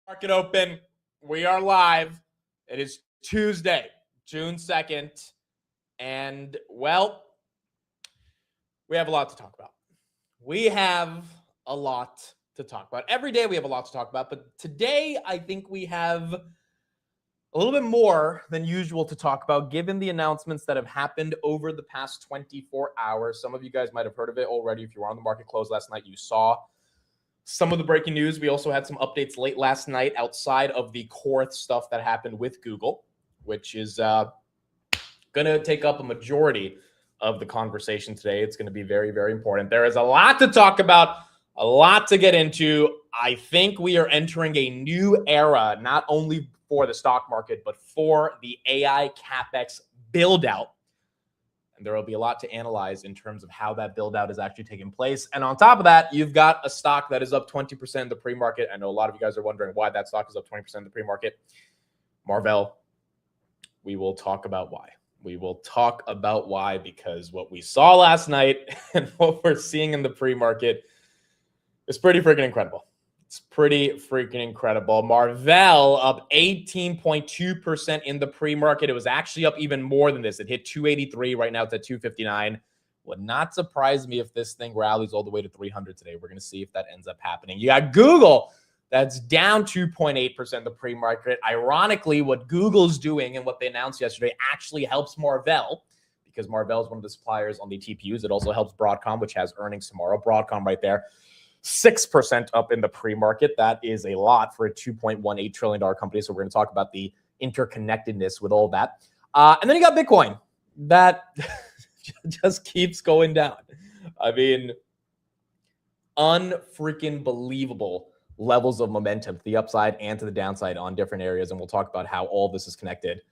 Market open. We are live. It is Tuesday, June 2nd. And, well, we have a lot to talk about. Every day we have a lot to talk about. But today I think we have a little bit more than usual to talk about, given the announcements that have happened over the past 24 hours. Some of you guys might have heard of it already. If you were on the market close last night, you saw some of the breaking news. We also had some updates late last night outside of the core stuff that happened with Google, which is going to take up a majority of the conversation today. It's going to be very, very important. There is a lot to talk about, a lot to get into. I think we are entering a new era, not only for the stock market, but for the AI CapEx build out. And there will be a lot to analyze in terms of how that build out is actually taking place. And on top of that, you've got a stock that is up 20% in the pre-market. I know a lot of you guys are wondering why that stock is up 20% in the pre-market. Marvell, we will talk about why. Because what we saw last night and what we're seeing in the pre-market is pretty freaking incredible. Marvell up 18.2% in the pre-market. It was actually up even more than this. It hit 283. Right now it's at 259. Would not surprise me if this thing rallies all the way to 300 today. We're going to see if that ends up happening. You got Google. That's down 2.8% in the pre-market. Ironically, what Google's doing and what they announced yesterday actually helps Marvell, because Marvell is one of the suppliers on the TPUs. It also helps Broadcom, which has earnings tomorrow. Broadcom right there, 6% up in the pre-market. That is a lot for a $2.18 trillion company. So we're going to talk about the interconnectedness with all that. And then you got Bitcoin. That just keeps going down. I mean, unfreaking believable levels of momentum to the upside and to the downside on different areas. And we'll talk about how all this is connected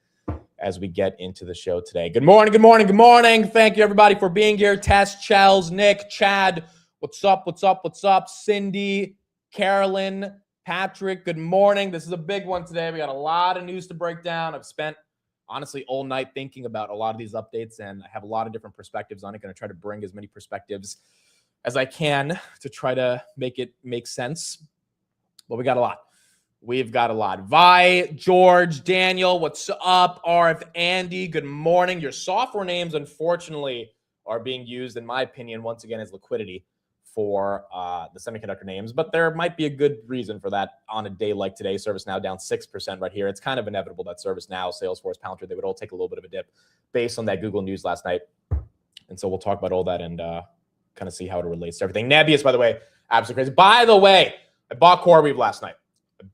as we get into the show today. Good morning. Thank you, everybody, for being here. Tess, Chels, Nick, Chad, what's up? Cindy, Carolyn, Patrick, good morning. This is a big one today. We got a lot of news to break down. I've spent, honestly, all night thinking about a lot of these updates, and I have a lot of different perspectives on it. Going to try to bring as many perspectives as I can to try to make it make sense. But we got a lot. We've got a lot. Vi, George, Daniel, what's up? RF, Andy, good morning. Your software names, unfortunately, are being used, in my opinion, once again, as liquidity for the semiconductor names. But there might be a good reason for that on a day like today. ServiceNow down 6% right here. It's kind of inevitable that ServiceNow, Salesforce, Palantir, they would all take a little bit of a dip based on that Google news last night. And so we'll talk about all that and kind of see how it relates to everything. Nebius, by the way, absolutely crazy. By the way, I bought CoreWeave last night.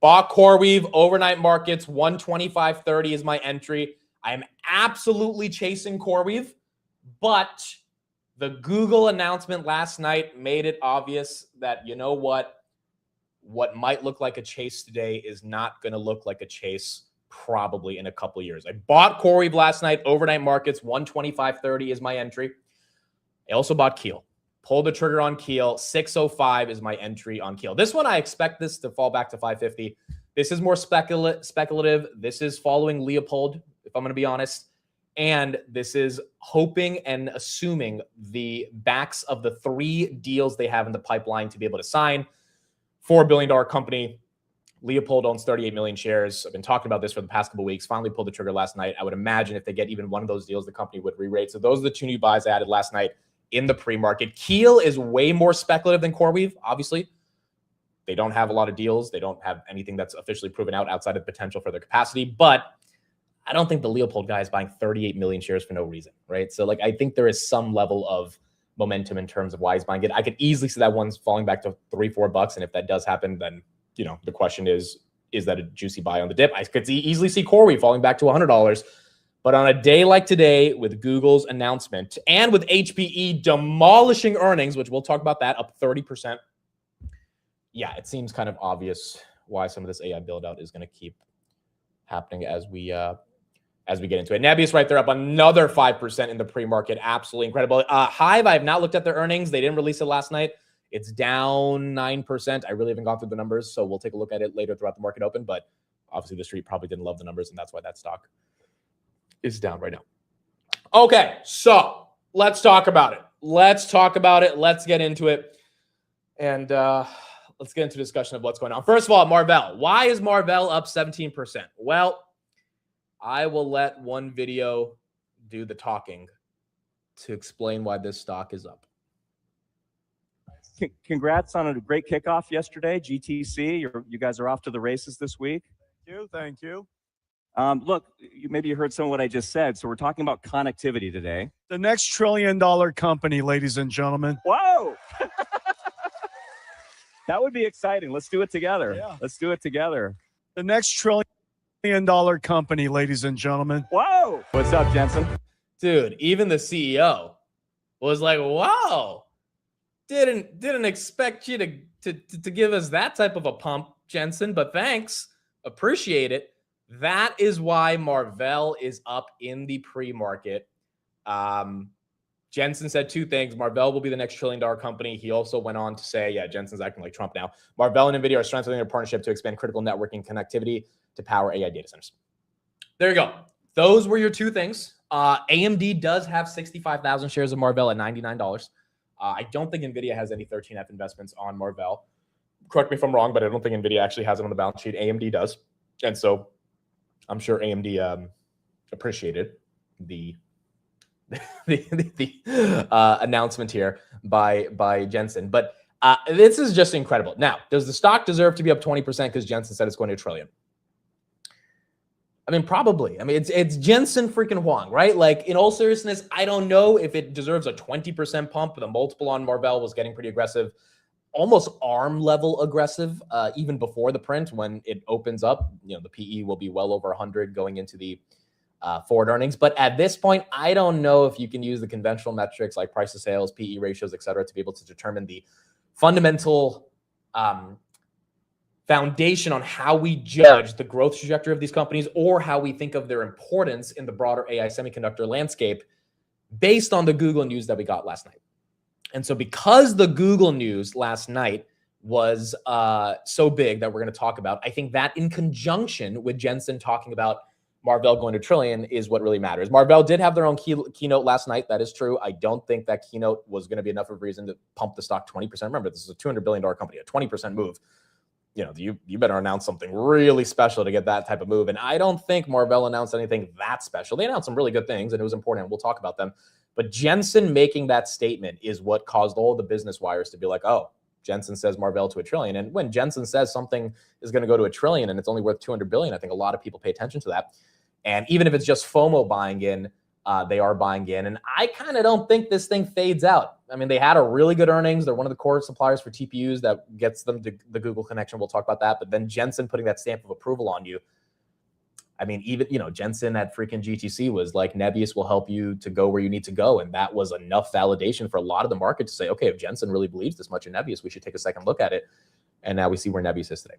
Overnight markets, 125.30 is my entry. I am absolutely chasing CoreWeave, but the Google announcement last night made it obvious that, you know what might look like a chase today is not going to look like a chase probably in a couple of years. I bought CoreWeave last night. Overnight markets, 125.30 is my entry. I also bought Keel. Pulled the trigger on Keel. 605 is my entry on Keel. This one, I expect this to fall back to 550. This is more speculative. This is following Leopold, if I'm going to be honest. And this is hoping and assuming the backs of the 3 deals they have in the pipeline to be able to sign. $4 billion company. Leopold owns 38 million shares. I've been talking about this for the past couple of weeks. Finally pulled the trigger last night. I would imagine if they get even one of those deals, the company would re-rate. So those are the 2 new buys I added last night in the pre-market. Keel is way more speculative than CoreWeave, obviously. They don't have a lot of deals. They don't have anything that's officially proven out outside of the potential for their capacity. But I don't think the Leopold guy is buying 38 million shares for no reason, right? So, I think there is some level of momentum in terms of why he's buying it. I could easily see that one's falling back to $3-4. And if that does happen, then, the question is that a juicy buy on the dip? I could easily see CoreWeave falling back to $100. But on a day like today, with Google's announcement and with HPE demolishing earnings, which we'll talk about that, up 30%, yeah, it seems kind of obvious why some of this AI build out is going to keep happening as we get into it. Nebius right there up another 5% in the pre-market. Absolutely incredible. Hive, I have not looked at their earnings. They didn't release it last night. It's down 9%. I really haven't gone through the numbers, so we'll take a look at it later throughout the market open. But obviously the street probably didn't love the numbers, and that's why that stock is down right now. Okay, so let's talk about it. Let's get into it. And let's get into a discussion of what's going on. First of all, Marvell. Why is Marvell up 17%? Well, I will let one video do the talking to explain why this stock is up. Congrats on a great kickoff yesterday, GTC. You guys are off to the races this week. Thank you. Look, maybe you heard some of what I just said. So we're talking about connectivity today. The next $1 trillion company, ladies and gentlemen. Whoa! That would be exciting. Let's do it together. Yeah. Let's do it together. The next $1 trillion company, ladies and gentlemen. Whoa! What's up, Jensen? Dude, even the CEO was like, wow, didn't expect you to give us that type of a pump, Jensen, but thanks. Appreciate it. That is why Marvell is up in the pre-market. Jensen said two things. Marvell will be the next $1 trillion company. He also went on to say, yeah, Jensen's acting like Trump now. Marvell and NVIDIA are strengthening their partnership to expand critical networking connectivity to power AI data centers. There you go. Those were your two things. AMD does have 65,000 shares of Marvell at $99. I don't think NVIDIA has any 13F investments on Marvell. Correct me if I'm wrong, but I don't think NVIDIA actually has it on the balance sheet. AMD does. And so I'm sure AMD appreciated the announcement here by Jensen. But this is just incredible. Now, does the stock deserve to be up 20% because Jensen said it's going to $1 trillion? I mean, probably. I mean, it's Jensen freaking Huang, right? Like, in all seriousness, I don't know if it deserves a 20% pump. The multiple on Marvell was getting pretty aggressive, almost ARM level aggressive, even before the print. When it opens up, the PE will be well over 100 going into the forward earnings. But at this point, I don't know if you can use the conventional metrics like price to sales, PE ratios, et cetera, to be able to determine the fundamental foundation on how we judge the growth trajectory of these companies or how we think of their importance in the broader AI semiconductor landscape based on the Google news that we got last night. And so because the Google news last night was so big that we're going to talk about, I think that in conjunction with Jensen talking about Marvell going to $1 trillion is what really matters. Marvell did have their own keynote last night. That is true. I don't think that keynote was going to be enough of a reason to pump the stock 20%. Remember, this is a $200 billion company, a 20% move. You better announce something really special to get that type of move. And I don't think Marvell announced anything that special. They announced some really good things, and it was important. We'll talk about them. But Jensen making that statement is what caused all the business wires to be like, oh, Jensen says Marvell to $1 trillion. And when Jensen says something is going to go to $1 trillion and it's only worth $200 billion, I think a lot of people pay attention to that. And even if it's just FOMO buying in, they are buying in. And I kind of don't think this thing fades out. I mean, they had a really good earnings. They're one of the core suppliers for TPUs that gets them to the Google connection. We'll talk about that. But then Jensen putting that stamp of approval on you. I mean, even, Jensen at freaking GTC was like, Nebius will help you to go where you need to go. And that was enough validation for a lot of the market to say, okay, if Jensen really believes this much in Nebius, we should take a second look at it. And now we see where Nebius is today.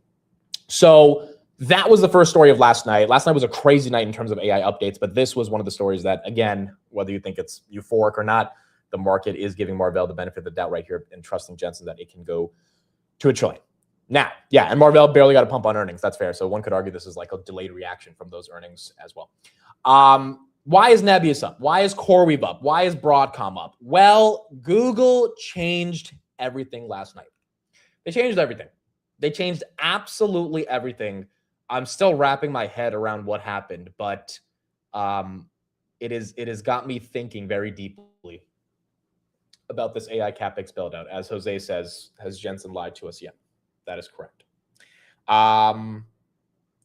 So that was the first story of last night. Last night was a crazy night in terms of AI updates, but this was one of the stories that, again, whether you think it's euphoric or not, the market is giving Marvell the benefit of the doubt right here and trusting Jensen that it can go to $1 trillion. Now, yeah, and Marvell barely got a pump on earnings. That's fair. So one could argue this is like a delayed reaction from those earnings as well. Why is Nebius up? Why is CoreWeave up? Why is Broadcom up? Well, Google changed everything last night. They changed everything. They changed absolutely everything. I'm still wrapping my head around what happened, but it has got me thinking very deeply about this AI CapEx build out. As Jose says, has Jensen lied to us yet? That is correct.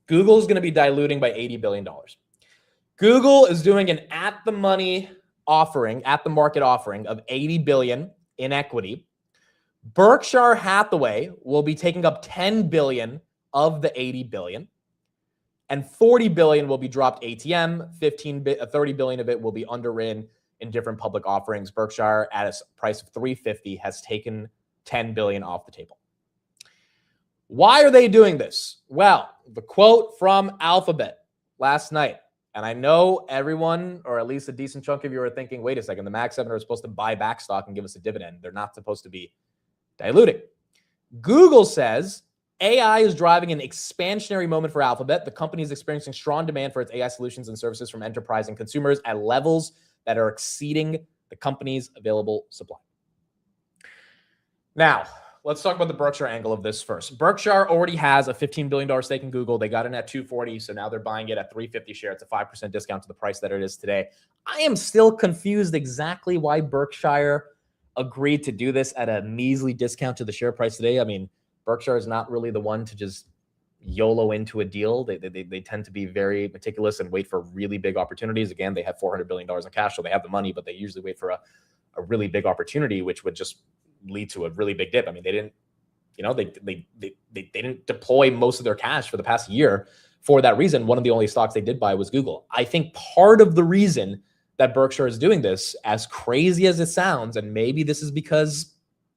Google is going to be diluting by $80 billion. Google is doing an at-the-market offering of $80 billion in equity. Berkshire Hathaway will be taking up $10 billion of the $80 billion. And $40 billion will be dropped ATM. $30 billion of it will be underwritten in different public offerings. Berkshire, at a price of $350, has taken $10 billion off the table. Why are they doing this? Well, the quote from Alphabet last night, and I know everyone, or at least a decent chunk of you, are thinking, wait a second, the Mag 7 are supposed to buy back stock and give us a dividend. They're not supposed to be diluting. Google says AI is driving an expansionary moment for Alphabet. The company is experiencing strong demand for its AI solutions and services from enterprise and consumers at levels that are exceeding the company's available supply. Now, let's talk about the Berkshire angle of this first. Berkshire already has a $15 billion stake in Google. They got in at 240, so now they're buying it at 350 share. It's a 5% discount to the price that it is today. I am still confused exactly why Berkshire agreed to do this at a measly discount to the share price today. I mean, Berkshire is not really the one to just YOLO into a deal. They tend to be very meticulous and wait for really big opportunities. Again, they have $400 billion in cash, so they have the money, but they usually wait for a really big opportunity, which would just lead to a really big dip. I mean, they didn't, they didn't deploy most of their cash for the past year for that reason. One of the only stocks they did buy was Google. I think part of the reason that Berkshire is doing this, as crazy as it sounds, and maybe this is because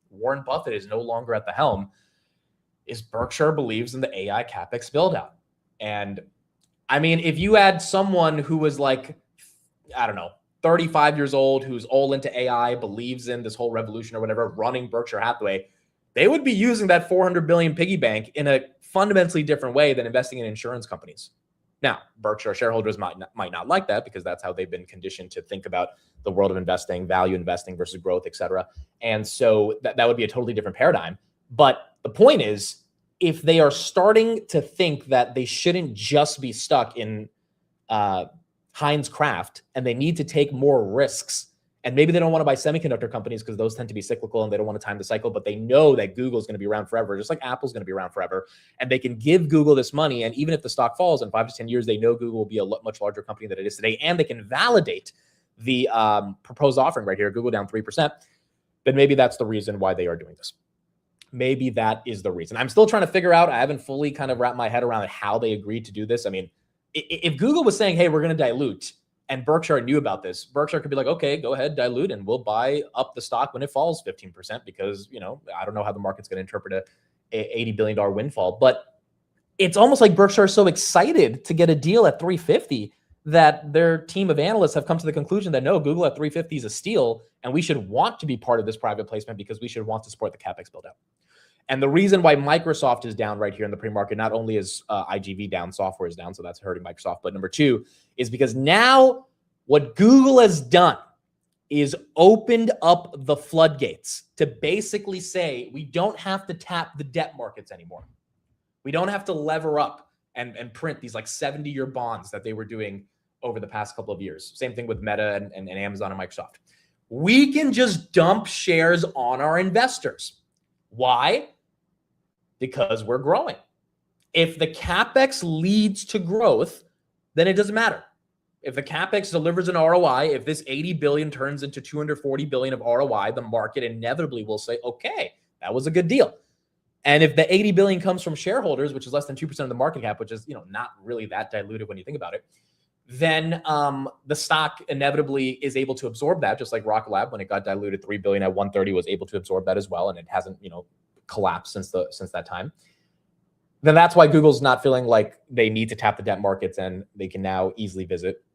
Warren Buffett is no longer at the helm, is Berkshire believes in the AI CapEx build out. And I mean, if you had someone who was like, I don't know, 35 years old, who's all into AI, believes in this whole revolution or whatever, running Berkshire Hathaway, they would be using that 400 billion piggy bank in a fundamentally different way than investing in insurance companies. Now, Berkshire shareholders might not like that because that's how they've been conditioned to think about the world of investing, value investing versus growth, et cetera. And so that would be a totally different paradigm. But the point is, if they are starting to think that they shouldn't just be stuck in Heinz Kraft and they need to take more risks, and maybe they don't want to buy semiconductor companies because those tend to be cyclical and they don't want to time the cycle, but they know that Google is going to be around forever, just like Apple's going to be around forever. And they can give Google this money. And even if the stock falls in 5 to 10 years, they know Google will be a much larger company than it is today. And they can validate the proposed offering right here, Google down 3%. Then maybe that's the reason why they are doing this. Maybe that is the reason. I'm still trying to figure out, I haven't fully kind of wrapped my head around how they agreed to do this. I mean, if Google was saying, hey, we're going to dilute, and Berkshire knew about this, Berkshire could be like, okay, go ahead, dilute, and we'll buy up the stock when it falls 15% because, I don't know how the market's going to interpret a $80 billion windfall. But it's almost like Berkshire is so excited to get a deal at 350 that their team of analysts have come to the conclusion that no, Google at 350 is a steal, and we should want to be part of this private placement because we should want to support the CapEx build out. And the reason why Microsoft is down right here in the pre-market, not only is IGV down, software is down, so that's hurting Microsoft, but number two is because now what Google has done is opened up the floodgates to basically say we don't have to tap the debt markets anymore. We don't have to lever up and print these like 70-year bonds that they were doing over the past couple of years. Same thing with Meta and Amazon and Microsoft. We can just dump shares on our investors. Why? Because we're growing. If the CapEx leads to growth, then it doesn't matter. If the CapEx delivers an ROI, if this 80 billion turns into 240 billion of ROI, the market inevitably will say, okay, that was a good deal. And if the 80 billion comes from shareholders, which is less than 2% of the market cap, which is, not really that diluted when you think about it, then the stock inevitably is able to absorb that, just like Rocket Lab, when it got diluted 3 billion at 130, was able to absorb that as well. And it hasn't, collapsed since that time. Then that's why Google's not feeling like they need to tap the debt markets and they can now easily visit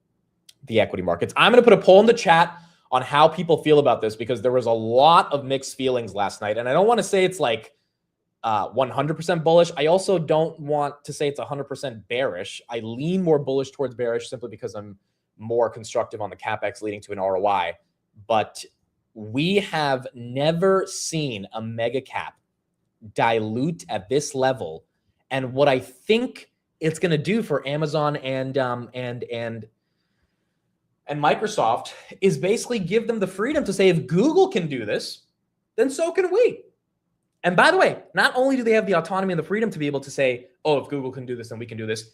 the equity markets. I'm going to put a poll in the chat on how people feel about this because there was a lot of mixed feelings last night. And I don't want to say it's like 100% bullish. I also don't want to say it's 100% bearish. I lean more bullish towards bearish simply because I'm more constructive on the CapEx leading to an ROI. But we have never seen a mega cap dilute at this level. And what I think it's going to do for Amazon and Microsoft is basically give them the freedom to say, if Google can do this, then so can we. And by the way, not only do they have the autonomy and the freedom to be able to say, oh, if Google can do this, then we can do this.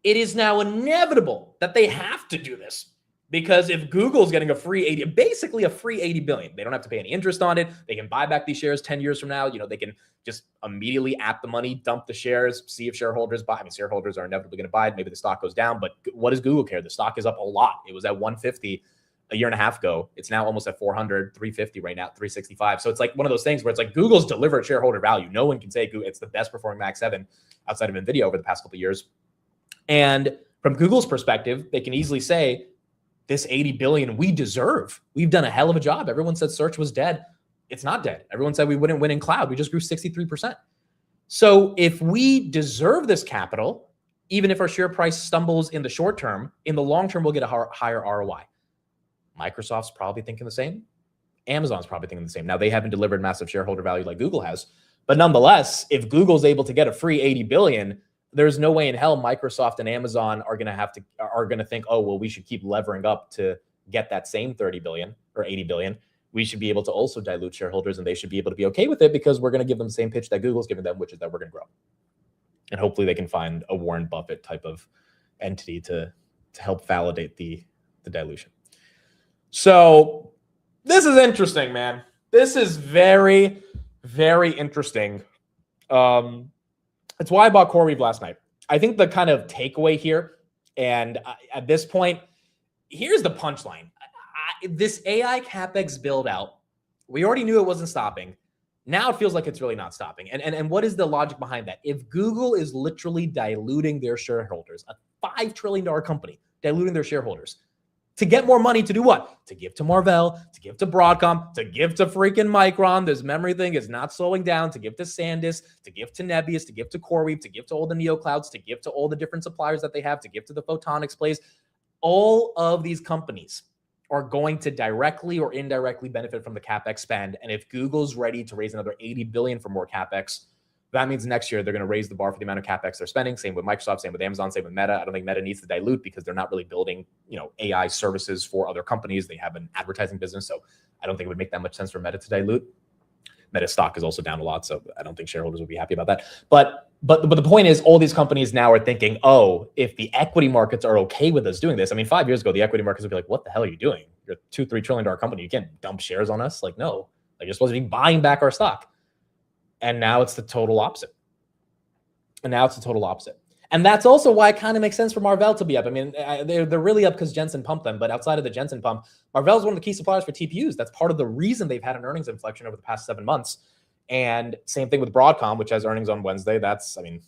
It is now inevitable that they have to do this. Because if Google's getting basically a free 80 billion, they don't have to pay any interest on it. They can buy back these shares 10 years from now. They can just immediately at the money, dump the shares, see if shareholders buy. I mean, shareholders are inevitably going to buy it. Maybe the stock goes down, but what does Google care? The stock is up a lot. It was at 150 a year and a half ago. It's now almost at 400, 350 right now, 365. So it's like one of those things where it's like Google's delivered shareholder value. No one can say it's the best performing Mac 7 outside of NVIDIA over the past couple of years. And from Google's perspective, they can easily say, this 80 billion we deserve. We've done a hell of a job. Everyone said search was dead. It's not dead. Everyone said we wouldn't win in cloud. We just grew 63%. So if we deserve this capital, even if our share price stumbles in the short term, in the long term, we'll get a higher ROI. Microsoft's probably thinking the same. Amazon's probably thinking the same. Now, they haven't delivered massive shareholder value like Google has, but nonetheless, if Google's able to get a free 80 billion, there's no way in hell Microsoft and Amazon are going to think, oh, well, we should keep levering up to get that same 30 billion or 80 billion. We should be able to also dilute shareholders, and they should be able to be okay with it because we're going to give them the same pitch that Google's giving them, which is that we're going to grow. And hopefully they can find a Warren Buffett type of entity to help validate the dilution. So this is interesting, man. This is very, very interesting. It's why I bought CoreWeave last night. I think the kind of takeaway here, and at this point, here's the punchline. This AI CapEx build out, we already knew it wasn't stopping. Now it feels like it's really not stopping. And what is the logic behind that? If Google is literally diluting their shareholders, a $5 trillion company diluting their shareholders, to get more money to do what? To give to Marvell, to give to Broadcom, to give to freaking Micron. This memory thing is not slowing down. To give to SanDisk, to give to Nebius, to give to CoreWeave, to give to all the neoclouds, to give to all the different suppliers that they have, to give to the photonics plays. All of these companies are going to directly or indirectly benefit from the CapEx spend. And if Google's ready to raise another 80 billion for more CapEx, that means next year they're going to raise the bar for the amount of CapEx they're spending. Same with Microsoft, same with Amazon, same with Meta. I don't think Meta needs to dilute because they're not really building, AI services for other companies. They have an advertising business, so I don't think it would make that much sense for Meta to dilute. Meta stock is also down a lot, so I don't think shareholders would be happy about that. But the point is, all these companies now are thinking, oh, if the equity markets are okay with us doing this. I mean, 5 years ago, the equity markets would be like, what the hell are you doing? You're a $2-3 trillion company. You can't dump shares on us. Like, no, like you're supposed to be buying back our stock. And now it's the total opposite. And that's also why it kind of makes sense for Marvell to be up. I mean, they're really up because Jensen pumped them. But outside of the Jensen pump, Marvell is one of the key suppliers for TPUs. That's part of the reason they've had an earnings inflection over the past 7 months. And same thing with Broadcom, which has earnings on Wednesday. Broadcom's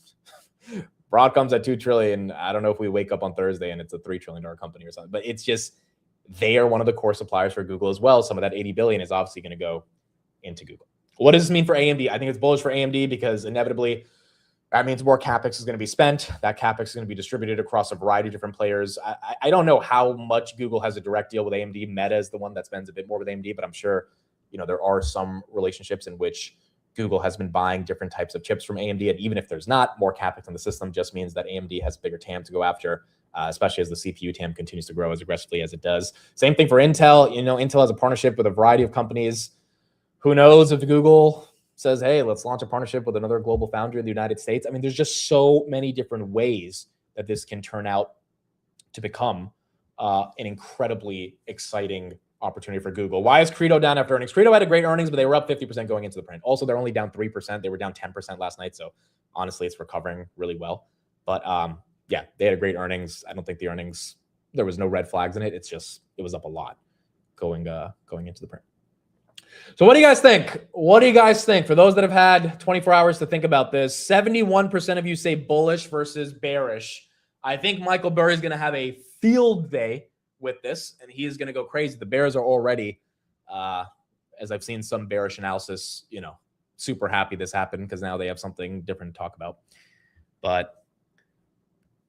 at $2 trillion. I don't know if we wake up on Thursday and it's a $3 trillion company or something. But it's just, they are one of the core suppliers for Google as well. Some of that 80 billion is obviously going to go into Google. What does this mean for AMD? I think it's bullish for AMD because inevitably, that means more CapEx is going to be spent. That CapEx is going to be distributed across a variety of different players. I don't know how much Google has a direct deal with AMD. Meta is the one that spends a bit more with AMD, but I'm sure, there are some relationships in which Google has been buying different types of chips from AMD. And even if there's not, more CapEx in the system just means that AMD has a bigger TAM to go after, especially as the CPU TAM continues to grow as aggressively as it does. Same thing for Intel. Intel has a partnership with a variety of companies. Who knows if Google says, hey, let's launch a partnership with another global foundry in the United States. I mean, there's just so many different ways that this can turn out to become an incredibly exciting opportunity for Google. Why is Credo down after earnings? Credo had a great earnings, but they were up 50% going into the print. Also, they're only down 3%. They were down 10% last night. So honestly, it's recovering really well. But yeah, they had a great earnings. I don't think the earnings, there was no red flags in it. It's just, it was up a lot going into the print. So what do you guys think? For those that have had 24 hours to think about this, 71% of you say bullish versus bearish. I think Michael Burry is going to have a field day with this, and he is going to go crazy. The Bears are already, as I've seen some bearish analysis, super happy this happened because now they have something different to talk about. But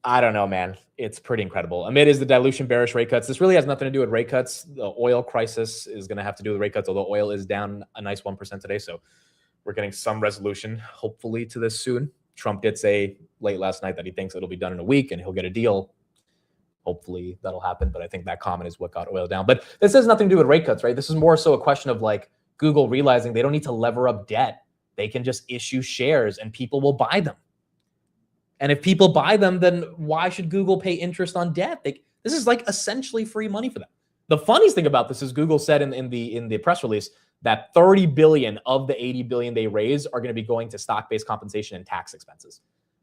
I don't know, man. It's pretty incredible. Amid is the dilution, bearish rate cuts. This really has nothing to do with rate cuts. The oil crisis is going to have to do with rate cuts, although oil is down a nice 1% today. So we're getting some resolution, hopefully, to this soon. Trump did say late last night that he thinks it'll be done in a week and he'll get a deal. Hopefully that'll happen. But I think that comment is what got oil down. But this has nothing to do with rate cuts, right? This is more so a question of like Google realizing they don't need to lever up debt. They can just issue shares and people will buy them. And if people buy them, then why should Google pay interest on debt? This is like essentially free money for them. The funniest thing about this is Google said in the press release that 30 billion of the 80 billion they raise are going to be going to stock-based compensation and tax expenses.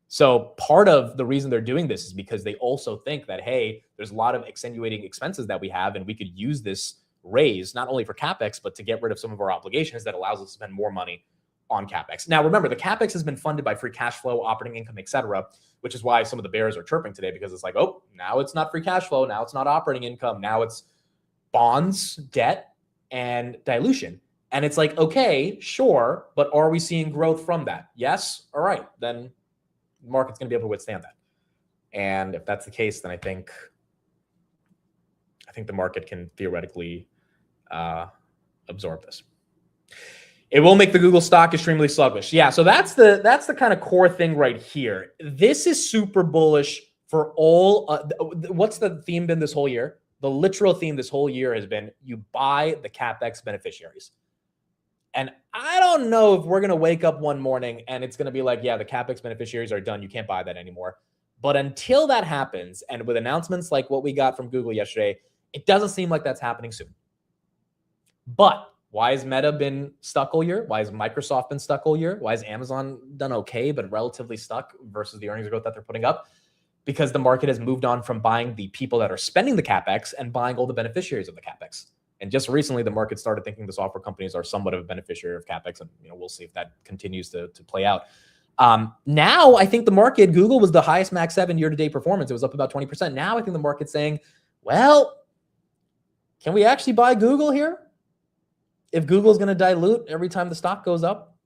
So part of the reason they're doing this is because they also think that, hey, there's a lot of extenuating expenses that we have, and we could use this raise not only for CapEx, but to get rid of some of our obligations that allows us to spend more money on CapEx. Now, remember, the CapEx has been funded by free cash flow, operating income, et cetera, which is why some of the bears are chirping today, because it's like, oh, now it's not free cash flow. Now it's not operating income. Now it's bonds, debt, and dilution. And it's like, okay, sure, but are we seeing growth from that? Yes. All right. Then the market's going to be able to withstand that. And if that's the case, then I think the market can theoretically absorb this. It will make the Google stock extremely sluggish. Yeah, so that's the kind of core thing right here. This is super bullish for all. What's the theme been this whole year? The literal theme this whole year has been you buy the CapEx beneficiaries. And I don't know if we're going to wake up one morning and it's going to be like, yeah, the CapEx beneficiaries are done. You can't buy that anymore. But until that happens, and with announcements like what we got from Google yesterday, it doesn't seem like that's happening soon. But why has Meta been stuck all year? Why has Microsoft been stuck all year? Why has Amazon done okay, but relatively stuck versus the earnings growth that they're putting up? Because the market has moved on from buying the people that are spending the CapEx and buying all the beneficiaries of the CapEx. And just recently, the market started thinking the software companies are somewhat of a beneficiary of CapEx. And we'll see if that continues to play out. Now, I think the market, Google was the highest Max 7 year-to-date performance. It was up about 20%. Now, I think the market's saying, well, can we actually buy Google here? If Google's going to dilute every time the stock goes up,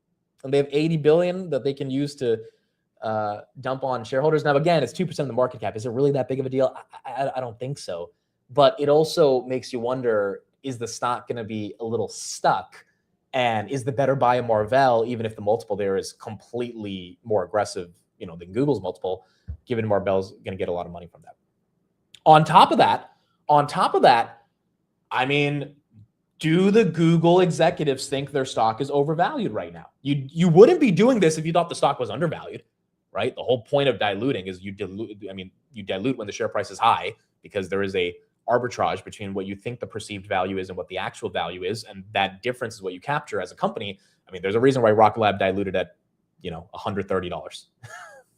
and they have $80 billion that they can use to dump on shareholders. Now, again, it's 2% of the market cap. Is it really that big of a deal? I don't think so. But it also makes you wonder, is the stock going to be a little stuck? And is the better buy a Marvell, even if the multiple there is completely more aggressive, than Google's multiple, given Marvell's going to get a lot of money from that. On top of that, I mean, do the Google executives think their stock is overvalued right now? You wouldn't be doing this if you thought the stock was undervalued, right? The whole point of diluting is you dilute when the share price is high, because there is a arbitrage between what you think the perceived value is and what the actual value is, and that difference is what you capture as a company. I mean, there's a reason why Rocket Lab diluted at $130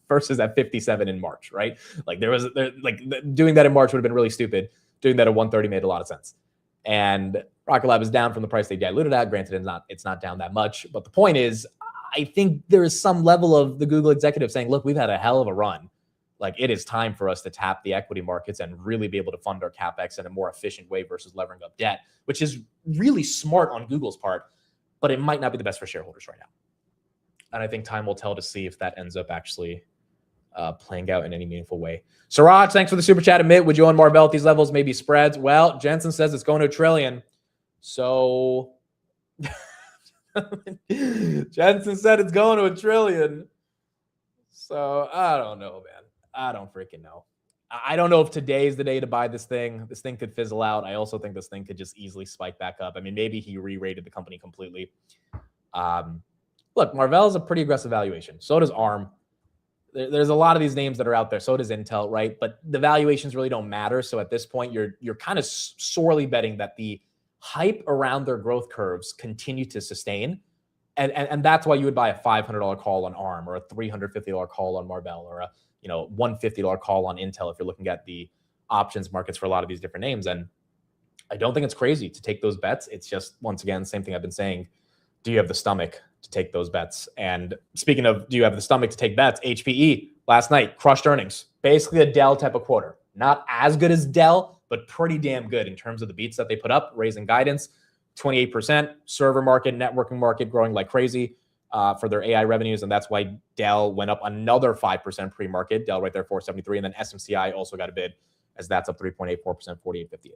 versus at 57 in March, right? Like doing that in March would have been really stupid. Doing that at 130 made a lot of sense. And Rocket Lab is down from the price they diluted at. Granted, it's not down that much, but the point is, I think there is some level of the Google executive saying, look, we've had a hell of a run. Like, it is time for us to tap the equity markets and really be able to fund our CapEx in a more efficient way versus levering up debt, which is really smart on Google's part, but it might not be the best for shareholders right now. And I think time will tell to see if that ends up actually playing out in any meaningful way. Siraj, thanks for the super chat. Admit, would you own Marvell at these levels? Maybe spreads. Well, Jensen says it's going to $1 trillion. So Jensen said it's going to $1 trillion. So I don't know, man. I don't freaking know. I don't know if today is the day to buy this thing. This thing could fizzle out. I also think this thing could just easily spike back up. I mean, maybe he re-rated the company completely. Look, Marvell is a pretty aggressive valuation. So does ARM. There's a lot of these names that are out there. So does Intel, right? But the valuations really don't matter. So at this point, you're kind of sorely betting that the hype around their growth curves continue to sustain. And that's why you would buy a $500 call on ARM, or a $350 call on Marvell, or a $150 call on Intel if you're looking at the options markets for a lot of these different names. And I don't think it's crazy to take those bets. It's just, once again, same thing I've been saying. Do you have the stomach to take those bets? And speaking of, do you have the stomach to take bets? HPE last night crushed earnings. Basically a Dell type of quarter. Not as good as Dell, but pretty damn good in terms of the beats that they put up, raising guidance. 28%, server market, networking market growing like crazy for their AI revenues. And that's why Dell went up another 5% pre-market. Dell right there, 473. And then SMCI also got a bid, as that's up 3.84%, 48.58.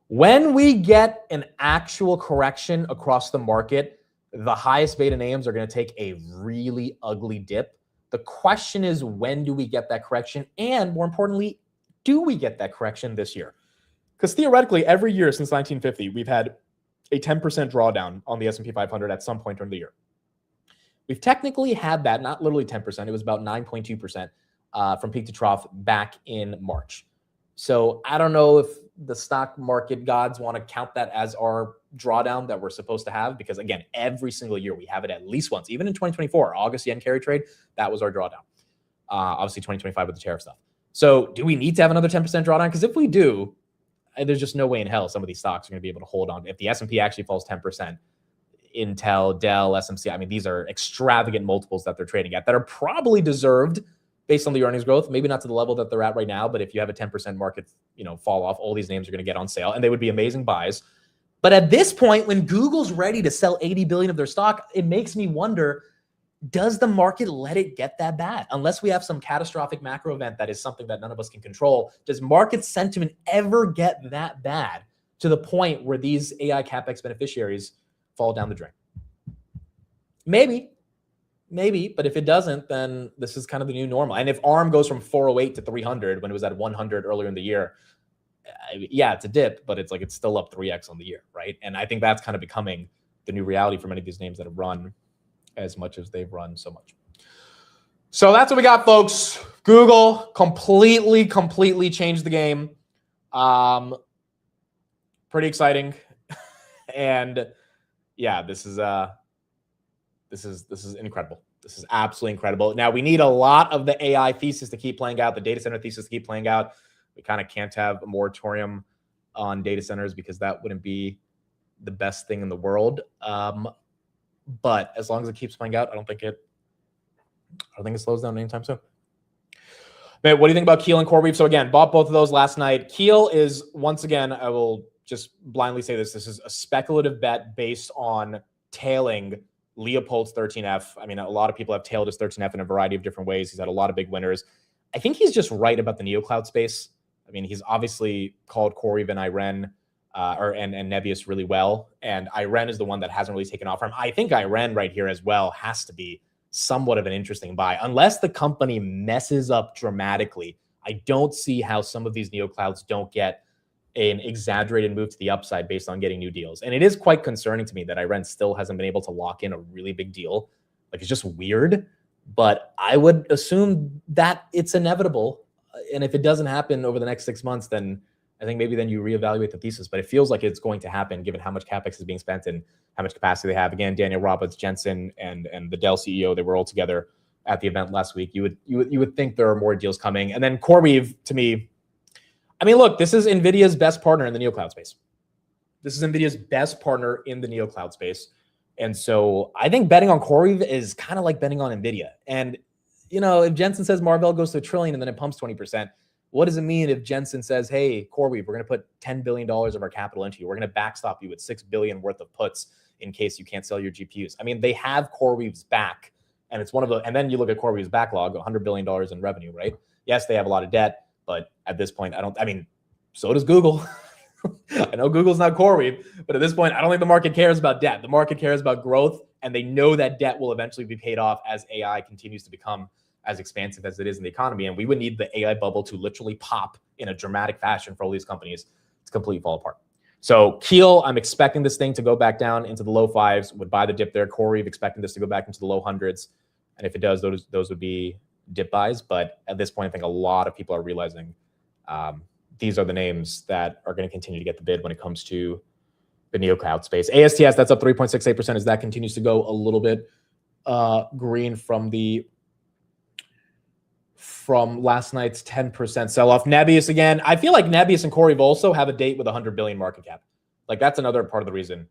When we get an actual correction across the market, the highest beta names are going to take a really ugly dip. The question is, when do we get that correction? And more importantly, do we get that correction this year? Because theoretically, every year since 1950, we've had a 10% drawdown on the S&P 500 at some point during the year. We've technically had that, not literally 10%. It was about 9.2% from peak to trough back in March. So I don't know if the stock market gods want to count that as our drawdown that we're supposed to have, because again, every single year we have it at least once. Even in 2024, August yen carry trade, that was our drawdown. Obviously 2025 with the tariff stuff. So do we need to have another 10% drawdown? Because if we do, there's just no way in hell some of these stocks are going to be able to hold on. If the S&P actually falls 10%, Intel, Dell, SMC, I mean, these are extravagant multiples that they're trading at that are probably deserved based on the earnings growth, maybe not to the level that they're at right now, but if you have a 10% market, fall off, all these names are going to get on sale, and they would be amazing buys. But at this point, when Google's ready to sell 80 billion of their stock, it makes me wonder, does the market let it get that bad? Unless we have some catastrophic macro event that is something that none of us can control, does market sentiment ever get that bad to the point where these AI CapEx beneficiaries fall down the drain? Maybe, but if it doesn't, then this is kind of the new normal. And if ARM goes from 408 to 300 when it was at 100 earlier in the year, yeah, it's a dip, but it's like it's still up 3x on the year, right? And I think that's kind of becoming the new reality for many of these names that have run as much as they've run so much. So that's what we got, folks. Google completely changed the game. Pretty exciting. And yeah, this is incredible. This is absolutely incredible. Now we need a lot of the AI thesis to keep playing out, the data center thesis to keep playing out. We kind of can't have a moratorium on data centers because that wouldn't be the best thing in the world. But as long as it keeps playing out, I don't think it slows down anytime soon. Man, what do you think about Keel and CoreWeave? So again, bought both of those last night. Keel is, once again, I will just blindly say this. This is a speculative bet based on tailing Leopold's 13F. I mean, a lot of people have tailed his 13F in a variety of different ways. He's had a lot of big winners. I think he's just right about the NeoCloud space. I mean, he's obviously called CoreWeave and Iren and Nebius really well. And Iren is the one that hasn't really taken off for him. I think Iren right here as well has to be somewhat of an interesting buy. Unless the company messes up dramatically, I don't see how some of these NeoClouds don't get an exaggerated move to the upside based on getting new deals. And it is quite concerning to me that Iren still hasn't been able to lock in a really big deal. Like, it's just weird, but I would assume that it's inevitable. And if it doesn't happen over the next 6 months, then I think maybe then you reevaluate the thesis, but it feels like it's going to happen given how much CapEx is being spent and how much capacity they have. Again, Daniel Roberts, Jensen, and the Dell CEO, they were all together at the event last week. You would think there are more deals coming. And then CoreWeave, to me, I mean, look, this is NVIDIA's best partner in the NeoCloud space. This is NVIDIA's best partner in the NeoCloud space. And so I think betting on CoreWeave is kind of like betting on NVIDIA. And, you know, if Jensen says Marvell goes to $1 trillion and then it pumps 20%, what does it mean if Jensen says, hey, CoreWeave, we're going to put $10 billion of our capital into you. We're going to backstop you with $6 billion worth of puts in case you can't sell your GPUs. I mean, they have CoreWeave's back, and it's one of the, and then you look at CoreWeave's backlog, $100 billion in revenue, right? Yes, they have a lot of debt, but at this point, I mean, so does Google. I know Google's not CoreWeave, but at this point, I don't think the market cares about debt. The market cares about growth, and they know that debt will eventually be paid off as AI continues to become as expansive as it is in the economy. And we would need the AI bubble to literally pop in a dramatic fashion for all these companies to completely fall apart. So Keel, I'm expecting this thing to go back down into the low fives, would buy the dip there. CoreWeave expecting this to go back into the low hundreds. And if it does, those would be dip buys. But at this point, I think a lot of people are realizing these are the names that are going to continue to get the bid when it comes to the NeoCloud space. ASTS, that's up 3.68% as that continues to go a little bit green from last night's 10% sell-off. Nebius, again, I feel like Nebius and CoreWeave also have a date with 100 billion market cap. Like, that's another part of the reason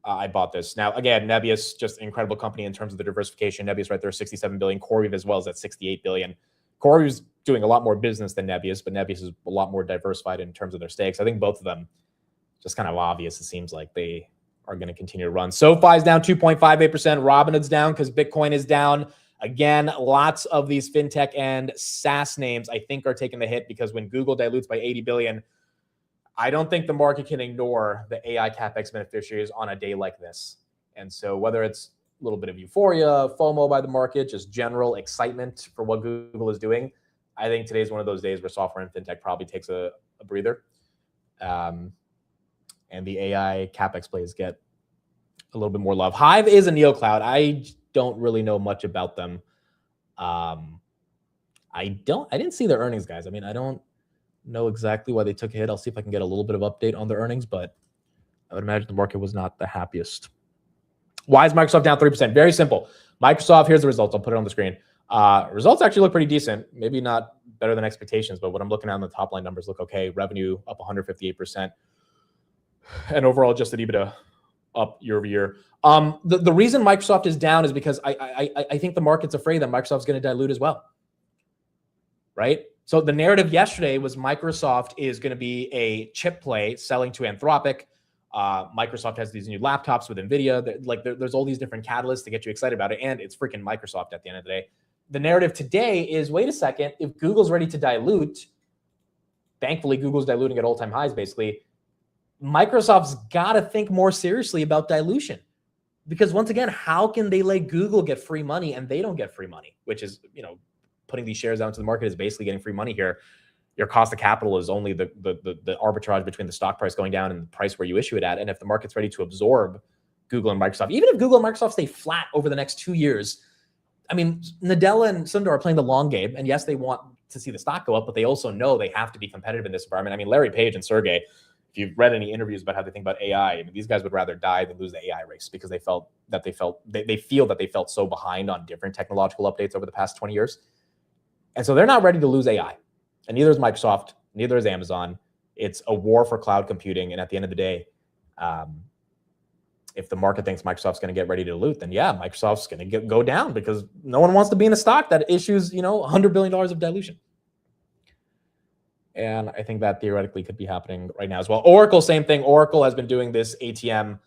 I bought this. Now, again, Nebius, just an incredible company in terms of the diversification. Nebius right there, 67 billion. CoreWeave as well is at 68 billion. CoreWeave's doing a lot more business than Nebius, but Nebius is a lot more diversified in terms of their stakes. I think both of them, just kind of obvious, it seems like they are going to continue to run. SoFi's down 2.58%. Robinhood's down because Bitcoin is down. Again, lots of these fintech and SaaS names, I think, are taking the hit because when Google dilutes by 80 billion, I don't think the market can ignore the AI CapEx beneficiaries on a day like this. And so whether it's a little bit of euphoria, FOMO by the market, just general excitement for what Google is doing, I think today's one of those days where software and fintech probably takes a breather. And the AI CapEx plays get a little bit more love. Hive is a NeoCloud. I don't really know much about them. I didn't see their earnings, guys. I mean, I don't know exactly why they took a hit. I'll see if I can get a little bit of update on their earnings, but I would imagine the market was not the happiest. Why is Microsoft down 3%? Very simple. Microsoft, here's the results. I'll put it on the screen. Results actually look pretty decent. Maybe not better than expectations, but what I'm looking at on the top line numbers look okay. Revenue up 158%. And overall adjusted EBITDA up year over year. The reason Microsoft is down is because I think the market's afraid that Microsoft's going to dilute as well, right? So the narrative yesterday was Microsoft is going to be a chip play selling to Anthropic. Microsoft has these new laptops with NVIDIA. There's all these different catalysts to get you excited about it, and it's freaking Microsoft at the end of the day. The narrative today is, wait a second, if Google's ready to dilute, thankfully Google's diluting at all-time highs basically, Microsoft's got to think more seriously about dilution. Because once again, how can they let Google get free money and they don't get free money, which is, putting these shares out into the market is basically getting free money here. Your cost of capital is only the arbitrage between the stock price going down and the price where you issue it at. And if the market's ready to absorb Google and Microsoft, even if Google and Microsoft stay flat over the next 2 years, I mean, Nadella and Sundar are playing the long game. And yes, they want to see the stock go up, but they also know they have to be competitive in this environment. I mean, Larry Page and Sergey, if you've read any interviews about how they think about AI, I mean, these guys would rather die than lose the AI race because they feel that they felt so behind on different technological updates over the past 20 years. And so they're not ready to lose AI. And neither is Microsoft, neither is Amazon. It's a war for cloud computing. And at the end of the day, if the market thinks Microsoft's going to get ready to dilute, then yeah, Microsoft's going to go down because no one wants to be in a stock that issues, $100 billion of dilution. And I think that theoretically could be happening right now as well. Oracle, same thing. Oracle has been doing this ATM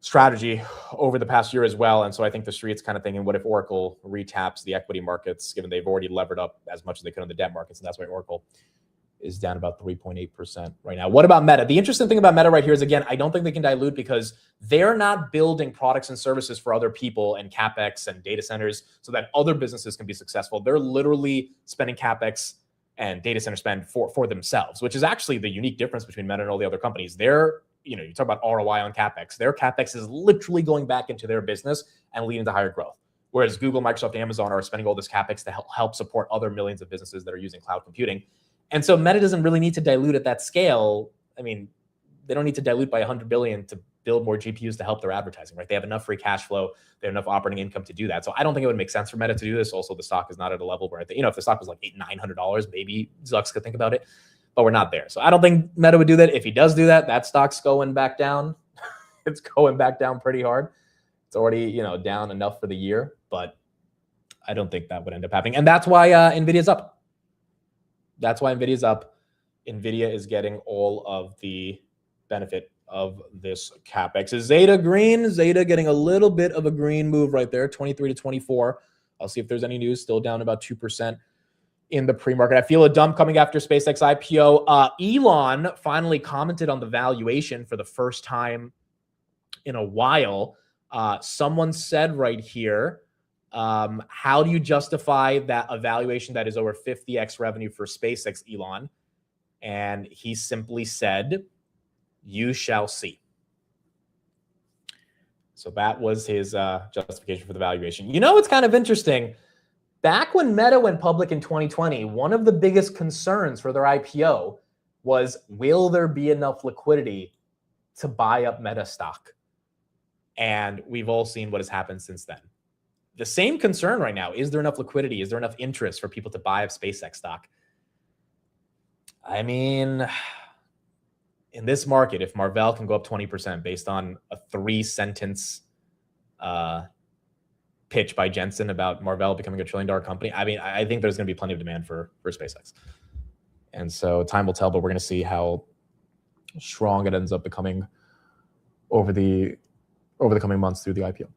strategy over the past year as well. And so I think the street's kind of thinking, what if Oracle retaps the equity markets, given they've already levered up as much as they could on the debt markets? And that's why Oracle is down about 3.8% right now. What about Meta? The interesting thing about Meta right here is, again, I don't think they can dilute because they're not building products and services for other people and CapEx and data centers so that other businesses can be successful. They're literally spending CapEx and data center spend for themselves, which is actually the unique difference between Meta and all the other companies. They're, you talk about ROI on CapEx. Their CapEx is literally going back into their business and leading to higher growth. Whereas Google, Microsoft, Amazon are spending all this CapEx to help support other millions of businesses that are using cloud computing. And so Meta doesn't really need to dilute at that scale. I mean, they don't need to dilute by 100 billion to build more GPUs to help their advertising, right? They have enough free cash flow. They have enough operating income to do that. So I don't think it would make sense for Meta to do this. Also, the stock is not at a level where, if the stock was like $800-900, maybe Zucks could think about it, but we're not there. So I don't think Meta would do that. If he does do that, that stock's going back down. It's going back down pretty hard. It's already, down enough for the year, but I don't think that would end up happening. And that's why NVIDIA's up. That's why NVIDIA's up. NVIDIA is getting all of the benefit of this CapEx. Is Zeta green? Zeta getting a little bit of a green move right there, 23 to 24. I'll see if there's any news. Still down about 2% in the pre-market. I feel a dump coming after SpaceX IPO. Elon finally commented on the valuation for the first time in a while. Someone said right here, how do you justify that a valuation that is over 50x revenue for SpaceX, Elon? And he simply said, you shall see. So that was his justification for the valuation. It's kind of interesting. Back when Meta went public in 2020, one of the biggest concerns for their IPO was, will there be enough liquidity to buy up Meta stock? And we've all seen what has happened since then. The same concern right now, is there enough liquidity? Is there enough interest for people to buy up SpaceX stock? I mean, in this market, if Marvell can go up 20% based on a 3-sentence pitch by Jensen about Marvell becoming a $1 trillion company, I mean, I think there's going to be plenty of demand for SpaceX. And so time will tell, but we're going to see how strong it ends up becoming over the coming months through the IPO.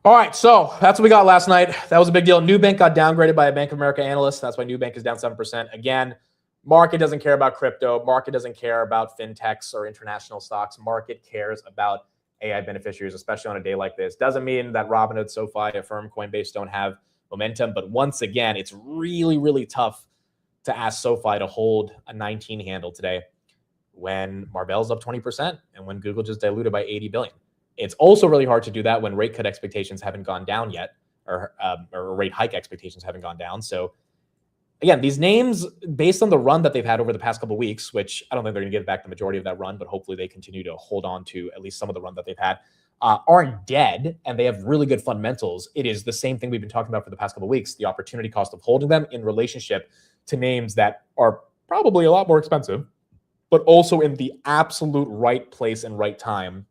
All right, so that's what we got last night. That was a big deal. Nubank got downgraded by a Bank of America analyst. That's why Nubank is down 7%. Again, market doesn't care about crypto. Market doesn't care about fintechs or international stocks. Market cares about AI beneficiaries, especially on a day like this. Doesn't mean that Robinhood, SoFi, Affirm, Coinbase don't have momentum. But once again, it's really, really tough to ask SoFi to hold a 19 handle today when Marvell's up 20% and when Google just diluted by 80 billion. It's also really hard to do that when rate cut expectations haven't gone down yet, or rate hike expectations haven't gone down. So again, these names, based on the run that they've had over the past couple of weeks, which I don't think they're going to give back the majority of that run, but hopefully they continue to hold on to at least some of the run that they've had, aren't dead, and they have really good fundamentals. It is the same thing we've been talking about for the past couple of weeks, the opportunity cost of holding them in relationship to names that are probably a lot more expensive, but also in the absolute right place and right time,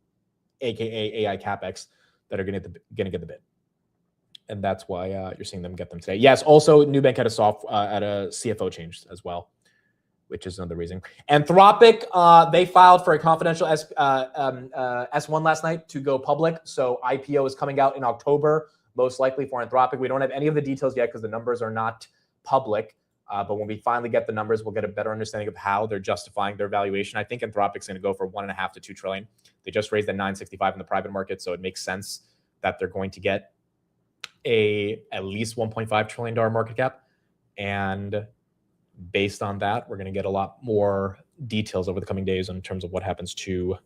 aka AI CapEx, that are going to get the bid. And that's why you're seeing them get them today. Yes, also Nubank had a CFO change as well, which is another reason. Anthropic, they filed for a confidential S1 last night to go public. So IPO is coming out in October, most likely for Anthropic. We don't have any of the details yet because the numbers are not public. But when we finally get the numbers, we'll get a better understanding of how they're justifying their valuation. I think Anthropic's going to go for 1.5 to 2 trillion. They just raised at 965 in the private market, so it makes sense that they're going to get at least $1.5 trillion market cap. And based on that, we're going to get a lot more details over the coming days in terms of what happens to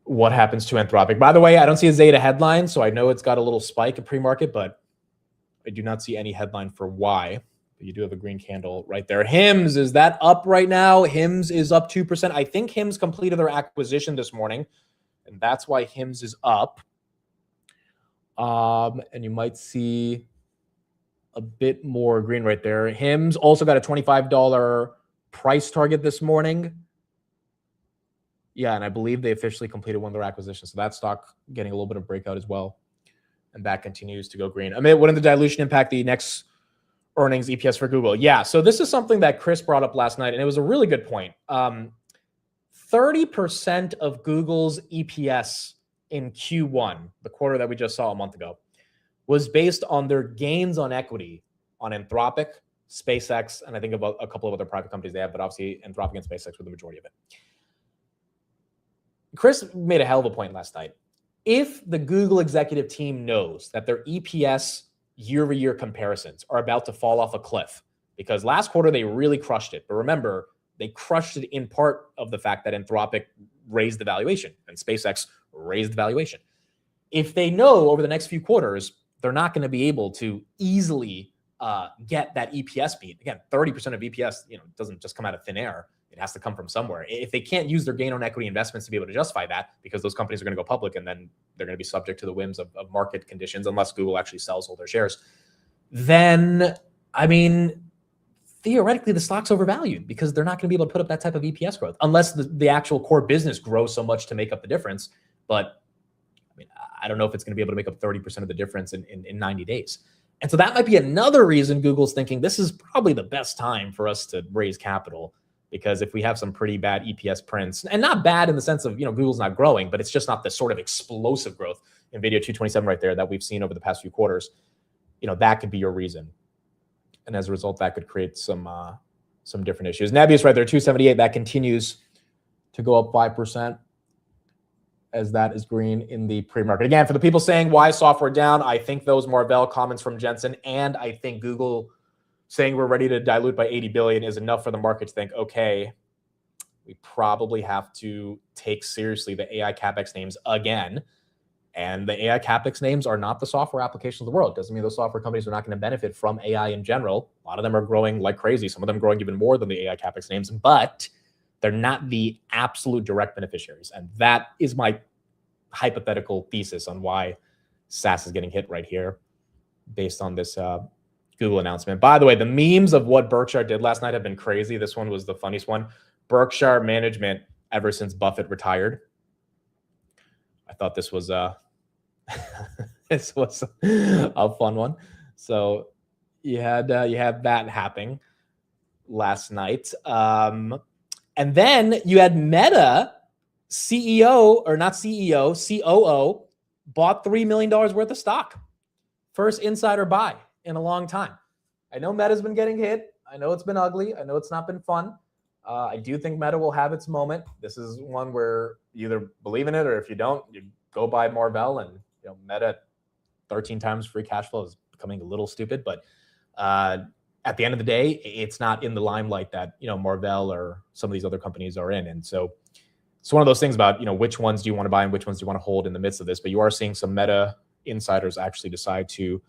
Anthropic. By the way, I don't see a Zeta headline, so I know it's got a little spike in pre-market, but I do not see any headline for why. But you do have a green candle right there. HIMS, is that up right now? HIMS is up 2%. I think HIMS completed their acquisition this morning, and that's why HIMS is up. And you might see a bit more green right there. HIMS also got a $25 price target this morning. Yeah, and I believe they officially completed one of their acquisitions. So that stock getting a little bit of breakout as well. And that continues to go green. Amit, wouldn't the dilution impact the next earnings EPS for Google? Yeah, so this is something that Chris brought up last night, and it was a really good point. 30% of Google's EPS in Q1, the quarter that we just saw a month ago, was based on their gains on equity on Anthropic, SpaceX, and I think about a couple of other private companies they have, but obviously Anthropic and SpaceX were the majority of it. Chris made a hell of a point last night. If the Google executive team knows that their EPS year-over-year comparisons are about to fall off a cliff, because last quarter they really crushed it. But remember, they crushed it in part of the fact that Anthropic raised the valuation and SpaceX raised the valuation. If they know over the next few quarters, they're not going to be able to easily get that EPS beat. Again, 30% of EPS, doesn't just come out of thin air. It has to come from somewhere. If they can't use their gain on equity investments to be able to justify that, because those companies are going to go public and then they're going to be subject to the whims of market conditions, unless Google actually sells all their shares, then, theoretically, the stock's overvalued because they're not going to be able to put up that type of EPS growth unless the actual core business grows so much to make up the difference. But I don't know if it's going to be able to make up 30% of the difference in 90 days. And so that might be another reason Google's thinking this is probably the best time for us to raise capital. Because if we have some pretty bad EPS prints, and not bad in the sense of, Google's not growing, but it's just not the sort of explosive growth, NVIDIA 227 right there, that we've seen over the past few quarters, that could be your reason. And as a result, that could create some different issues. Nebius right there, 278, that continues to go up 5% as that is green in the pre-market. Again, for the people saying why software down, I think those Marvell comments from Jensen, and I think Google saying we're ready to dilute by 80 billion is enough for the market to think, okay, we probably have to take seriously the AI CapEx names again. And the AI CapEx names are not the software applications of the world. Doesn't mean those software companies are not going to benefit from AI in general. A lot of them are growing like crazy. Some of them growing even more than the AI CapEx names, but they're not the absolute direct beneficiaries. And that is my hypothetical thesis on why SaaS is getting hit right here based on this Google announcement. By the way, the memes of what Berkshire did last night have been crazy. This one was the funniest one. Berkshire management ever since Buffett retired. I thought this was this was a fun one. So you had that happening last night, and then you had Meta CEO or not CEO, COO bought $3 million worth of stock. First insider buy in a long time. I know Meta's been getting hit. I know it's been ugly. I know it's not been fun. I do think Meta will have its moment. This is one where you either believe in it or if you don't, you go buy Marvell. And Meta 13 times free cash flow is becoming a little stupid. But at the end of the day, it's not in the limelight that Marvell or some of these other companies are in. And so it's one of those things about which ones do you want to buy and which ones do you want to hold in the midst of this. But you are seeing some Meta insiders actually decide to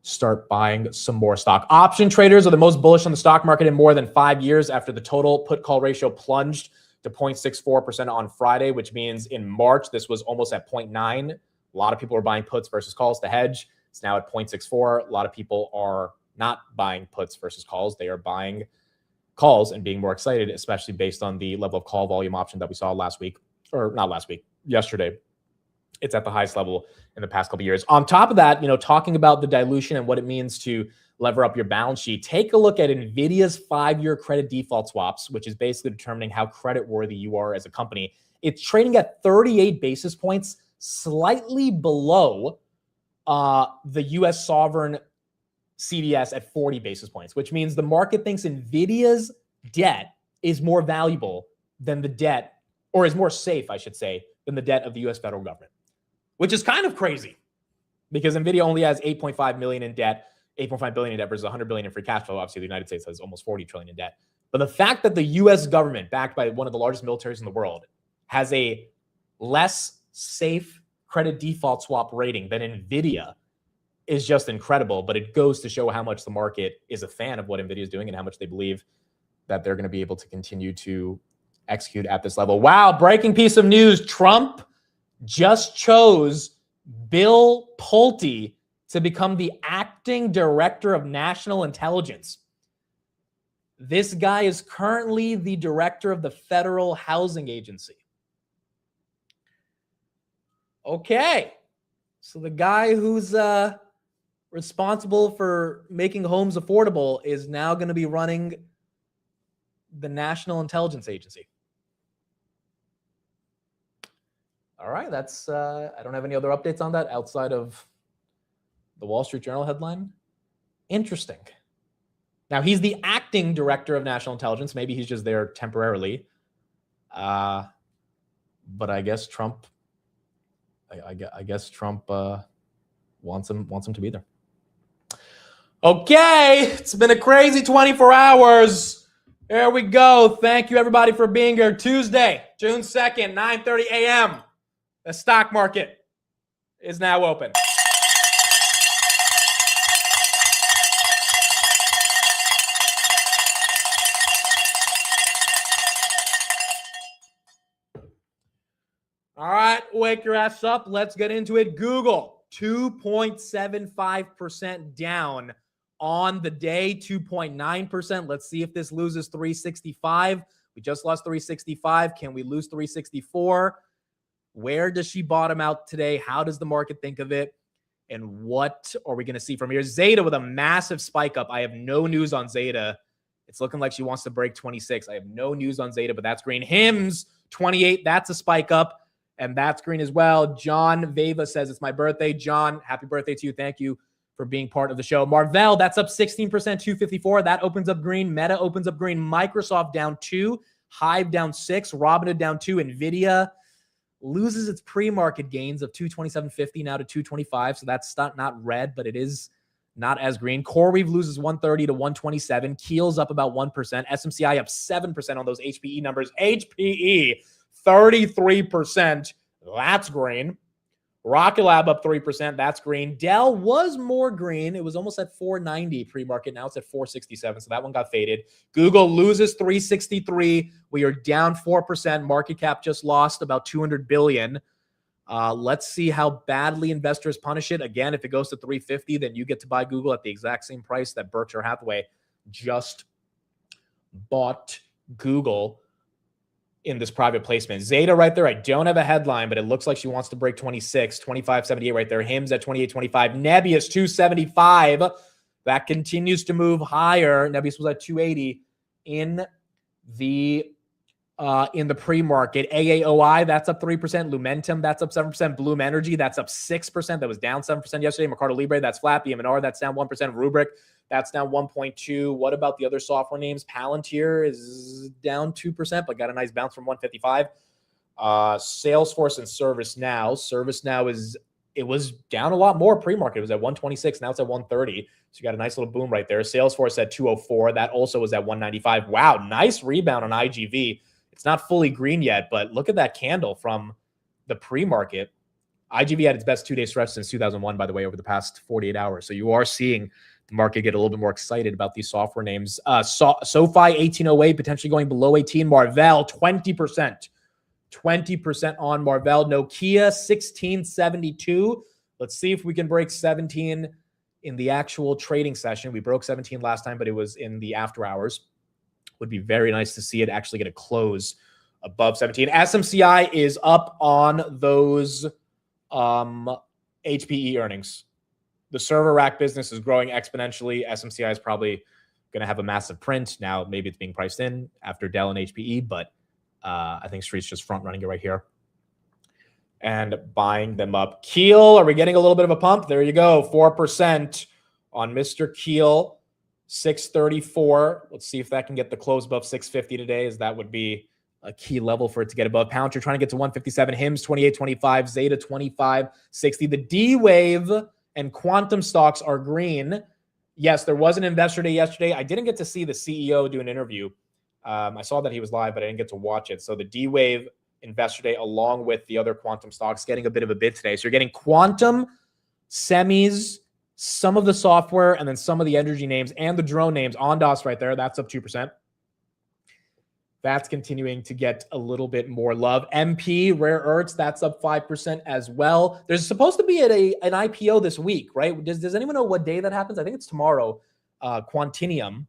start buying some more stock. Option traders are the most bullish on the stock market in more than 5 years after the total put call ratio plunged to 0.64% on Friday, which means in March, this was almost at 0.9. A lot of people are buying puts versus calls to hedge. It's now at 0.64. A lot of people are not buying puts versus calls. They are buying calls and being more excited, especially based on the level of call volume option that we saw yesterday. It's at the highest level in the past couple of years. On top of that, talking about the dilution and what it means to lever up your balance sheet, take a look at NVIDIA's 5-year credit default swaps, which is basically determining how creditworthy you are as a company. It's trading at 38 basis points, slightly below the U.S. sovereign CDS at 40 basis points, which means the market thinks NVIDIA's debt is more valuable than the debt, or is more safe, I should say, than the debt of the US federal government, which is kind of crazy because NVIDIA only has 8.5 million in debt, 8.5 billion in debt versus 100 billion in free cash flow. Obviously, the United States has almost 40 trillion in debt. But the fact that the US government, backed by one of the largest militaries in the world, has a less safe credit default swap rating than NVIDIA is just incredible. But it goes to show how much the market is a fan of what NVIDIA is doing and how much they believe that they're going to be able to continue to execute at this level. Wow, breaking piece of news. Trump just chose Bill Pulte to become the acting director of national intelligence. This guy is currently the director of the Federal Housing Agency. Okay. So the guy who's responsible for making homes affordable is now going to be running the National Intelligence Agency. All right, that's I don't have any other updates on that outside of the Wall Street Journal headline. Interesting. Now, he's the acting director of national intelligence. Maybe he's just there temporarily. But I guess Trump I guess Trump wants him to be there. Okay, it's been a crazy 24 hours. There we go. Thank you, everybody, for being here. Tuesday, June 2nd, 9:30 a.m. The stock market is now open. All right, wake your ass up. Let's get into it. Google, 2.75% down on the day, 2.9%. Let's see if this loses 365. We just lost 365. Can we lose 364? Where does she bottom out today? How does the market think of it? And what are we going to see from here? Zeta with a massive spike up. I have no news on Zeta. It's looking like she wants to break 26. I have no news on Zeta, but that's green. Hims, 28. That's a spike up. And that's green as well. John Veva says, it's my birthday. John, happy birthday to you. Thank you for being part of the show. Marvell, that's up 16%, 254. That opens up green. Meta opens up green. Microsoft down 2. Hive down 6. Robinhood down 2. NVIDIA loses its pre-market gains of 227.50 now to 225. So that's not red, but it is not as green. CoreWeave loses 130 to 127. Keel's up about 1%. SMCI up 7% on those HPE numbers. HPE 33%. That's green. Rocket Lab up 3%. That's green. Dell was more green. It was almost at 490 pre-market. Now it's at 467. So that one got faded. Google loses 363. We are down 4%. Market cap just lost about 200 billion. Let's see how badly investors punish it. Again, if it goes to 350, then you get to buy Google at the exact same price that Berkshire Hathaway just bought Google in this private placement. Zeta right there. I don't have a headline, but it looks like she wants to break 26, 25.78 right there. Hims at 28.25. Nebius 275. That continues to move higher. Nebius was at 280 in the pre-market. AAOI, that's up 3%. Lumentum, that's up 7%. Bloom Energy, that's up 6%. That was down 7% yesterday. Mercado Libre, that's flat. BMNR, that's down 1%. Rubric, that's down 1.2. What about the other software names? Palantir is down 2%, but got a nice bounce from 155. Salesforce and ServiceNow. ServiceNow it was down a lot more pre-market. It was at 126. Now it's at 130. So you got a nice little boom right there. Salesforce at 204. That also was at 195. Wow, nice rebound on IGV. It's not fully green yet, but look at that candle from the pre-market. IGV had its best two-day stretch since 2001, by the way, over the past 48 hours. So you are seeing the market get a little bit more excited about these software names. SoFi, 1808, potentially going below 18. Marvell, 20%. 20% on Marvell. Nokia, 1672. Let's see if we can break 17 in the actual trading session. We broke 17 last time, but it was in the after hours. Would be very nice to see it actually get a close above 17. SMCI is up on those HPE earnings. The server rack business is growing exponentially. SMCI is probably going to have a massive print. Now, maybe it's being priced in after Dell and HPE, but I think Street's just front running it right here and buying them up. Keel, are we getting a little bit of a pump? There you go, 4% on Mr. Keel, 634. Let's see if that can get the close above 650 today, as that would be a key level for it to get above. Palantir trying to get to 157. HIMS 28.25. Zeta 25.60. The D-Wave and quantum stocks are green. Yes, there was an investor day yesterday. I didn't get to see the CEO do an interview. I saw that he was live, but I didn't get to watch it. So the D-Wave investor day, along with the other quantum stocks, getting a bit of a bid today. So you're getting quantum, semis, some of the software, and then some of the energy names and the drone names. Ondas right there, that's up 2%. That's continuing to get a little bit more love. MP, rare earths, that's up 5% as well. There's supposed to be an IPO this week, right? Does anyone know what day that happens? I think it's tomorrow. Quantinium,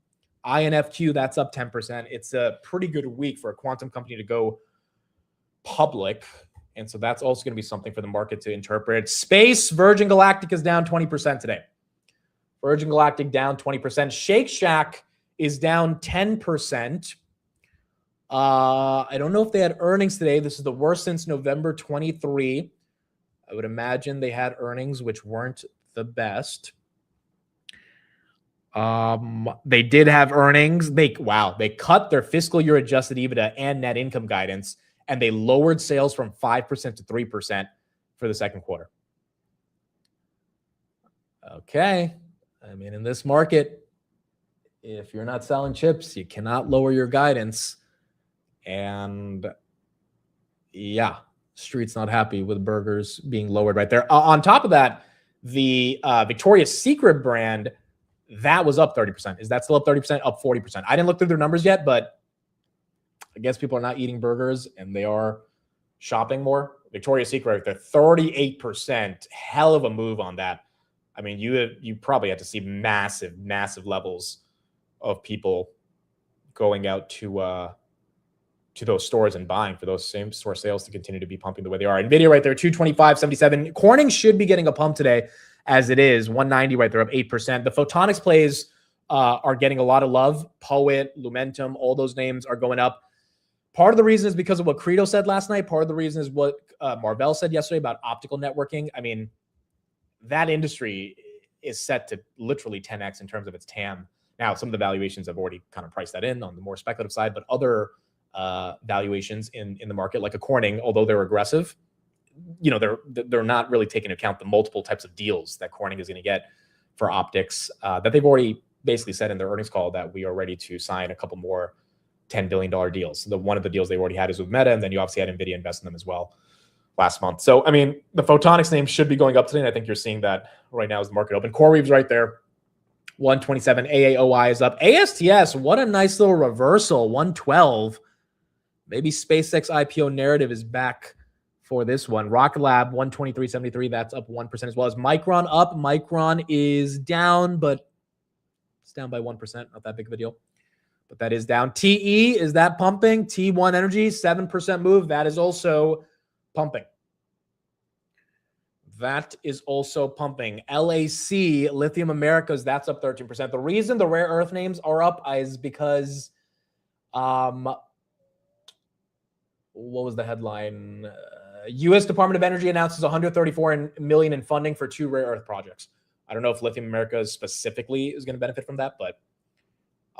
INFQ, that's up 10%. It's a pretty good week for a quantum company to go public. And so that's also going to be something for the market to interpret. Space, Virgin Galactic is down 20% today. Virgin Galactic down 20%. Shake Shack is down 10%. I don't know if they had earnings today. This is the worst since November 23. I would imagine they had earnings which weren't the best. They did have earnings. They cut their fiscal year adjusted EBITDA and net income guidance, and they lowered sales from 5% to 3% for the second quarter. Okay. I mean, in this market, if you're not selling chips, you cannot lower your guidance. And yeah, Street's not happy with burgers being lowered right there. On top of that, the Victoria's Secret brand, that was up 30%. Is that still up 30%? Up 40%. I didn't look through their numbers yet, but I guess people are not eating burgers and they are shopping more. Victoria's Secret right there, 38%. Hell of a move on that. I mean, you probably had to see massive, massive levels of people going out to those stores and buying for those same store sales to continue to be pumping the way they are. NVIDIA right there, 225.77. Corning should be getting a pump today as it is. 190 right there, up 8%. The photonics plays are getting a lot of love. Poet, Lumentum, all those names are going up. Part of the reason is because of what Credo said last night. Part of the reason is what Marvell said yesterday about optical networking. I mean, that industry is set to literally 10x in terms of its TAM. Now, some of the valuations have already kind of priced that in on the more speculative side, but other valuations in the market, like a Corning, although they're aggressive, you know, they're not really taking into account the multiple types of deals that Corning is going to get for optics that they've already basically said in their earnings call that we are ready to sign a couple more $10 billion deals. One of the deals they already had is with Meta, and then you obviously had NVIDIA invest in them as well last month. So, I mean, the photonics name should be going up today, and I think you're seeing that right now as the market open. CoreWeave's right there, 127. AAOI is up. ASTS, what a nice little reversal, 112. Maybe SpaceX IPO narrative is back for this one. Rocket Lab, 123.73. That's up 1% as well. As Micron up? Micron is down, but it's down by 1%. Not that big of a deal, but that is down. TE, is that pumping? T1 Energy, 7% move. That is also pumping. That is also pumping. LAC, Lithium Americas, that's up 13%. The reason the rare earth names are up is because what was the headline? U.S. Department of Energy announces $134 million in funding for 2 rare earth projects. I don't know if Lithium Americas specifically is going to benefit from that, but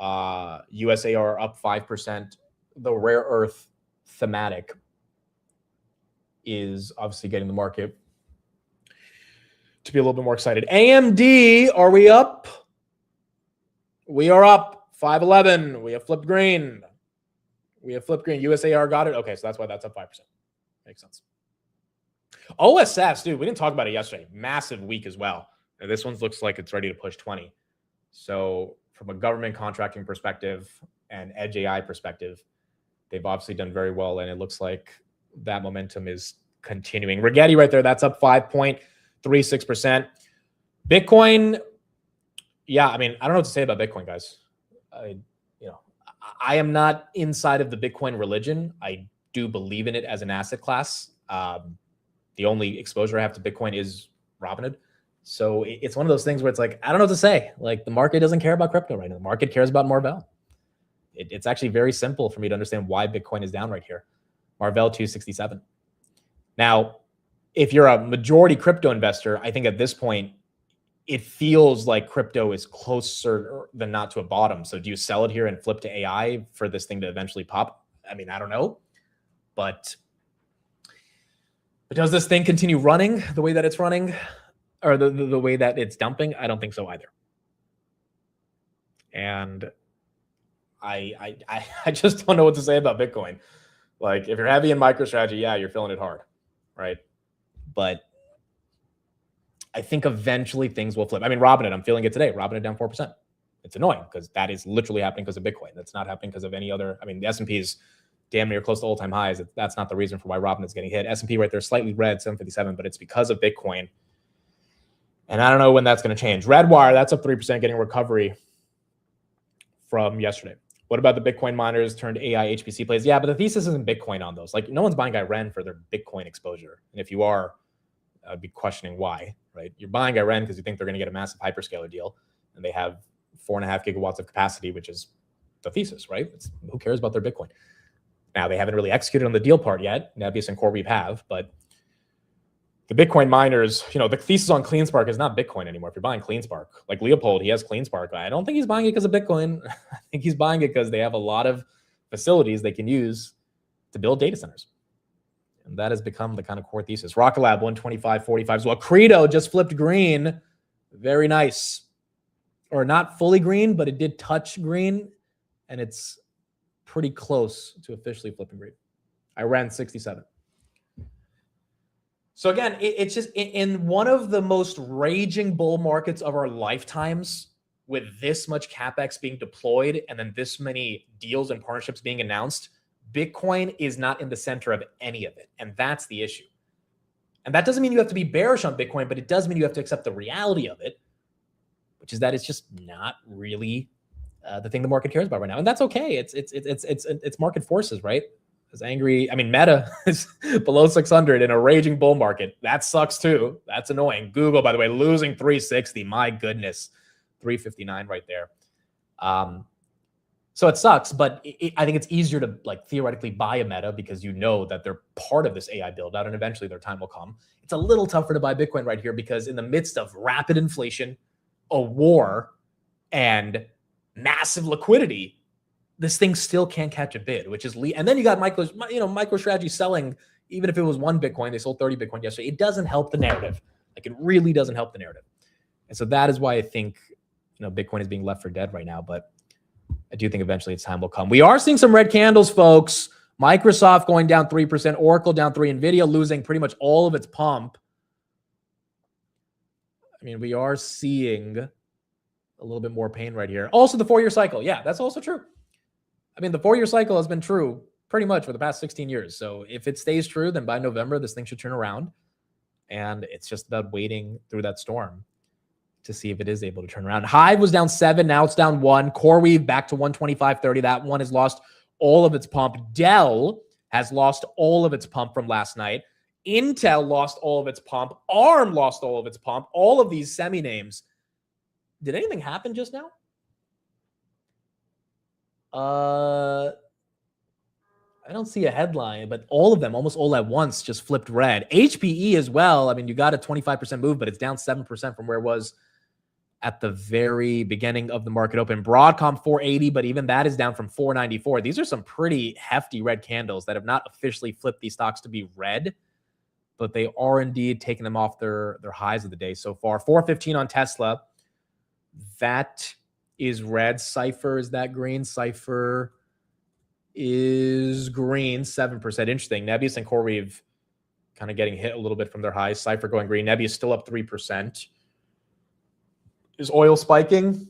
USAR up 5%. The rare earth thematic is obviously getting the market to be a little bit more excited. AMD, are we up? We are up 511. We have flipped green. USAR got it. Okay, so that's why that's up 5%. Makes sense. OSS, dude, we didn't talk about it yesterday. Massive week as well. And this one looks like it's ready to push 20. So from a government contracting perspective and edge AI perspective, they've obviously done very well, and it looks like that momentum is continuing. Rigetti right there, that's up 5.36%. Bitcoin, yeah, I mean, I don't know what to say about Bitcoin, guys. I am not inside of the Bitcoin religion. I do believe in it as an asset class. The only exposure I have to Bitcoin is Robinhood. So it's one of those things where it's like, I don't know what to say. Like, the market doesn't care about crypto right now. The market cares about Marvell. It's actually very simple for me to understand why Bitcoin is down right here. Marvell 267. Now, if you're a majority crypto investor, I think at this point, it feels like crypto is closer than not to a bottom. So do you sell it here and flip to AI for this thing to eventually pop? I mean, I don't know. But does this thing continue running the way that it's running, or the way that it's dumping? I don't think so either. And I just don't know what to say about Bitcoin. Like, if you're heavy in MicroStrategy, yeah, you're feeling it hard, right? But I think eventually things will flip. I mean, Robinhood, I'm feeling it today. Robinhood down 4%. It's annoying because that is literally happening because of Bitcoin. That's not happening because of any other. I mean, the S&P is damn near close to all-time highs. That's not the reason for why Robinhood's getting hit. S&P right there, slightly red, 757, but it's because of Bitcoin. And I don't know when that's going to change. Redwire, that's up 3%, getting recovery from yesterday. What about the Bitcoin miners turned AI HPC plays? Yeah, but the thesis isn't Bitcoin on those. Like, no one's buying IREN for their Bitcoin exposure. And if you are, I'd be questioning why, right? You're buying IREN because you think they're going to get a massive hyperscaler deal, and they have 4.5 gigawatts of capacity, which is the thesis, right? Who cares about their Bitcoin? Now, they haven't really executed on the deal part yet. Nebius and CoreWeave have, but the Bitcoin miners, the thesis on CleanSpark is not Bitcoin anymore. If you're buying CleanSpark, like Leopold, he has CleanSpark. I don't think he's buying it because of Bitcoin. I think he's buying it because they have a lot of facilities they can use to build data centers. And that has become the kind of core thesis. Rocket Lab, 125.45 as well. Credo just flipped green. Very nice. Or not fully green, but it did touch green. And it's pretty close to officially flipping green. I ran 67. So again, it's just in one of the most raging bull markets of our lifetimes, with this much CapEx being deployed and then this many deals and partnerships being announced, Bitcoin is not in the center of any of it. And that's the issue. And that doesn't mean you have to be bearish on Bitcoin, but it does mean you have to accept the reality of it, which is that it's just not really the thing the market cares about right now. And that's okay. It's market forces, right? It's angry. I mean, Meta is below 600 in a raging bull market. That sucks too. That's annoying. Google, by the way, losing 360. My goodness, 359 right there. So it sucks, but I think it's easier to theoretically buy a Meta because you know that they're part of this AI build out and eventually their time will come. It's a little tougher to buy Bitcoin right here because in the midst of rapid inflation, a war, and massive liquidity, this thing still can't catch a bid, which is and then you got MicroStrategy selling. Even if it was one Bitcoin, they sold 30 Bitcoin yesterday. It doesn't help the narrative. Like, it really doesn't help the narrative. And so that is why I think Bitcoin is being left for dead right now. But I do think eventually its time will come. We are seeing some red candles, folks. Microsoft going down 3%, Oracle down 3%, Nvidia losing pretty much all of its pump. I mean, we are seeing a little bit more pain right here. Also, the 4-year cycle. Yeah, that's also true. I mean, the 4-year cycle has been true pretty much for the past 16 years. So if it stays true, then by November, this thing should turn around. And it's just about waiting through that storm to see if it is able to turn around. Hive was down 7. Now it's down 1. CoreWeave back to 125.30. That one has lost all of its pump. Dell has lost all of its pump from last night. Intel lost all of its pump. ARM lost all of its pump. All of these semi names. Did anything happen just now? I don't see a headline, but all of them, almost all at once, just flipped red. HPE as well. I mean, you got a 25% move, but it's down 7% from where it was at the very beginning of the market open. Broadcom 480, but even that is down from 494. These are some pretty hefty red candles that have not officially flipped these stocks to be red, but they are indeed taking them off their highs of the day so far. 415 on Tesla. That is red. Cypher, is that green? Cypher is green, 7%. Interesting. Nebius and CoreWeave kind of getting hit a little bit from their highs. Cypher going green. Nebius still up 3%. Is oil spiking?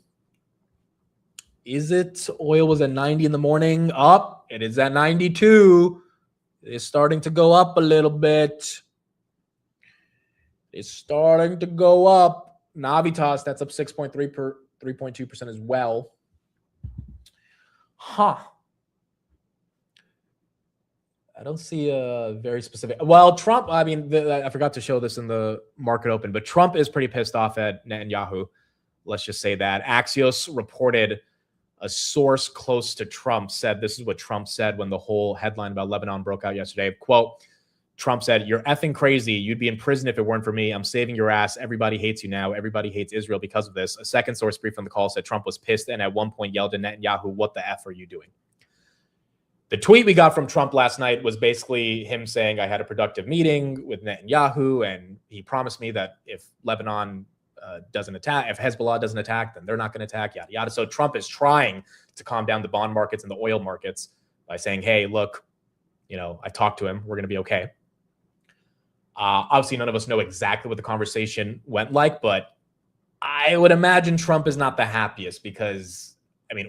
Is it? Oil was at 90 in the morning. Up. It is at 92. It is starting to go up a little bit. It's starting to go up. Navitas, that's up 3.2% as well. Huh. I don't see a very specific. Well, Trump, I mean, I forgot to show this in the market open, but Trump is pretty pissed off at Netanyahu. Let's just say that. Axios reported a source close to Trump said, this is what Trump said when the whole headline about Lebanon broke out yesterday. Quote, Trump said, "You're effing crazy. You'd be in prison if it weren't for me. I'm saving your ass. Everybody hates you now. Everybody hates Israel because of this." A second source brief on the call said Trump was pissed and at one point yelled at Netanyahu, "What the F are you doing?" The tweet we got from Trump last night was basically him saying, "I had a productive meeting with Netanyahu, and he promised me that if Lebanon doesn't attack, if Hezbollah doesn't attack, then they're not going to attack, yada, yada." So Trump is trying to calm down the bond markets and the oil markets by saying, "Hey, look, I talked to him. We're going to be okay." Obviously, none of us know exactly what the conversation went like, but I would imagine Trump is not the happiest because,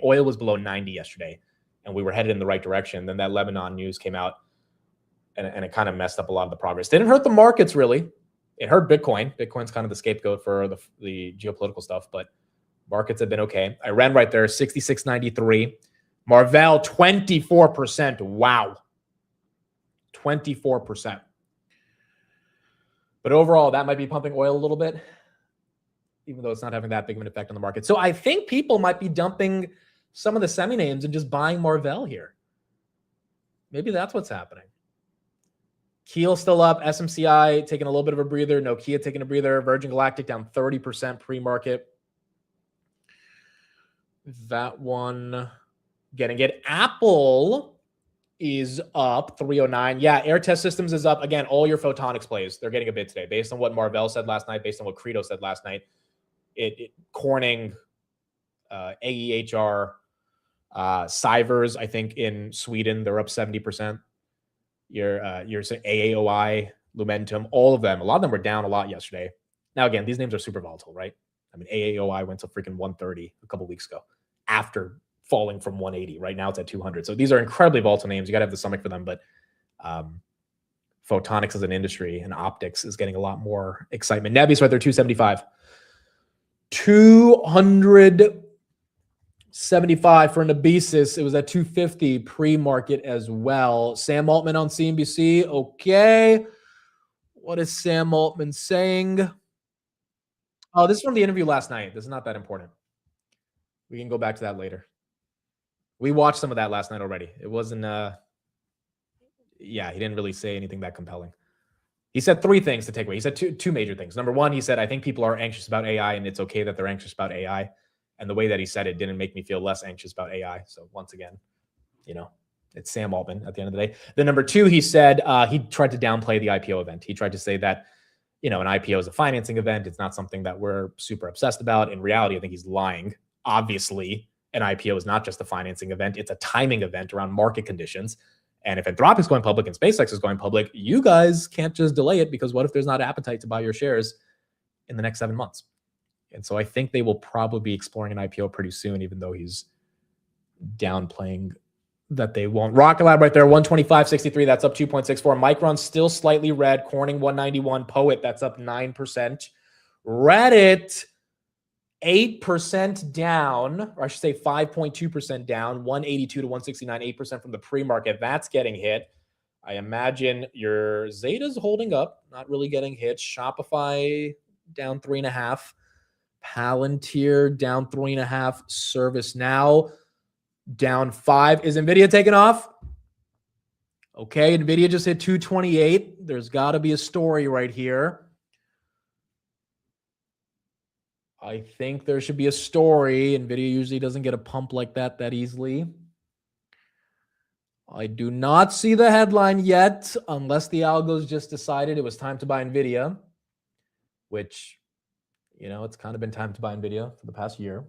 oil was below 90 yesterday, and we were headed in the right direction. Then that Lebanon news came out, and it kind of messed up a lot of the progress. Didn't hurt the markets, really. It hurt Bitcoin. Bitcoin's kind of the scapegoat for the geopolitical stuff, but markets have been okay. Iran right there, 66.93. Marvell, 24%. Wow. 24%. But overall, that might be pumping oil a little bit, even though it's not having that big of an effect on the market. So I think people might be dumping some of the semi-names and just buying Marvell here. Maybe that's what's happening. Keel still up. SMCI taking a little bit of a breather. Nokia taking a breather. Virgin Galactic down 30% pre-market. That one getting it. Apple is up 309. Yeah, Air Test Systems is up. Again, all your photonics plays, they're getting a bid today. Based on what Marvell said last night, based on what Credo said last night, Corning, AEHR, Sivers, I think in Sweden, they're up 70%. Your AAOI, Lumentum, all of them, a lot of them were down a lot yesterday. Now, again, these names are super volatile, right? AAOI went to freaking 130 a couple weeks ago after falling from 180. Right now it's at 200. So these are incredibly volatile names. You got to have the stomach for them. But photonics as an industry and optics is getting a lot more excitement. Nebi's right there, 275. 275 for Nebesis. It was at 250 pre-market as well. Sam Altman on CNBC. Okay. What is Sam Altman saying? Oh, this is from the interview last night. This is not that important. We can go back to that later. We watched some of that last night already. It wasn't, he didn't really say anything that compelling. He said three things to take away. He said two major things. Number one, he said, I think people are anxious about AI and it's okay that they're anxious about AI. And the way that he said it didn't make me feel less anxious about AI. So once again, it's Sam Altman at the end of the day. Then number two, he said he tried to downplay the IPO event. He tried to say that, an IPO is a financing event. It's not something that we're super obsessed about. In reality, I think he's lying. Obviously, an IPO is not just a financing event. It's a timing event around market conditions. And if Anthropic's going public and SpaceX is going public, you guys can't just delay it because what if there's not appetite to buy your shares in the next 7 months? And so I think they will probably be exploring an IPO pretty soon, even though he's downplaying that they won't. Rocket Lab right there, 125.63. That's up 2.64. Micron still slightly red. Corning 191. Poet, that's up 9%. Reddit 8% down, or I should say 5.2% down, 182 to 169, 8% from the pre-market. That's getting hit. I imagine your Zeta's holding up, not really getting hit. Shopify down 3.5. Palantir down 3.5. ServiceNow down 5. Is NVIDIA taking off? Okay, NVIDIA just hit 228. There's got to be a story right here. I think there should be a story. NVIDIA usually doesn't get a pump like that easily. I do not see the headline yet, unless the algos just decided it was time to buy NVIDIA, which, it's kind of been time to buy NVIDIA for the past year.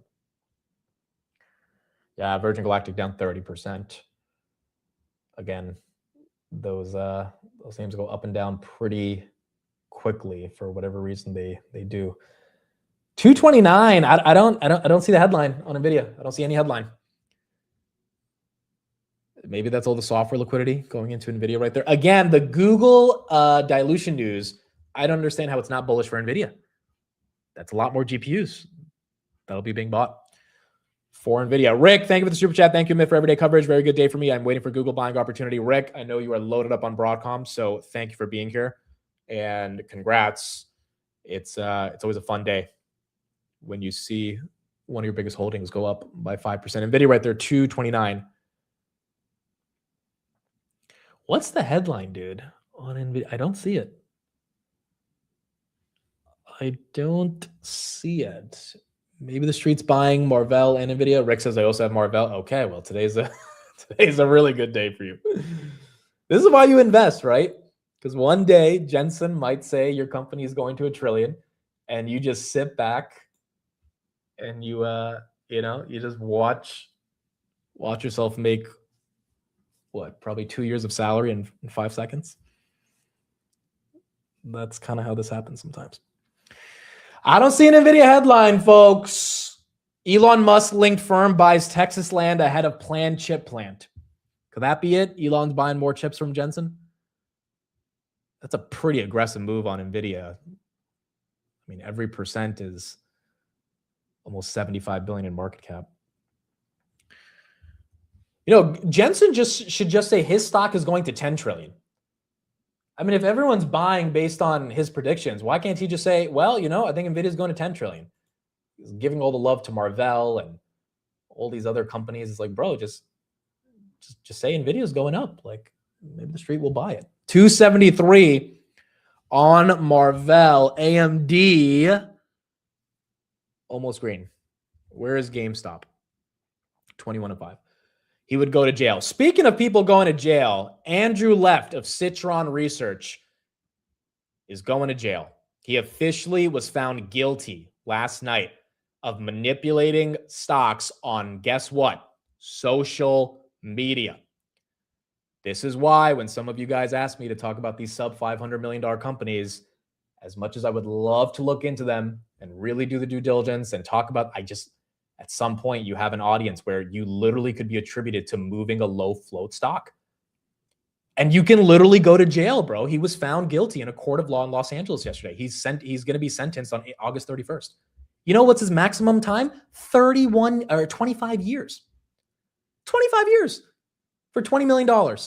Yeah, Virgin Galactic down 30%. Again, those names go up and down pretty quickly for whatever reason they do. 229. I don't see the headline on NVIDIA. I don't see any headline. Maybe that's all the software liquidity going into NVIDIA right there. Again, the Google dilution news, I don't understand how it's not bullish for NVIDIA. That's a lot more GPUs that'll be being bought for NVIDIA. Rick, thank you for the super chat. Thank you, Mitt, for everyday coverage. Very good day for me. I'm waiting for Google buying opportunity. Rick, I know you are loaded up on Broadcom, so thank you for being here. And congrats. It's always a fun day when you see one of your biggest holdings go up by 5%. NVIDIA right there, 229. What's the headline, dude? on NVIDIA. I don't see it. I don't see it. Maybe the street's buying Marvell and NVIDIA. Rick says I also have Marvell. Okay, well, today's a really good day for you. This is why you invest, right? Because one day Jensen might say your company is going to $1 trillion, and you just sit back and you just watch yourself make what, probably 2 years of salary in 5 seconds. That's kind of how this happens sometimes. I don't see an NVIDIA headline, folks. Elon Musk linked firm buys Texas land ahead of planned chip plant. Could that be it? Elon's buying more chips from Jensen? That's a pretty aggressive move on NVIDIA. I mean, every percent is almost 75 billion in market cap. Jensen should just say his stock is going to 10 trillion. I mean, if everyone's buying based on his predictions, why can't he just say, well, I think NVIDIA is going to 10 trillion. He's giving all the love to Marvell and all these other companies. It's like, bro, just say NVIDIA is going up. Like, maybe the street will buy it. 273 on Marvell. AMD, almost green. Where is GameStop? 21-5. He would go to jail. Speaking of people going to jail, Andrew Left of Citron Research is going to jail. He officially was found guilty last night of manipulating stocks on, guess what? Social media. This is why when some of you guys ask me to talk about these sub $500 million companies, as much as I would love to look into them and really do the due diligence and talk about, at some point, you have an audience where you literally could be attributed to moving a low float stock. And you can literally go to jail, bro. He was found guilty in a court of law in Los Angeles yesterday. He's going to be sentenced on August 31st. You know what's his maximum time? 25 years. 25 years for $20 million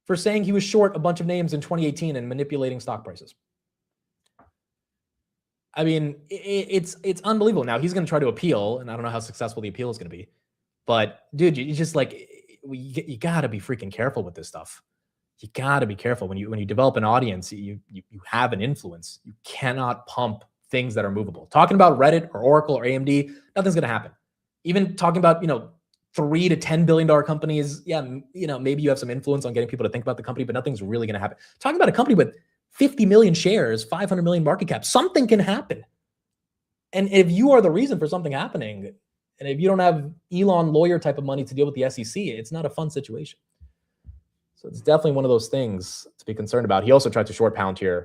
for saying he was short a bunch of names in 2018 and manipulating stock prices. I mean, it's unbelievable. Now he's going to try to appeal, and I don't know how successful the appeal is going to be. But dude, you just you got to be freaking careful with this stuff. You got to be careful when you develop an audience. You have an influence. You cannot pump things that are movable. Talking about Reddit or Oracle or AMD, nothing's going to happen. Even talking about $3 to $10 billion companies, yeah, maybe you have some influence on getting people to think about the company, but nothing's really going to happen. Talking about a company with 50 million shares, 500 million market cap, something can happen. And if you are the reason for something happening, and if you don't have Elon lawyer type of money to deal with the SEC, it's not a fun situation. So it's definitely one of those things to be concerned about. He also tried to short Palantir,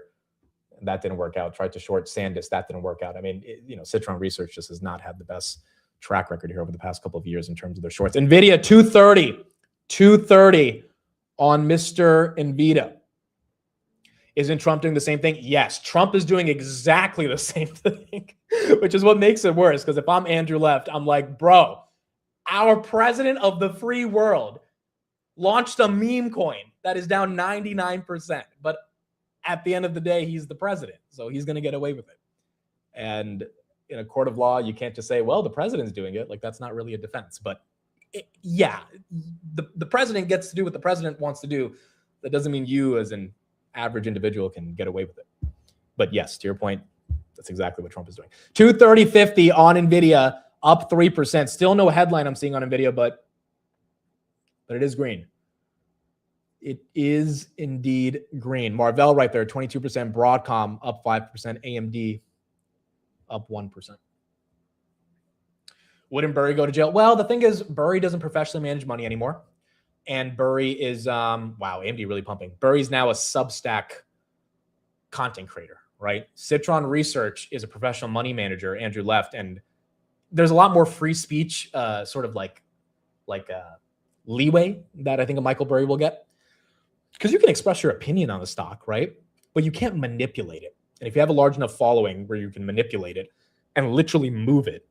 and that didn't work out. Tried to short SanDisk, that didn't work out. I mean, Citron Research just has not had the best track record here over the past couple of years in terms of their shorts. NVIDIA, 230 on Mr. NVIDIA. Isn't Trump doing the same thing? Yes, Trump is doing exactly the same thing, which is what makes it worse. Because if I'm Andrew Left, I'm like, bro, our president of the free world launched a meme coin that is down 99%. But at the end of the day, he's the president. So he's going to get away with it. And in a court of law, you can't just say, well, the president's doing it. Like, that's not really a defense. But the president gets to do what the president wants to do. That doesn't mean you as an average individual can get away with it. But yes, to your point, that's exactly what Trump is doing. 230.50 on NVIDIA, up 3%. Still no headline I'm seeing on NVIDIA, but it is green. It is indeed green. Marvell right there, 22%. Broadcom up 5%. AMD up 1%. Wouldn't Burry go to jail? Well, the thing is, Burry doesn't professionally manage money anymore. And Burry is, wow, AMD really pumping. Burry's now a Substack content creator, right? Citron Research is a professional money manager, Andrew Left, and there's a lot more free speech, sort of like leeway that I think a Michael Burry will get. Because you can express your opinion on the stock, right? But you can't manipulate it. And if you have a large enough following where you can manipulate it and literally move it,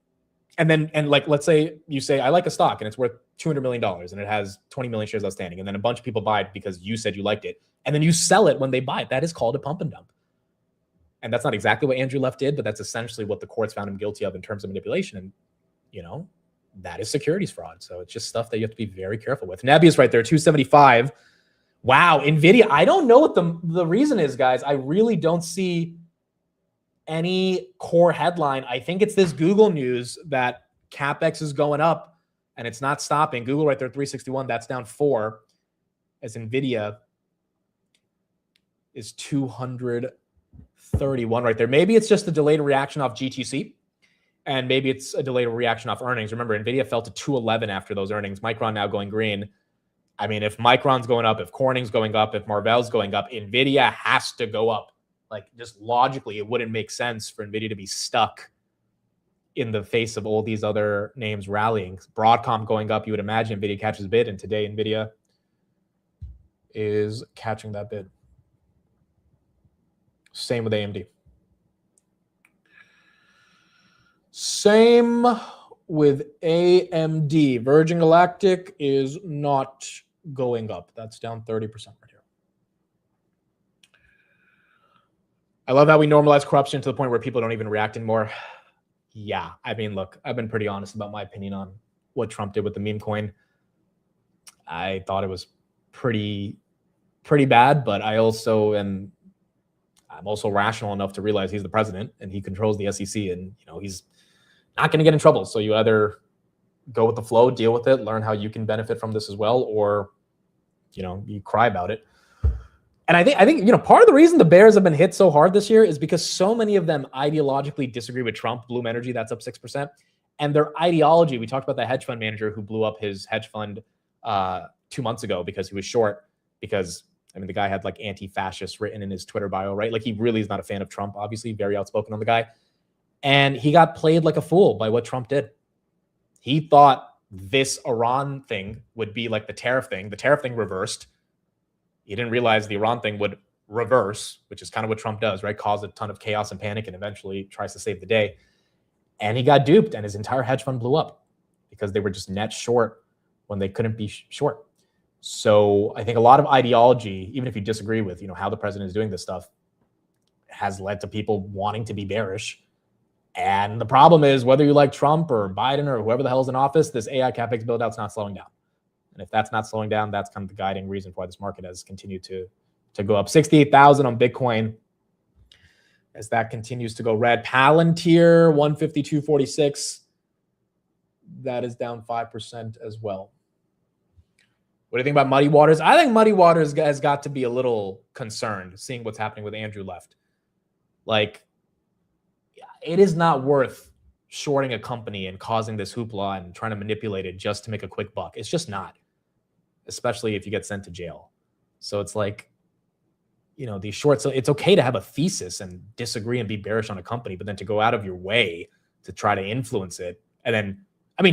and like, let's say you say, I like a stock and it's worth $200 million and it has 20 million shares outstanding. And then a bunch of people buy it because you said you liked it. And then you sell it when they buy it. That is called a pump and dump. And that's not exactly what Andrew Left did, but that's essentially what the courts found him guilty of in terms of manipulation. And, that is securities fraud. So it's just stuff that you have to be very careful with. Nebius right there, 275 Wow, NVIDIA. I don't know what the reason is, guys. I really don't see any core headline. I think it's this Google news that CapEx is going up and it's not stopping. Google right there, 361. That's down 4. As NVIDIA is 231 right there. Maybe it's just a delayed reaction off GTC. And maybe it's a delayed reaction off earnings. Remember, NVIDIA fell to 211 after those earnings. Micron now going green. I mean, if Micron's going up, if Corning's going up, if Marvell's going up, NVIDIA has to go up. Like, just logically, it wouldn't make sense for NVIDIA to be stuck in the face of all these other names rallying. Broadcom going up, you would imagine NVIDIA catches bid, and today NVIDIA is catching that bid. Same with AMD. Same with AMD. Virgin Galactic is not going up. That's down 30% right here. I love how we normalize corruption to the point where people don't even react anymore. Yeah, I mean, look, I've been pretty honest about my opinion on what Trump did with the meme coin. I thought it was pretty bad, but I'm also rational enough to realize he's the president and he controls the SEC, and he's not going to get in trouble. So you either go with the flow, deal with it, learn how you can benefit from this as well, or you cry about it. And I think part of the reason the bears have been hit so hard this year is because so many of them ideologically disagree with Trump. Bloom Energy, that's up 6%. And their ideology, we talked about the hedge fund manager who blew up his hedge fund 2 months ago because he was short, because the guy had like anti-fascist written in his Twitter bio, right? Like, he really is not a fan of Trump, obviously, very outspoken on the guy. And he got played like a fool by what Trump did. He thought this Iran thing would be like the tariff thing. The tariff thing reversed. He didn't realize the Iran thing would reverse, which is kind of what Trump does, right? Cause a ton of chaos and panic and eventually tries to save the day. And he got duped and his entire hedge fund blew up because they were just net short when they couldn't be short. So I think a lot of ideology, even if you disagree with, how the president is doing this stuff, has led to people wanting to be bearish. And the problem is, whether you like Trump or Biden or whoever the hell is in office, this AI CapEx build out's not slowing down. And if that's not slowing down, that's kind of the guiding reason for why this market has continued to go up. 68,000 on Bitcoin as that continues to go red. Palantir, 152.46. That is down 5% as well. What do you think about Muddy Waters? I think Muddy Waters has got to be a little concerned seeing what's happening with Andrew left. Like, it is not worth shorting a company and causing this hoopla and trying to manipulate it just to make a quick buck. It's just not, especially if you get sent to jail. So it's like, these shorts, it's okay to have a thesis and disagree and be bearish on a company, but then to go out of your way to try to influence it. And then,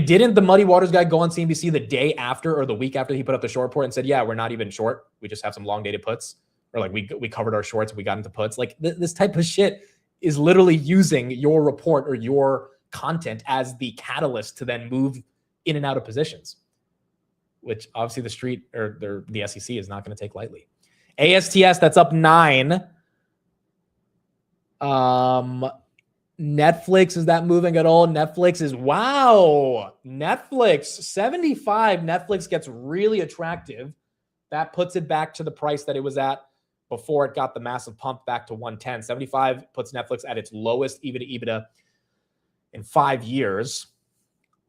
didn't the Muddy Waters guy go on CNBC the day after or the week after he put up the short report and said, yeah, we're not even short. We just have some long dated puts, or like we covered our shorts and we got into puts. Like, this type of shit is literally using your report or your content as the catalyst to then move in and out of positions, which obviously the street or the SEC is not going to take lightly. ASTS, that's up 9. Netflix, is that moving at all? Netflix is, wow. Netflix, 75. Netflix gets really attractive. That puts it back to the price that it was at before it got the massive pump back to 110. 75 puts Netflix at its lowest EBITDA in 5 years.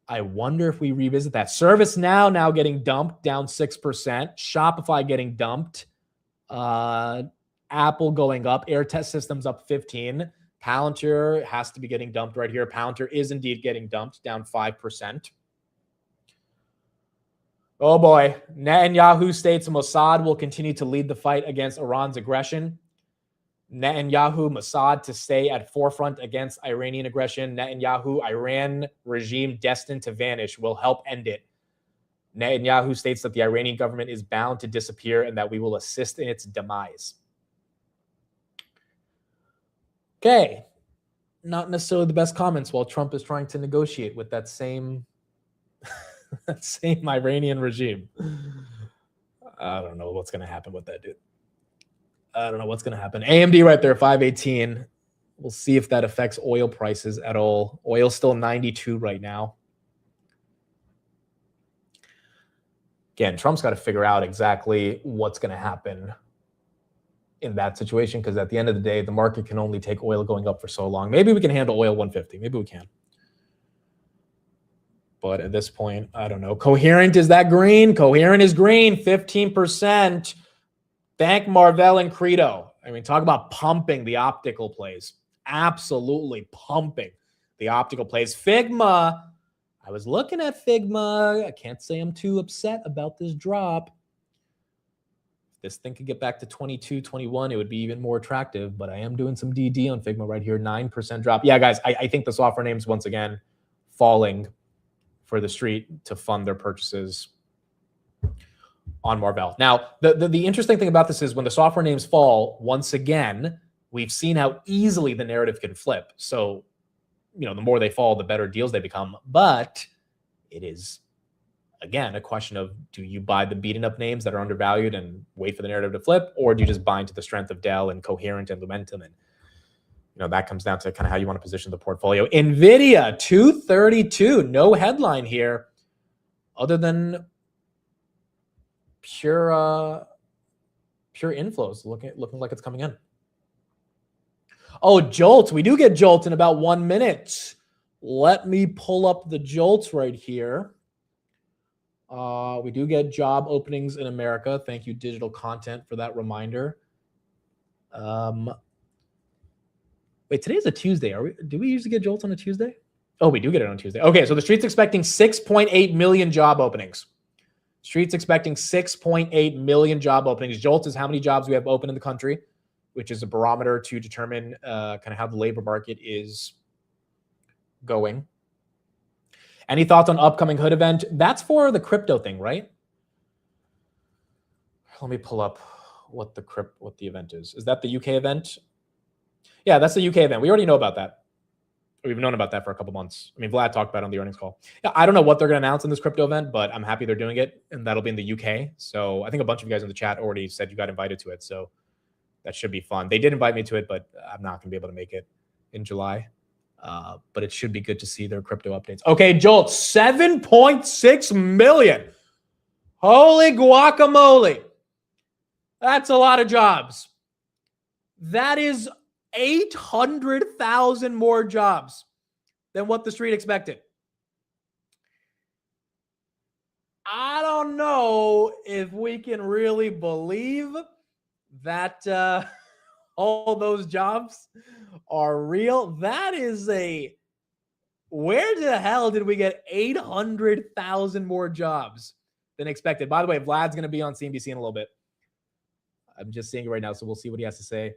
I wonder if we revisit that. ServiceNow now getting dumped, down 6%. Shopify getting dumped. Apple going up. Air Test Systems up 15. Palantir has to be getting dumped right here. Palantir is indeed getting dumped, down 5%. Oh boy. Netanyahu states Mossad will continue to lead the fight against Iran's aggression. Netanyahu, Mossad to stay at forefront against Iranian aggression. Netanyahu, Iran regime destined to vanish, will help end it. Netanyahu states that the Iranian government is bound to disappear and that we will assist in its demise. Okay. Not necessarily the best comments while Trump is trying to negotiate with that same that same Iranian regime. I don't know what's going to happen with that, dude. I don't know what's going to happen. AMD right there, 518. We'll see if that affects oil prices at all. Oil's still 92 right now. again, Trump's got to figure out exactly what's going to happen in that situation, because at the end of the day, the market can only take oil going up for so long. Maybe we can handle oil 150. Maybe we can. But at this point, I don't know. Coherent, is that green? Coherent is green, 15%. Thank Marvell and Credo. I mean, talk about pumping the optical plays. Absolutely pumping the optical plays. Figma, I was looking at Figma. I can't say I'm too upset about this drop. If this thing could get back to 22, 21, it would be even more attractive. But I am doing some DD on Figma right here, 9% drop. Yeah, guys, I think the software names, once again, falling for the street to fund their purchases on Marvell. Now, the interesting thing about this is when the software names fall, once again, we've seen how easily the narrative can flip. So, you know, the more they fall, the better deals they become. But it is, again, a question of, do you buy the beaten up names that are undervalued and wait for the narrative to flip, or do you just buy into the strength of Dell and Coherent and Lumentum? And, you know, that comes down to kind of how you want to position the portfolio. NVIDIA, 232, no headline here other than pure inflows looking like it's coming in. Oh, Jolt. We do get Jolt in about 1 minute. Let me pull up the Jolts right here. We do get job openings in America. Thank you, Digital Content, for that reminder. Wait, today's a Tuesday. Do we usually get Jolts on a Tuesday? Oh, we do get it on Tuesday. Okay, so the street's expecting 6.8 million job openings. Street's expecting 6.8 million job openings. Jolt is how many jobs we have open in the country, which is a barometer to determine kind of how the labor market is going. Any thoughts on upcoming hood event? That's for the crypto thing, right? Let me pull up what the event is. Is that the UK event? Yeah, that's the UK event. We already know about that. We've known about that for a couple months. I mean, Vlad talked about it on the earnings call. Yeah, I don't know what they're going to announce in this crypto event, but I'm happy they're doing it, and that'll be in the UK. So I think a bunch of you guys in the chat already said you got invited to it, so that should be fun. They did invite me to it, but I'm not going to be able to make it in July. But it should be good to see their crypto updates. Okay, Jolt, 7.6 million. Holy guacamole. That's a lot of jobs. That is 800,000 more jobs than what the street expected. I don't know if we can really believe that all those jobs are real. That is where the hell did we get 800,000 more jobs than expected? By the way, Vlad's going to be on CNBC in a little bit. I'm just seeing it right now, so we'll see what he has to say.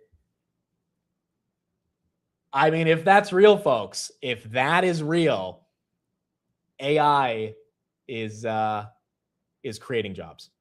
I mean, if that's real, folks, if that is real, AI is creating jobs.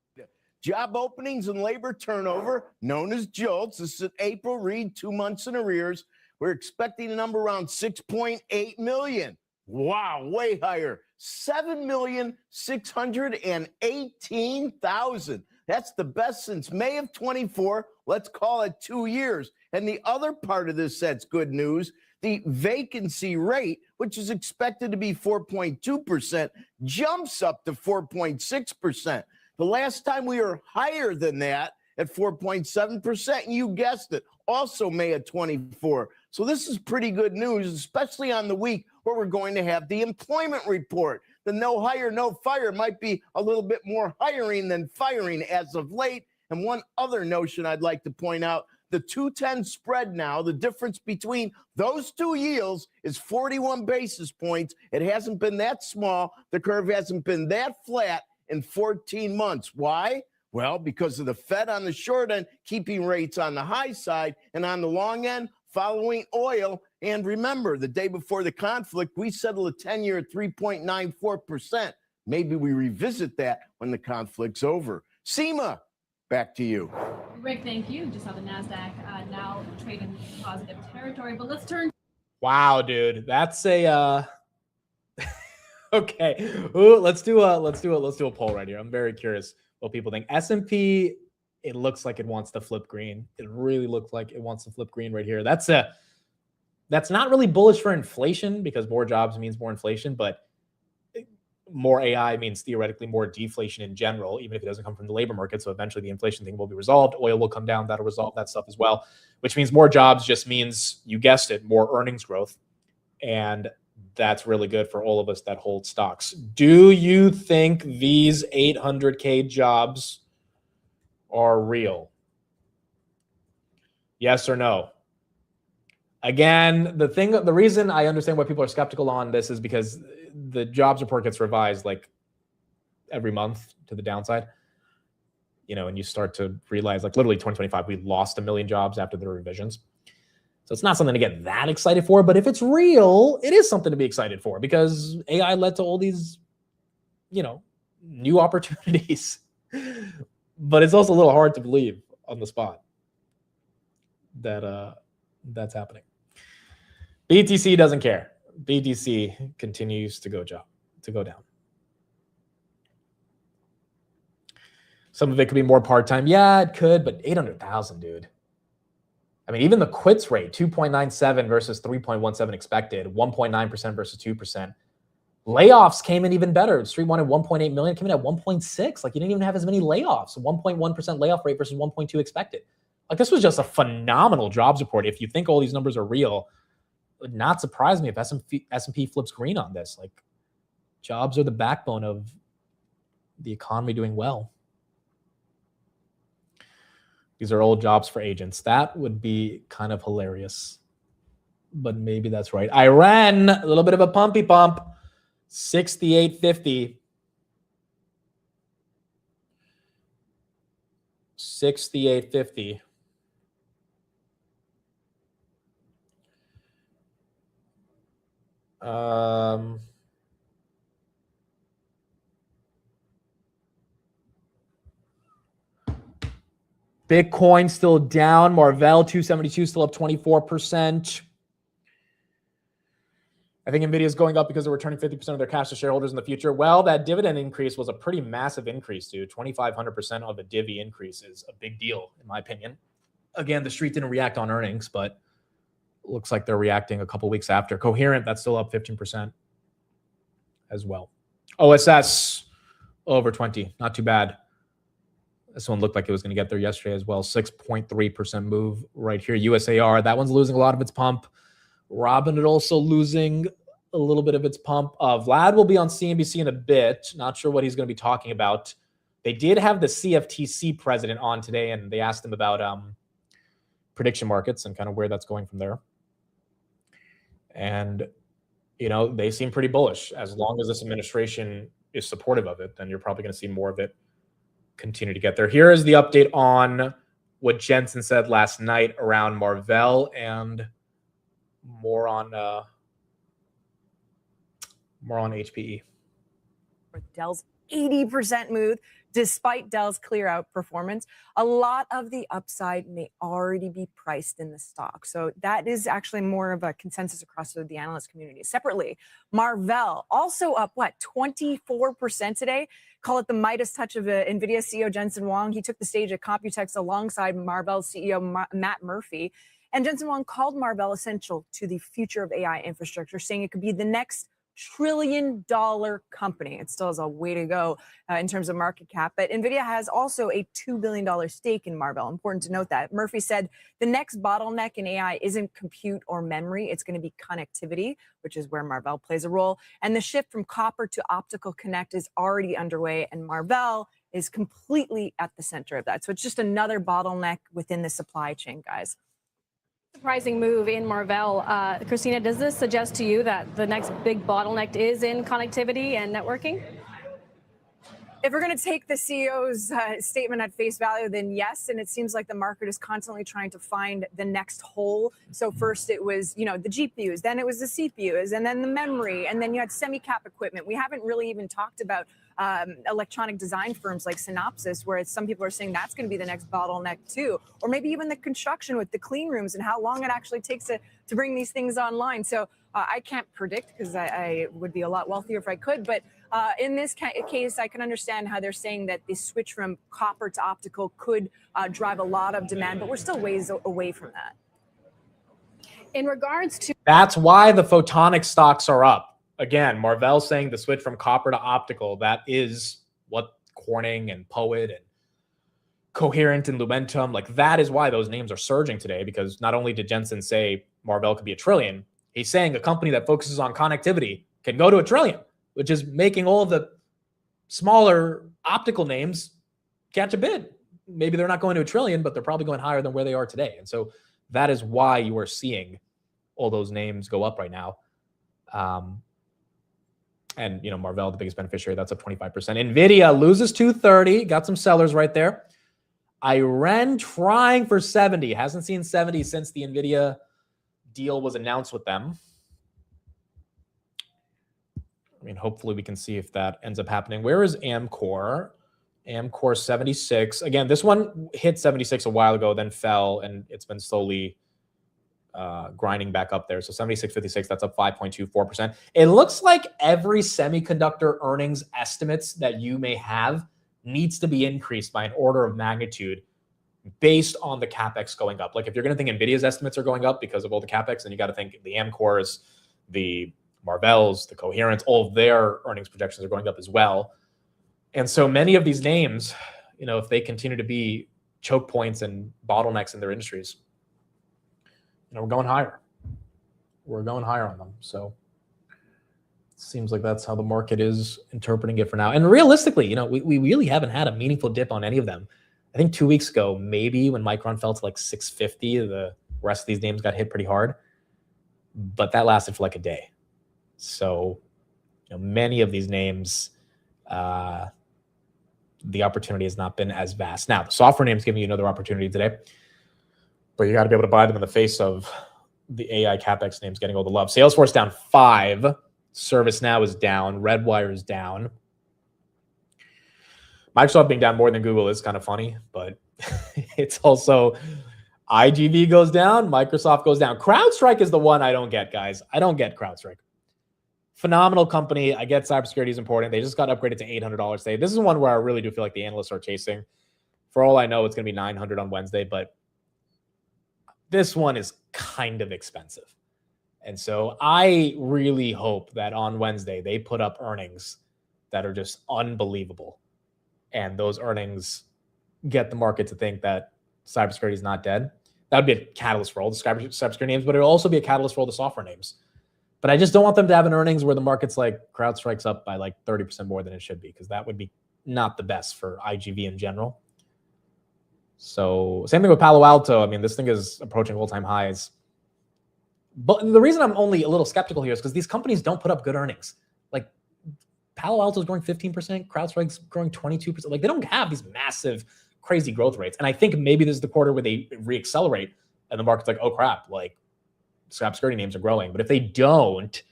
Job openings and labor turnover, known as JOLTS. This is April read, 2 months in arrears. We're expecting a number around 6.8 million. Wow, way higher. 7,618,000. That's the best since May of 24. Let's call it 2 years. And the other part of this that's good news, the vacancy rate, which is expected to be 4.2%, jumps up to 4.6%. The last time we were higher than that at 4.7%, and you guessed it, also May of 24. So this is pretty good news, especially on the week where we're going to have the employment report. The no hire, no fire might be a little bit more hiring than firing as of late. And one other notion I'd like to point out, the 210 spread now, the difference between those two yields is 41 basis points. It hasn't been that small. The curve hasn't been that flat in 14 months. Why? Well, because of the Fed on the short end, keeping rates on the high side, and on the long end, following oil. And remember, the day before the conflict, we settled a 10-year at 3.94%. Maybe we revisit that when the conflict's over. Seema, back to you. Rick, thank you. Just saw the NASDAQ now trading positive territory, but let's turn. Wow, dude. That's a okay. Ooh, let's do a poll right here. I'm very curious what people think. S&P, it looks like it wants to flip green. It really looks like it wants to flip green right here. That's not really bullish for inflation because more jobs means more inflation, but more AI means theoretically more deflation in general, even if it doesn't come from the labor market. So eventually the inflation thing will be resolved. Oil will come down. That'll resolve that stuff as well, which means more jobs just means, you guessed it, more earnings growth. And that's really good for all of us that hold stocks. Do you think these 800K jobs are real? Yes or no? Again, the reason I understand why people are skeptical on this is because the jobs report gets revised like every month to the downside, and you start to realize, like, literally 2025, we lost 1 million jobs after the revisions. So it's not something to get that excited for, but if it's real, it is something to be excited for, because AI led to all these, new opportunities. But it's also a little hard to believe on the spot that that's happening. BTC doesn't care. BTC continues to go down. Some of it could be more part-time. Yeah, it could, but 800,000, dude. I mean, even the quits rate, 2.97 versus 3.17 expected, 1.9% versus 2%. Layoffs came in even better. Street wanted 1.8 million, came in at 1.6. Like, you didn't even have as many layoffs. 1.1% layoff rate versus 1.2 expected. Like, this was just a phenomenal jobs report. If you think all these numbers are real, it would not surprise me if S&P flips green on this. Like, jobs are the backbone of the economy doing well. These are all jobs for agents. That would be kind of hilarious, but maybe that's right. Iran, a little bit of a pumpy pump, 68.50. 68.50. Bitcoin still down. Marvell 272 still up 24%. I think NVIDIA is going up because they're returning 50% of their cash to shareholders in the future. Well, that dividend increase was a pretty massive increase, dude. 2,500% of a divvy increase is a big deal, in my opinion. Again, the street didn't react on earnings, but it looks like they're reacting a couple weeks after. Coherent, that's still up 15% as well. OSS, over 20. Not too bad. This one looked like it was going to get there yesterday as well. 6.3% move right here. USAR, that one's losing a lot of its pump. Robinhood also losing a little bit of its pump. Vlad will be on CNBC in a bit. Not sure what he's going to be talking about. They did have the CFTC president on today, and they asked him about prediction markets and kind of where that's going from there. And, they seem pretty bullish. As long as this administration is supportive of it, then you're probably going to see more of it continue to get there. Here is the update on what Jensen said last night around Marvell and more on HPE. Dell's 80% move, despite Dell's clear outperformance. A lot of the upside may already be priced in the stock. So that is actually more of a consensus across the analyst community. Separately, Marvell also up, 24% today. Call it the Midas touch of NVIDIA CEO Jensen Huang. He took the stage at Computex alongside Marvell CEO Matt Murphy. And Jensen Huang called Marvell essential to the future of AI infrastructure, saying it could be the next trillion-dollar company. It still has a way to go in terms of market cap, but NVIDIA has also a $2 billion stake in Marvell. Important to note that. Murphy said the next bottleneck in AI isn't compute or memory. It's going to be connectivity, which is where Marvell plays a role. And the shift from copper to optical connect is already underway, and Marvell is completely at the center of that. So it's just another bottleneck within the supply chain, guys. Surprising move in Marvell. Christina, does this suggest to you that the next big bottleneck is in connectivity and networking? If we're going to take the CEO's statement at face value, then yes. And it seems like the market is constantly trying to find the next hole. So first it was, the GPUs, then it was the CPUs, and then the memory, and then you had semi-cap equipment. We haven't really even talked about electronic design firms like Synopsys, where some people are saying that's going to be the next bottleneck too. Or maybe even the construction with the clean rooms and how long it actually takes to bring these things online. So I can't predict, because I would be a lot wealthier if I could. But in this case, I can understand how they're saying that the switch from copper to optical could drive a lot of demand, but we're still ways away from that. In regards to... That's why the photonic stocks are up. again, Marvell saying the switch from copper to optical, that is what Corning and Poet and Coherent and Lumentum, like that is why those names are surging today, because not only did Jensen say Marvell could be $1 trillion, he's saying a company that focuses on connectivity can go to $1 trillion, which is making all of the smaller optical names catch a bid. Maybe they're not going to $1 trillion, but they're probably going higher than where they are today. And so that is why you are seeing all those names go up right now. And, Marvell, the biggest beneficiary, that's up 25%. NVIDIA loses 230, got some sellers right there. IREN trying for 70, hasn't seen 70 since the NVIDIA deal was announced with them. I mean, hopefully we can see if that ends up happening. Where is Amcor? Amcor 76. Again, this one hit 76 a while ago, then fell, and it's been slowly grinding back up there. So 76.56, that's up 5.24%. It looks like every semiconductor earnings estimates that you may have needs to be increased by an order of magnitude based on the CapEx going up. Like if you're going to think NVIDIA's estimates are going up because of all the CapEx, then you got to think the Amcors, the Marvells, the Coherents, all of their earnings projections are going up as well. And so many of these names, if they continue to be choke points and bottlenecks in their industries, we're going higher. We're going higher on them. So it seems like that's how the market is interpreting it for now. And realistically, we really haven't had a meaningful dip on any of them. I think 2 weeks ago, maybe when Micron fell to like 650, the rest of these names got hit pretty hard. But that lasted for like a day. So many of these names, the opportunity has not been as vast. Now, the software names giving you another opportunity today, but you got to be able to buy them in the face of the AI CapEx names getting all the love. Salesforce down 5. ServiceNow is down. Redwire is down. Microsoft being down more than Google is kind of funny, but it's also IGV goes down, Microsoft goes down. CrowdStrike is the one I don't get, guys. I don't get CrowdStrike. Phenomenal company. I get cybersecurity is important. They just got upgraded to $800 today. This is one where I really do feel like the analysts are chasing. For all I know, it's going to be $900 on Wednesday, but this one is kind of expensive. And so I really hope that on Wednesday they put up earnings that are just unbelievable. And those earnings get the market to think that cybersecurity is not dead. That would be a catalyst for all the cybersecurity names, but it would also be a catalyst for all the software names. But I just don't want them to have an earnings where the market's like CrowdStrike's up by like 30% more than it should be, because that would be not the best for IGV in general. So same thing with Palo Alto. I mean, this thing is approaching all-time highs. But the reason I'm only a little skeptical here is because these companies don't put up good earnings. Like Palo Alto is growing 15%, CrowdStrike's growing 22%. Like they don't have these massive, crazy growth rates. And I think maybe this is the quarter where they reaccelerate and the market's like, oh crap, like cybersecurity names are growing. But if they don't,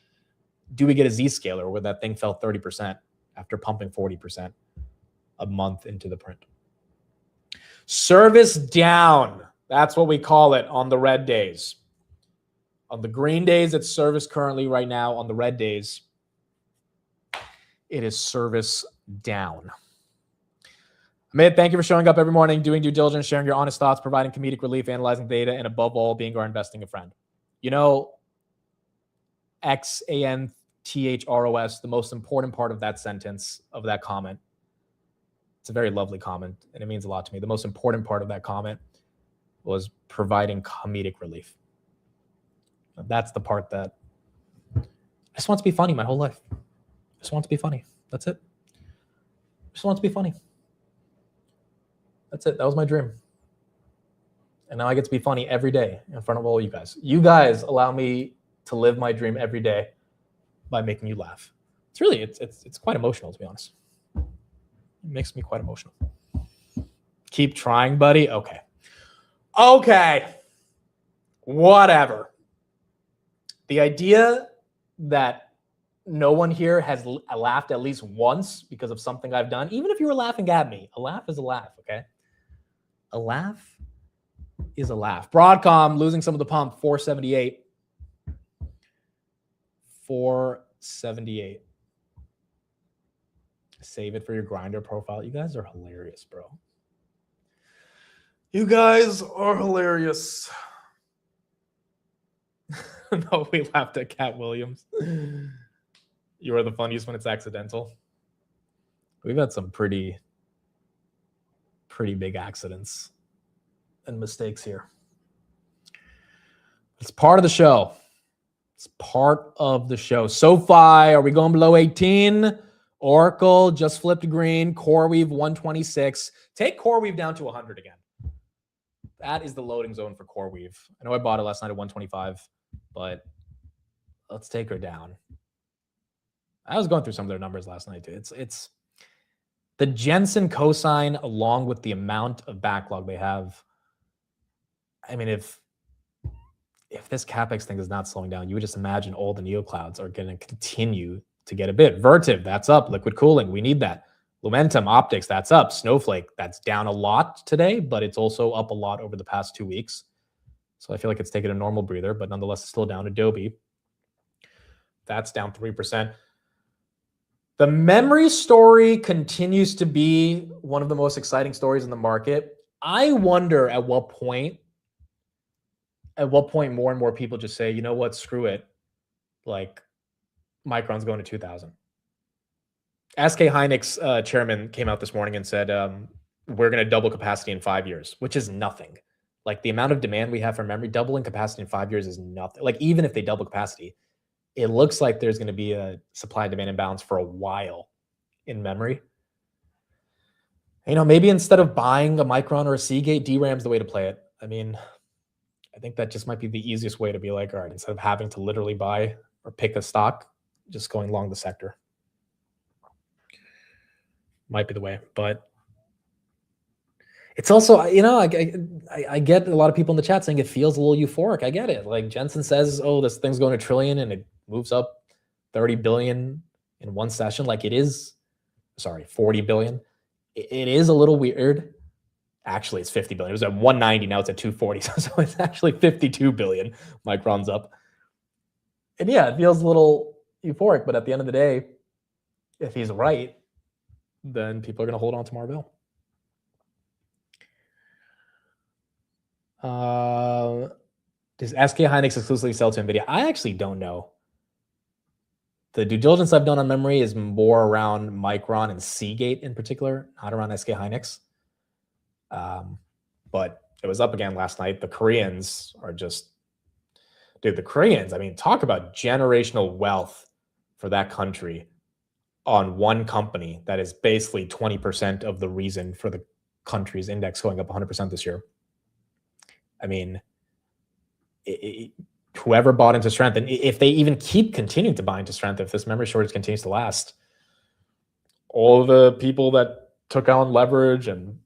do we get a Z-scaler where that thing fell 30% after pumping 40% a month into the print? Service down. That's what we call it on the red days. On the green days, it's service currently right now. On the red days, it is service down. Amit, thank you for showing up every morning, doing due diligence, sharing your honest thoughts, providing comedic relief, analyzing data, and above all, being our investing a friend. XANTHROS, the most important part of that sentence, of that comment, it's a very lovely comment, and it means a lot to me. The most important part of that comment was providing comedic relief. That's the part that I just want to be funny my whole life. I just want to be funny. That's it. I just want to be funny. That's it. That was my dream. And now I get to be funny every day in front of all you guys. You guys allow me to live my dream every day by making you laugh. It's really, it's quite emotional, to be honest. It makes me quite emotional. Keep trying, buddy. Okay. Whatever. The idea that no one here has laughed at least once because of something I've done, even if you were laughing at me, a laugh is a laugh, okay? A laugh is a laugh. Broadcom losing some of the pump, 478. 478. Save it for your grinder profile. You guys are hilarious, bro. You guys are hilarious. No, we laughed at Cat Williams. You are the funniest when it's accidental. We've had some pretty big accidents and mistakes here. It's part of the show. It's part of the show. SoFi, are we going below 18? Oracle just flipped green. CoreWeave 126. Take CoreWeave down to 100 again. That is the loading zone for CoreWeave. I know I bought it last night at 125, but let's take her down. I was going through some of their numbers last night too. It's the Jensen cosign along with the amount of backlog they have. I mean, if this CapEx thing is not slowing down, you would just imagine all the neoclouds are going to continue to get a bit. Vertiv, that's up. Liquid cooling, we need that. Lumentum Optics, that's up. Snowflake, that's down a lot today, but it's also up a lot over the past 2 weeks. So I feel like it's taken a normal breather, but nonetheless, it's still down. Adobe, that's down 3%. The memory story continues to be one of the most exciting stories in the market. I wonder at what point more and more people just say, you know what, screw it. Like Micron's going to 2000. SK Hynix chairman came out this morning and said, we're going to double capacity in 5 years, which is nothing. Like the amount of demand we have for memory, doubling capacity in 5 years is nothing. Like even if they double capacity, it looks like there's going to be a supply and demand imbalance for a while in memory. You know, maybe instead of buying a Micron or a Seagate, DRAM's the way to play it. I mean, I think that just might be the easiest way to be like, all right, instead of having to literally buy or pick a stock, just going along the sector. Might be the way, but it's also, you know, I get a lot of people in the chat saying it feels a little euphoric. I get it. Like Jensen says, oh, this thing's going to $1 trillion and it moves up 30 billion in one session. Like it is, sorry, 40 billion. It is a little weird. Actually, it's 50 billion. It was at 190. Now it's at 240. So it's actually 52 billion. Micron's up. And yeah, it feels a little euphoric. But at the end of the day, if he's right, then people are going to hold on to Marvell. Does SK Hynix exclusively sell to NVIDIA? I actually don't know. The due diligence I've done on memory is more around Micron and Seagate in particular, not around SK Hynix. But it was up again last night. The Koreans are just, dude, the Koreans, I mean, talk about generational wealth for that country on one company that is basically 20% of the reason for the country's index going up 100% this year. I mean, whoever bought into strength, and if they even keep continuing to buy into strength, if this memory shortage continues to last, all the people that took on leverage and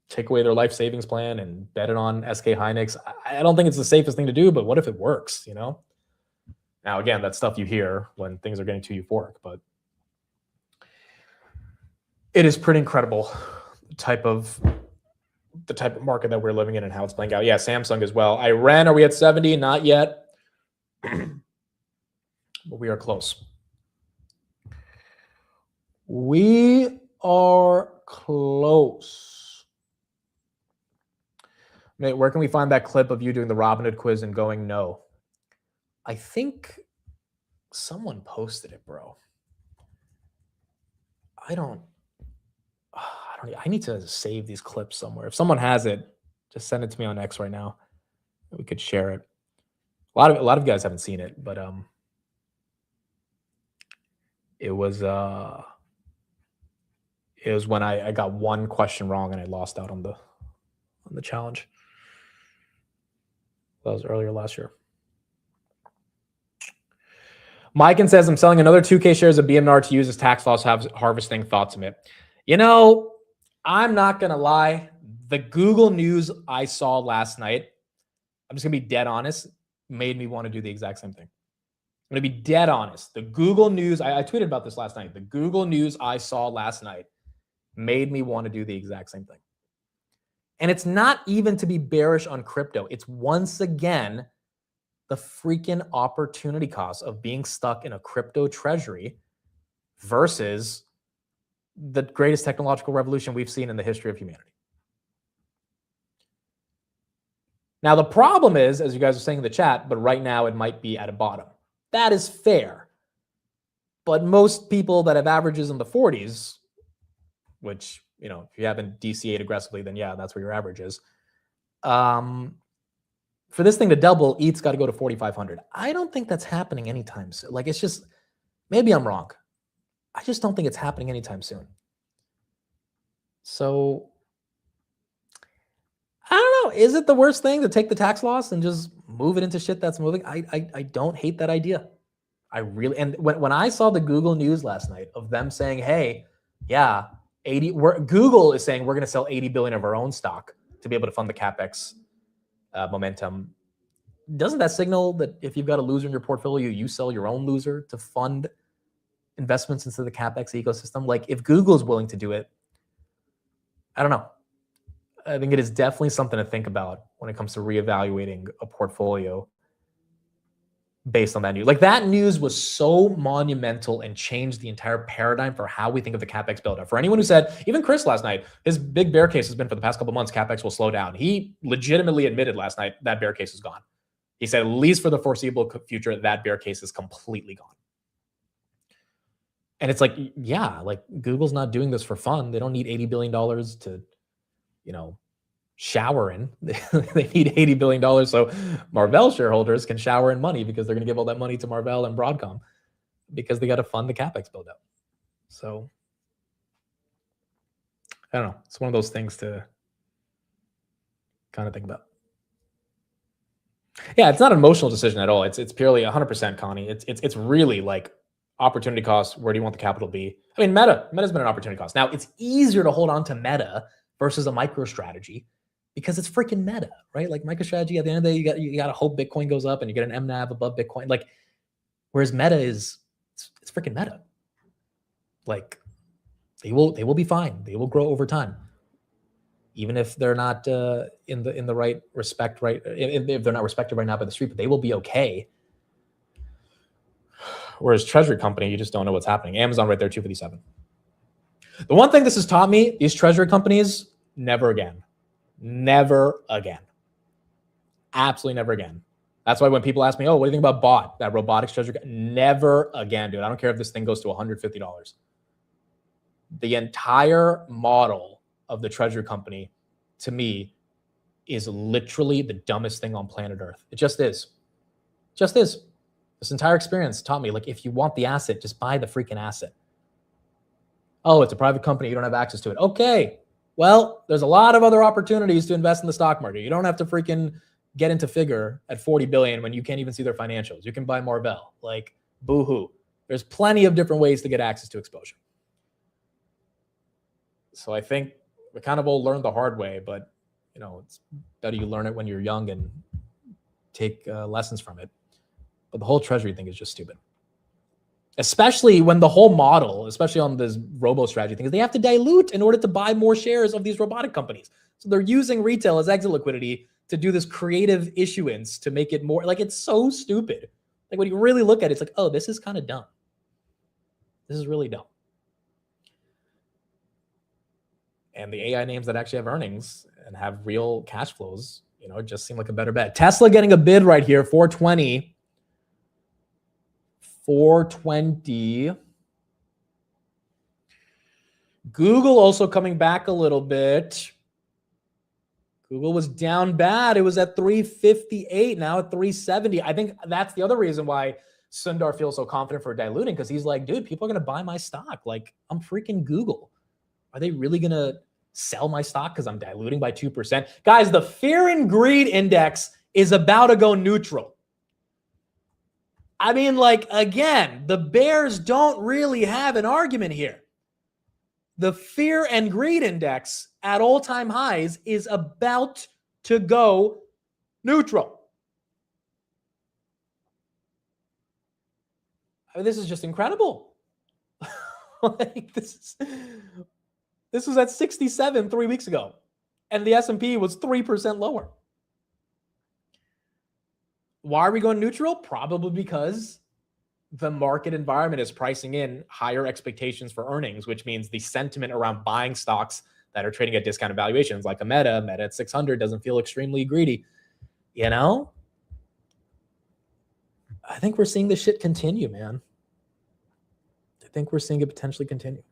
take away their life savings plan and bet it on SK Hynix, I don't think it's the safest thing to do, but what if it works, you know? Now, again, that's stuff you hear when things are getting too euphoric, but it is pretty incredible the type of market that we're living in and how it's playing out. Yeah, Samsung as well. Iran, are we at 70? Not yet. But we are close. We are close. Mate, where can we find that clip of you doing the Robinhood quiz and going no? I think someone posted it, bro. I need to save these clips somewhere. If someone has it, just send it to me on X right now. We could share it. A lot of you guys haven't seen it, but it was when I got one question wrong and I lost out on the challenge. That was earlier last year. Mike says, I'm selling another 2K shares of BMR to use as tax loss harvesting. Thoughts on it? You know, I'm not going to lie. The Google news I saw last night, I'm just going to be dead honest, made me want to do the exact same thing. I'm going to be dead honest. The Google news, I tweeted about this last night. The Google news I saw last night made me want to do the exact same thing. And it's not even to be bearish on crypto. It's once again the freaking opportunity cost of being stuck in a crypto treasury versus the greatest technological revolution we've seen in the history of humanity. Now, the problem is, as you guys are saying in the chat, but right now it might be at a bottom. That is fair. But most people that have averages in the 40s, which, you know, if you haven't DCA'd aggressively, then yeah, that's where your average is. For this thing to double, ETH's got to go to 4,500. I don't think that's happening anytime soon. Like, it's just, maybe I'm wrong. I just don't think it's happening anytime soon. So, I don't know. Is it the worst thing to take the tax loss and just move it into shit that's moving? I don't hate that idea. I really, and when I saw the Google news last night of them saying, hey, yeah, Google is saying we're going to sell 80 billion of our own stock to be able to fund the CapEx momentum. Doesn't that signal that if you've got a loser in your portfolio, you sell your own loser to fund investments into the CapEx ecosystem? Like, if Google's willing to do it, I don't know. I think it is definitely something to think about when it comes to reevaluating a portfolio based on that news. Like, that news was so monumental and changed the entire paradigm for how we think of the CapEx build-up. For anyone who said, even Chris last night, his big bear case has been for the past couple months, CapEx will slow down. He legitimately admitted last night that bear case is gone. He said, at least for the foreseeable future, that bear case is completely gone. And it's like, yeah, like, Google's not doing this for fun. They don't need $80 billion to, you know, shower in. They need $80 billion so Marvell shareholders can shower in money, because they're going to give all that money to Marvell and Broadcom because they got to fund the CapEx build up. So I don't know. It's one of those things to kind of think about. Yeah, it's not an emotional decision at all. It's purely 100%, Connie. It's really like opportunity cost. Where do you want the capital to be? I mean, Meta's been an opportunity cost. Now, it's easier to hold on to Meta versus a MicroStrategy, because it's freaking Meta, right? Like, MicroStrategy, at the end of the day, you got to hope Bitcoin goes up and you get an MNAV above Bitcoin. Like, whereas Meta is, it's freaking Meta. Like, they will be fine. They will grow over time, even if they're not in the right respect, right? If they're not respected right now by the street, but they will be okay. Whereas Treasury Company, you just don't know what's happening. Amazon right there, 257. The one thing this has taught me, these Treasury companies, never again. Never again. Absolutely never again. That's why when people ask me, oh, what do you think about BOT, that robotics treasury? Never again, dude. I don't care if this thing goes to $150. The entire model of the treasury company, to me, is literally the dumbest thing on planet Earth. It just is. Just is. This entire experience taught me, like, if you want the asset, just buy the freaking asset. Oh, it's a private company. You don't have access to it. Okay. Well, there's a lot of other opportunities to invest in the stock market. You don't have to freaking get into Figure at 40 billion when you can't even see their financials. You can buy Marvell. Like, boo-hoo. There's plenty of different ways to get access to exposure. So I think we kind of all learned the hard way, but, you know, it's better you learn it when you're young and take lessons from it. But the whole treasury thing is just stupid. Especially when the whole model, especially on this robo strategy thing, is they have to dilute in order to buy more shares of these robotic companies. So they're using retail as exit liquidity to do this creative issuance to make it more, like, it's so stupid. Like, when you really look at it, it's like, oh, this is kind of dumb. This is really dumb. And the AI names that actually have earnings and have real cash flows, you know, it just seem like a better bet. Tesla getting a bid right here, 420. 420. Google also coming back a little bit. Google was down bad. It was at 358, now at 370. I think that's the other reason why Sundar feels so confident for diluting, because he's like, dude, people are going to buy my stock. Like, I'm freaking Google. Are they really going to sell my stock because I'm diluting by 2%? Guys, the fear and greed index is about to go neutral. I mean, like, again, the bears don't really have an argument here. The fear and greed index at all-time highs is about to go neutral. I mean, this is just incredible. Like, this was at 67 3 weeks ago, and the S&P was 3% lower. Why are we going neutral? Probably because the market environment is pricing in higher expectations for earnings, which means the sentiment around buying stocks that are trading at discounted valuations, like a Meta at 600, doesn't feel extremely greedy. You know? I think we're seeing this shit continue, man. think we're seeing it potentially continue.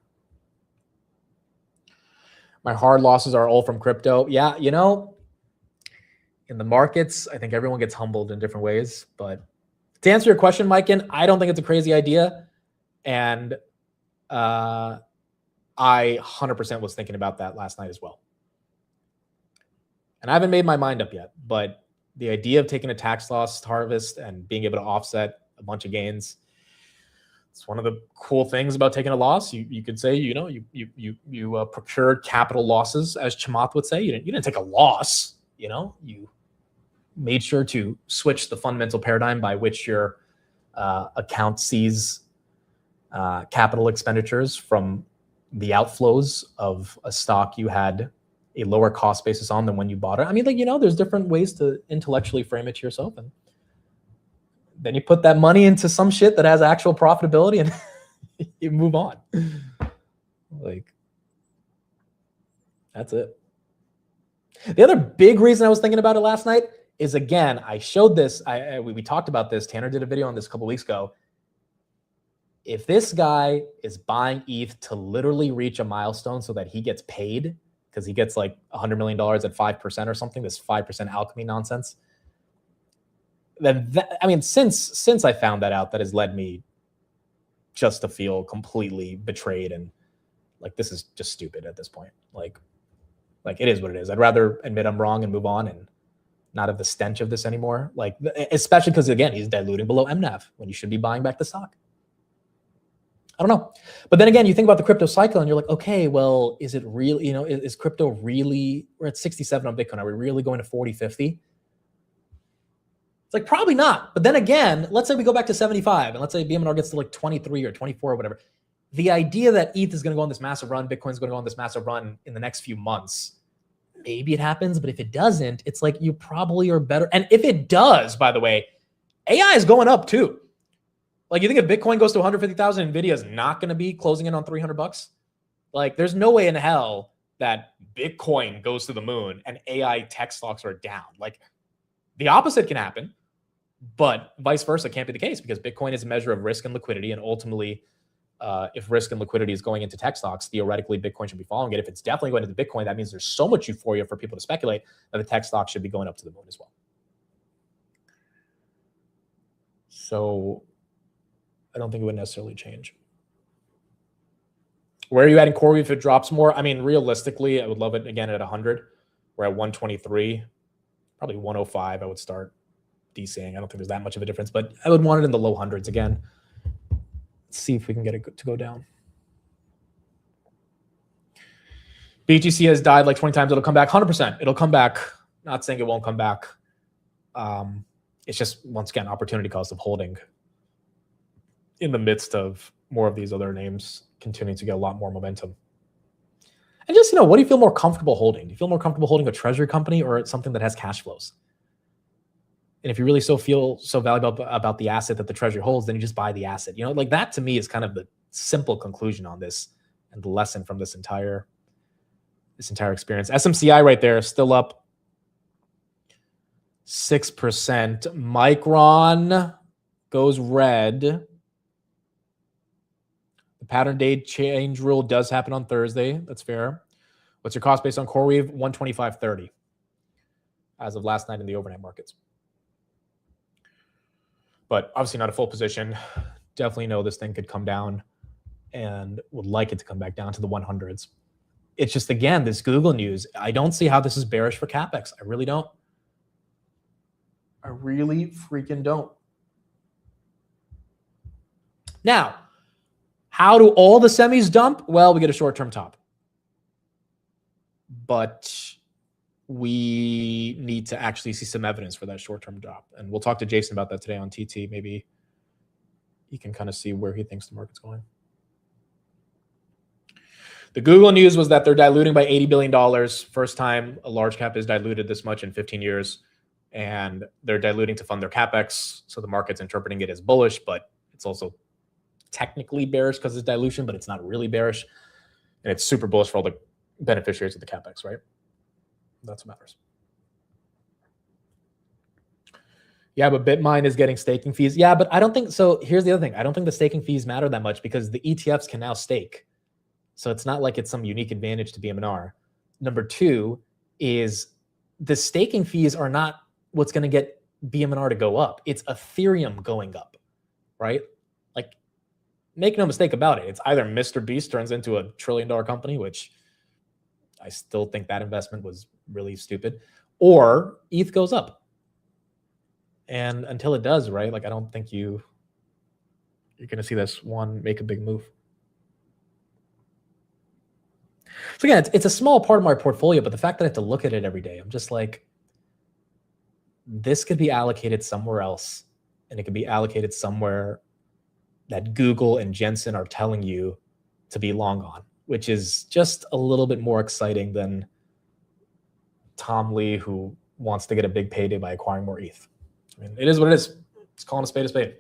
My hard losses are all from crypto. Yeah, you know, in the markets, I think everyone gets humbled in different ways. But to answer your question, Mike, I don't think it's a crazy idea. And I 100% was thinking about that last night as well. And I haven't made my mind up yet, but the idea of taking a tax loss harvest and being able to offset a bunch of gains, it's one of the cool things about taking a loss. You could say, you know, you procured capital losses, as Chamath would say. You didn't take a loss. You know, you made sure to switch the fundamental paradigm by which your account sees capital expenditures from the outflows of a stock you had a lower cost basis on than when you bought it. I mean, like, you know, there's different ways to intellectually frame it to yourself. And then you put that money into some shit that has actual profitability and you move on. Like, that's it. The other big reason I was thinking about it last night is, again, I showed this. We talked about this. Tanner did a video on this a couple weeks ago. If this guy is buying ETH to literally reach a milestone so that he gets paid, because he gets like $100 million at 5% or something, this 5% alchemy nonsense, then I mean, since I found that out, that has led me just to feel completely betrayed and like this is just stupid at this point. Like it is what it is. I'd rather admit I'm wrong and move on and not have the stench of this anymore. Like, especially because, again, he's diluting below MNAV when you should be buying back the stock. I don't know. But then again, you think about the crypto cycle and you're like, okay, well, is it really, you know, is crypto really, we're at 67 on Bitcoin. Are we really going to 40, 50? It's like, probably not. But then again, let's say we go back to 75 and let's say BMNR gets to like 23 or 24 or whatever. The idea that ETH is going to go on this massive run, Bitcoin's going to go on this massive run in the next few months, maybe it happens. But if it doesn't, it's like you probably are better. And if it does, by the way, AI is going up too. Like, you think if Bitcoin goes to 150,000, Nvidia is not going to be closing in on $300? Like, there's no way in hell that Bitcoin goes to the moon and AI tech stocks are down. Like, the opposite can happen, but vice versa can't be the case because Bitcoin is a measure of risk and liquidity. And ultimately, if risk and liquidity is going into tech stocks, theoretically, Bitcoin should be following it. If it's definitely going to the Bitcoin, that means there's so much euphoria for people to speculate that the tech stocks should be going up to the moon as well. So I don't think it would necessarily change. Where are you at in CoreWeave if it drops more? I mean, realistically, I would love it again at 100. We're at 123, probably 105. I would start DCing. I don't think there's that much of a difference, but I would want it in the low hundreds again. Let's see if we can get it to go down. BTC has died like 20 times. It'll come back 100%. It'll come back. Not saying it won't come back. It's just, once again, opportunity cost of holding in the midst of more of these other names continuing to get a lot more momentum. And just, you know, what do you feel more comfortable holding? Do you feel more comfortable holding a treasury company or something that has cash flows? And if you really feel so valuable about the asset that the treasury holds, then you just buy the asset. You know, like that to me is kind of the simple conclusion on this and the lesson from this entire experience. SMCI right there, still up 6%. Micron goes red. Pattern day change rule does happen on Thursday. That's fair. What's your cost based on CoreWeave? 125.30 as of last night in the overnight markets. But obviously not a full position. Definitely know this thing could come down and would like it to come back down to the 100s. It's just, again, this Google news. I don't see how this is bearish for CapEx. I really don't. I really freaking don't. Now, how do all the semis dump? Well, we get a short-term top. But we need to actually see some evidence for that short-term drop. And we'll talk to Jason about that today on TT. Maybe he can kind of see where he thinks the market's going. The Google news was that they're diluting by $80 billion. First time a large cap is diluted this much in 15 years. And they're diluting to fund their CapEx. So the market's interpreting it as bullish, but it's also technically bearish because it's dilution, but it's not really bearish. And it's super bullish for all the beneficiaries of the CapEx, right? That's what matters. Yeah, but BitMine is getting staking fees. Yeah, but I don't think so. Here's the other thing. I don't think the staking fees matter that much because the ETFs can now stake. So it's not like it's some unique advantage to BMNR. Number two is the staking fees are not what's going to get BMNR to go up. It's Ethereum going up, right? Like, make no mistake about it. It's either Mr. Beast turns into a $1 trillion company, which I still think that investment was really stupid, or ETH goes up. And until it does, right? Like, I don't think you're going to see this one make a big move. So again, it's a small part of my portfolio, but the fact that I have to look at it every day, I'm just like, this could be allocated somewhere else, and it could be allocated somewhere that Google and Jensen are telling you to be long on, which is just a little bit more exciting than Tom Lee, who wants to get a big payday by acquiring more ETH. I mean, it is what it is. It's calling a spade a spade.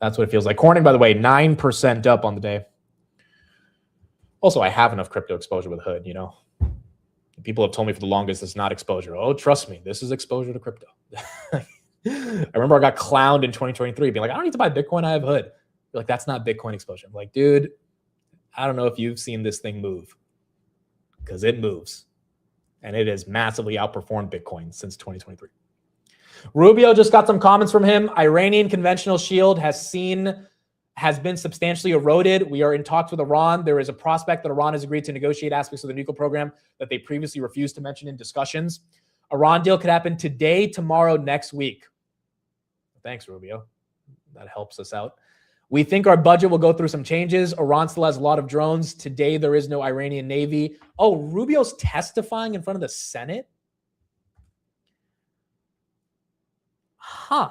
That's what it feels like. Corning, by the way, 9% up on the day. Also, I have enough crypto exposure with Hood, you know. People have told me for the longest it's not exposure. Oh, trust me, this is exposure to crypto. I remember I got clowned in 2023 being like, I don't need to buy Bitcoin, I have Hood. You're like, that's not Bitcoin exposure. I'm like, dude, I don't know if you've seen this thing move, because it moves. And it has massively outperformed Bitcoin since 2023. Rubio just got some comments from him. Iranian conventional shield has been substantially eroded. We are in talks with Iran. There is a prospect that Iran has agreed to negotiate aspects of the nuclear program that they previously refused to mention in discussions. Iran deal could happen today, tomorrow, next week. Thanks, Rubio. That helps us out. We think our budget will go through some changes. Iran still has a lot of drones. Today, there is no Iranian Navy. Oh, Rubio's testifying in front of the Senate? Huh.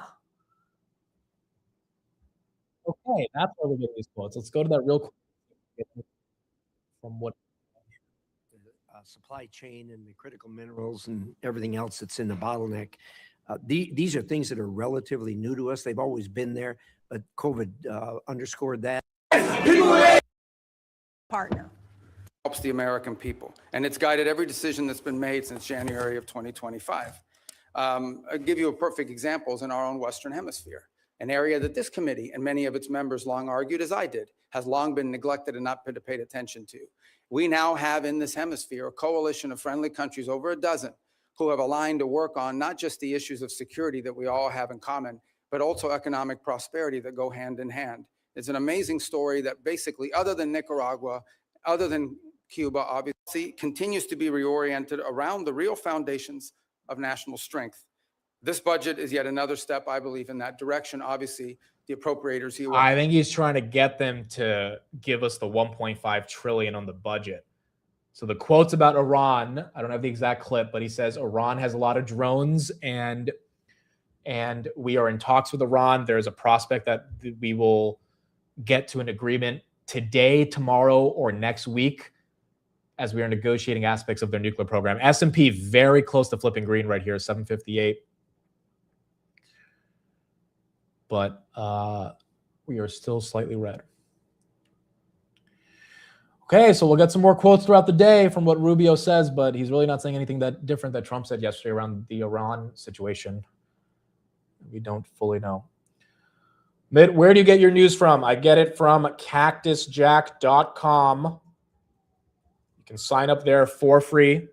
Okay, that's where we get these quotes. Let's go to that real quick. From what supply chain and the critical minerals and everything else that's in the bottleneck. These are things that are relatively new to us. They've always been there, but COVID underscored that. Partner. Helps the American people, and it's guided every decision that's been made since January of 2025. I'll give you a perfect example in our own Western Hemisphere, an area that this committee and many of its members long argued, as I did, has long been neglected and not been paid attention to. We now have in this hemisphere a coalition of friendly countries, over a dozen, who have aligned to work on not just the issues of security that we all have in common, but also economic prosperity that go hand in hand. It's an amazing story that basically, other than Nicaragua, other than Cuba, obviously, continues to be reoriented around the real foundations of national strength. This budget is yet another step, I believe, in that direction. Obviously, the appropriators here. I think he's trying to get them to give us the 1.5 trillion on the budget. So the quotes about Iran, I don't have the exact clip, but he says Iran has a lot of drones and we are in talks with Iran. There's a prospect that we will get to an agreement today, tomorrow, or next week as we are negotiating aspects of their nuclear program. S&P very close to flipping green right here, 758. But we are still slightly red. Okay, so we'll get some more quotes throughout the day from what Rubio says, but he's really not saying anything that different that Trump said yesterday around the Iran situation. We don't fully know. Mitt, where do you get your news from? I get it from cactusjack.com. You can sign up there for free.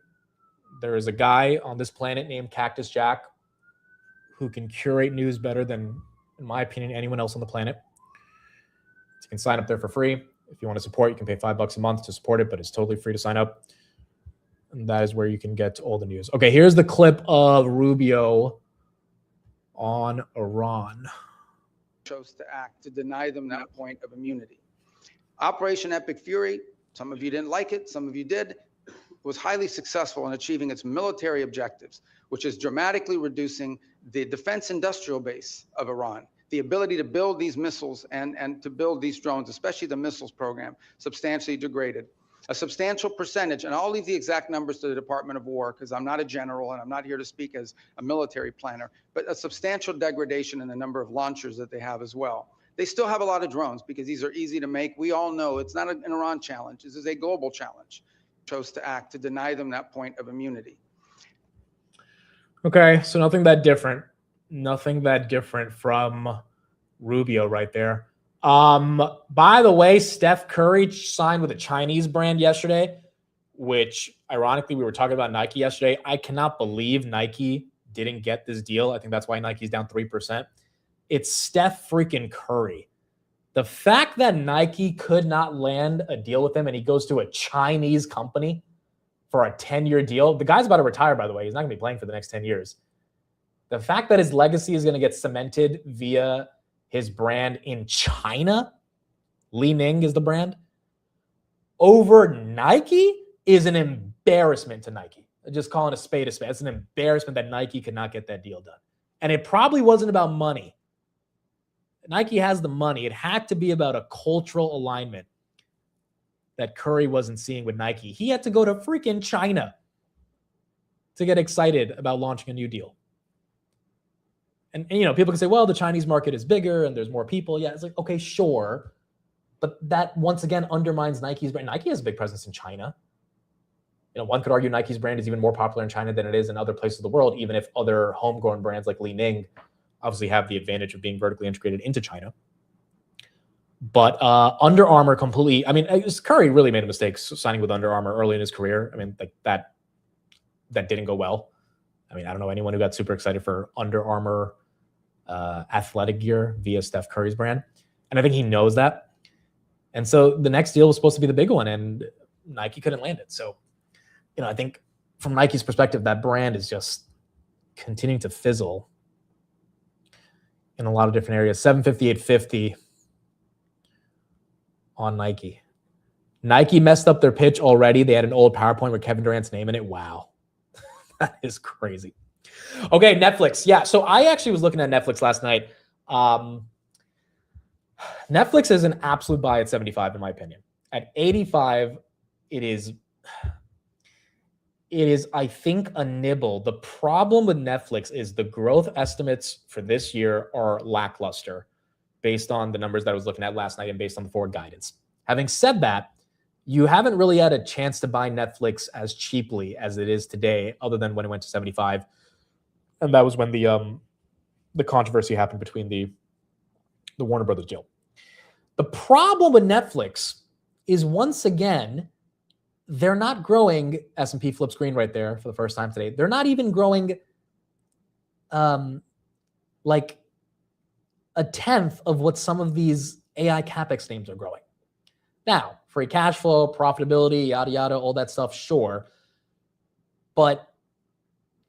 There is a guy on this planet named Cactus Jack who can curate news better than, in my opinion, anyone else on the planet. So you can sign up there for free. If you want to support, you can pay $5 a month to support it, but it's totally free to sign up. And that is where you can get all the news. Okay, here's the clip of Rubio on Iran. Chose to act to deny them that point of immunity. Operation Epic Fury, some of you didn't like it, some of you did, was highly successful in achieving its military objectives, which is dramatically reducing the defense industrial base of Iran. The ability to build these missiles and to build these drones, especially the missiles program, substantially degraded. A substantial percentage, and I'll leave the exact numbers to the Department of War because I'm not a general and I'm not here to speak as a military planner, but a substantial degradation in the number of launchers that they have as well. They still have a lot of drones because these are easy to make. We all know it's not an Iran challenge. This is a global challenge. Chose to act to deny them that point of immunity. Okay, so nothing that different. Nothing that different from Rubio right there. By the way, Steph Curry signed with a Chinese brand yesterday, which ironically we were talking about Nike yesterday. I cannot believe Nike didn't get this deal. I think that's why Nike's down 3%. It's Steph freaking Curry. The fact that Nike could not land a deal with him and he goes to a Chinese company for a 10-year deal. The guy's about to retire, by the way. He's not going to be playing for the next 10 years. The fact that his legacy is going to get cemented via his brand in China, Li Ning is the brand, over Nike is an embarrassment to Nike. Just calling a spade a spade. It's an embarrassment that Nike could not get that deal done. And it probably wasn't about money. Nike has the money. It had to be about a cultural alignment that Curry wasn't seeing with Nike. He had to go to freaking China to get excited about launching a new deal. And you know, people can say, well, the Chinese market is bigger and there's more people. Yeah, it's like, okay, sure. But that once again undermines Nike's brand. Nike has a big presence in China. You know, one could argue Nike's brand is even more popular in China than it is in other places of the world, even if other homegrown brands like Li Ning obviously have the advantage of being vertically integrated into China. But Under Armour completely, I mean, Curry really made a mistake signing with Under Armour early in his career. I mean, like that didn't go well. I mean, I don't know anyone who got super excited for Under Armour athletic gear via Steph Curry's brand. And I think he knows that. And so the next deal was supposed to be the big one, and Nike couldn't land it. So, you know, I think from Nike's perspective, that brand is just continuing to fizzle in a lot of different areas. 758.50 on Nike. Nike messed up their pitch already. They had an old PowerPoint with Kevin Durant's name in it. Wow. That is crazy. Okay, Netflix. Yeah, so I actually was looking at Netflix last night. Netflix is an absolute buy at 75, in my opinion. At 85, it is, I think, a nibble. The problem with Netflix is the growth estimates for this year are lackluster based on the numbers that I was looking at last night and based on the forward guidance. Having said that, you haven't really had a chance to buy Netflix as cheaply as it is today, other than when it went to 75. And that was when the controversy happened between the Warner Brothers deal. The problem with Netflix is, once again, they're not growing. S&P flips green right there for the first time today. They're not even growing like a tenth of what some of these AI CapEx names are growing. Now, free cash flow, profitability, yada, yada, all that stuff, sure. But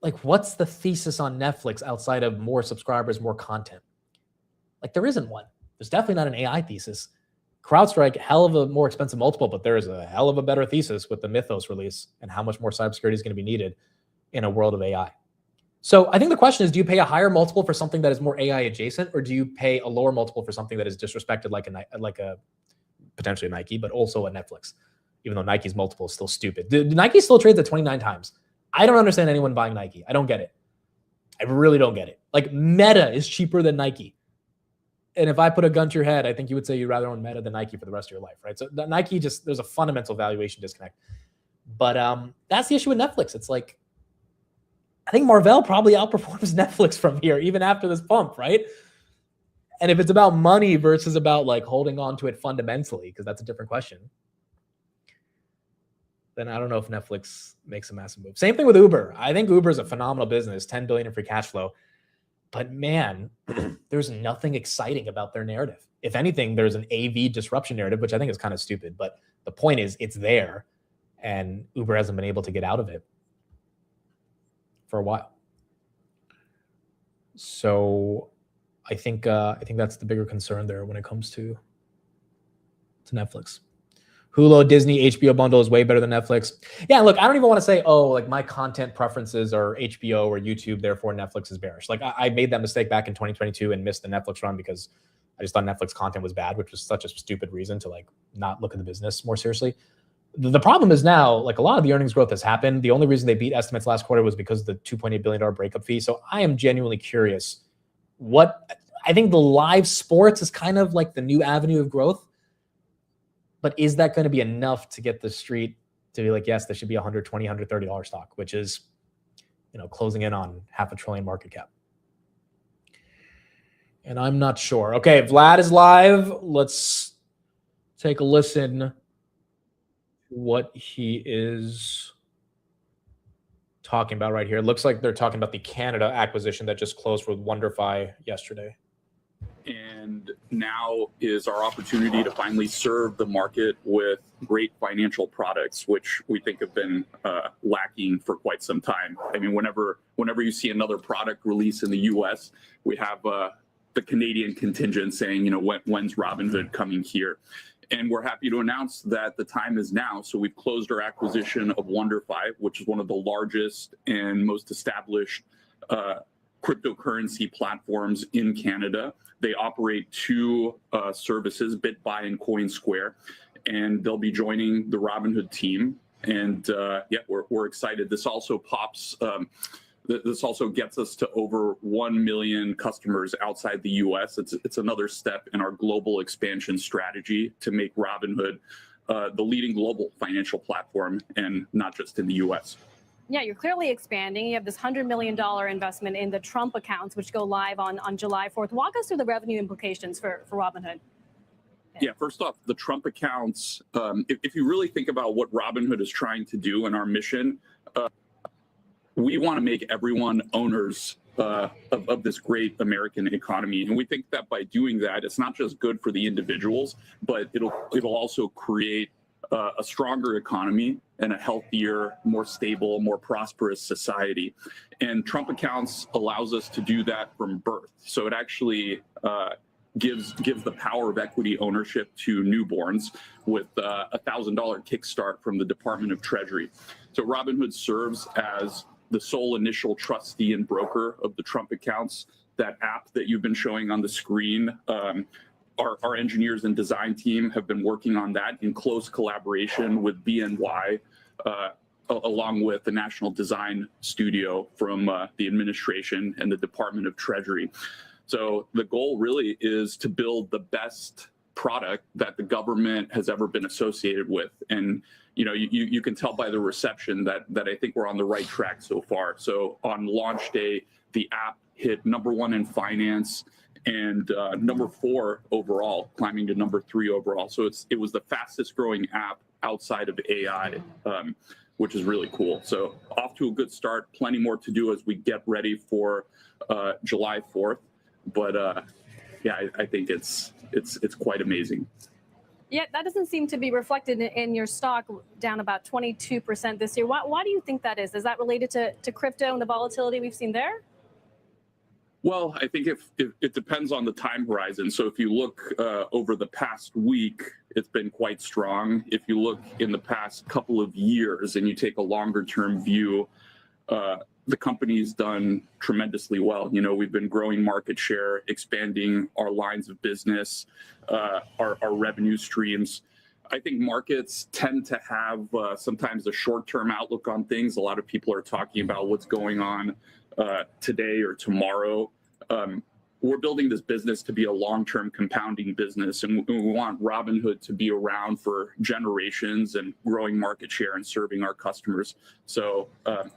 like, what's the thesis on Netflix outside of more subscribers, more content? Like, there isn't one. There's definitely not an AI thesis. CrowdStrike, hell of a more expensive multiple, but there is a hell of a better thesis with the Mythos release and how much more cybersecurity is going to be needed in a world of AI. So I think the question is, do you pay a higher multiple for something that is more AI adjacent, or do you pay a lower multiple for something that is disrespected like a potentially a Nike, but also a Netflix, even though Nike's multiple is still stupid. Nike still trades at 29 times. I don't understand anyone buying Nike. I don't get it. I really don't get it. Like, Meta is cheaper than Nike. And if I put a gun to your head, I think you would say you'd rather own Meta than Nike for the rest of your life, right? So Nike just, there's a fundamental valuation disconnect. But that's the issue with Netflix. It's like, I think Marvel probably outperforms Netflix from here, even after this pump, right? And if it's about money versus about like holding on to it fundamentally, because that's a different question, then I don't know if Netflix makes a massive move. Same thing with Uber. I think Uber is a phenomenal business, $10 billion in free cash flow. But man, there's nothing exciting about their narrative. If anything, there's an AV disruption narrative, which I think is kind of stupid. But the point is, it's there, and Uber hasn't been able to get out of it for a while. So I think that's the bigger concern there when it comes to Netflix. Hulu, Disney, HBO bundle is way better than Netflix. Yeah, look, I don't even want to say, oh, like my content preferences are HBO or YouTube, therefore Netflix is bearish. Like I made that mistake back in 2022 and missed the Netflix run because I just thought Netflix content was bad, which was such a stupid reason to like not look at the business more seriously. The problem is now, like, a lot of the earnings growth has happened. The only reason they beat estimates last quarter was because of the $2.8 billion breakup fee. So I am genuinely curious I think the live sports is kind of like the new avenue of growth. But is that going to be enough to get the street to be like, yes, this should be $120, $130 stock, which is, closing in on $500 billion market cap. And I'm not sure. Okay, Vlad is live. Let's take a listen to what he is talking about right here. It looks like they're talking about the Canada acquisition that just closed with WonderFi yesterday. And now is our opportunity to finally serve the market with great financial products, which we think have been lacking for quite some time. I mean, whenever you see another product release in the U.S., we have the Canadian contingent saying, when's Robinhood coming here? And we're happy to announce that the time is now. So we've closed our acquisition of WonderFi, which is one of the largest and most established cryptocurrency platforms in Canada. They operate two services, BitBuy and CoinSquare, and they'll be joining the Robinhood team. And we're excited. This also this also gets us to over 1 million customers outside the U.S. It's another step in our global expansion strategy to make Robinhood the leading global financial platform, and not just in the U.S. Yeah, you're clearly expanding. You have this $100 million investment in the Trump accounts, which go live on July 4th. Walk us through the revenue implications for Robinhood. Yeah, first off, the Trump accounts, if you really think about what Robinhood is trying to do in our mission, we want to make everyone owners of this great American economy. And we think that by doing that, it's not just good for the individuals, but it'll also create a stronger economy and a healthier, more stable, more prosperous society. And Trump accounts allows us to do that from birth. So it actually gives the power of equity ownership to newborns with a $1,000 kickstart from the Department of Treasury. So Robinhood serves as the sole initial trustee and broker of the Trump accounts. That app that you've been showing on the screen, our engineers and design team have been working on that in close collaboration with BNY, along with the National Design Studio from the administration and the Department of Treasury. So the goal really is to build the best product that the government has ever been associated with. And you can tell by the reception that I think we're on the right track so far. So on launch day, the app hit #1 in finance and #4 overall, climbing to #3 overall. So it was the fastest growing app outside of AI, which is really cool. So off to a good start. Plenty more to do as we get ready for July 4th. But I think it's quite amazing. Yeah, that doesn't seem to be reflected in your stock, down about 22% this year. Why do you think that is? Is that related to crypto and the volatility we've seen there? Well, I think if it depends on the time horizon. So if you look over the past week, it's been quite strong. If you look in the past couple of years and you take a longer term view, the company's done tremendously well. We've been growing market share, expanding our lines of business, our revenue streams. I think markets tend to have sometimes a short-term outlook on things. A lot of people are talking about what's going on today or tomorrow. We're building this business to be a long-term compounding business, and we want Robinhood to be around for generations and growing market share and serving our customers. So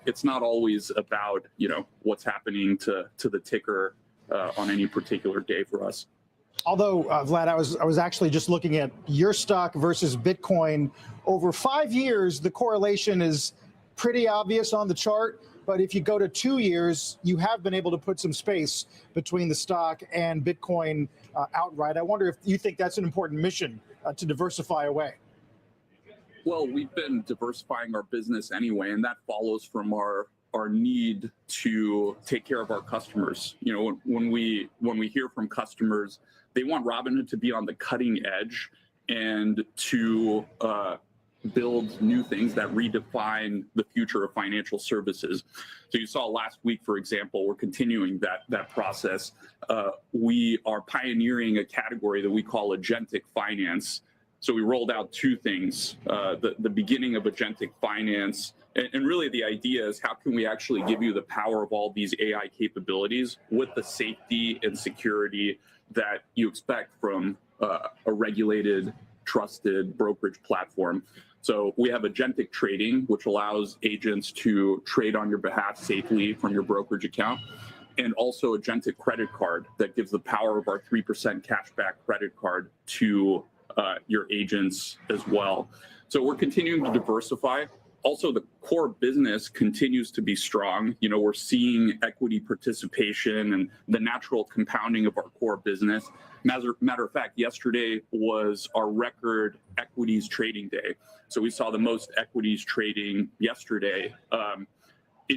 it's not always about what's happening to the ticker on any particular day for us. Although, Vlad, I was actually just looking at your stock versus Bitcoin. Over 5 years, the correlation is pretty obvious on the chart. But if you go to 2 years, you have been able to put some space between the stock and Bitcoin outright. I wonder if you think that's an important mission to diversify away. Well, we've been diversifying our business anyway, and that follows from our need to take care of our customers. When we hear from customers, they want Robinhood to be on the cutting edge and to build new things that redefine the future of financial services. So you saw last week, for example, we're continuing that process. We are pioneering a category that we call agentic finance. So we rolled out two things, the beginning of agentic finance. And really the idea is how can we actually give you the power of all these AI capabilities with the safety and security that you expect from a regulated, trusted brokerage platform. So we have agentic trading, which allows agents to trade on your behalf safely from your brokerage account. and also agentic credit card that gives the power of our 3% cashback credit card to your agents as well. So we're continuing to diversify. Also, the core business continues to be strong. You know, we're seeing equity participation and the natural compounding of our core business. Matter of fact, yesterday was our record equities trading day. So we saw the most equities trading yesterday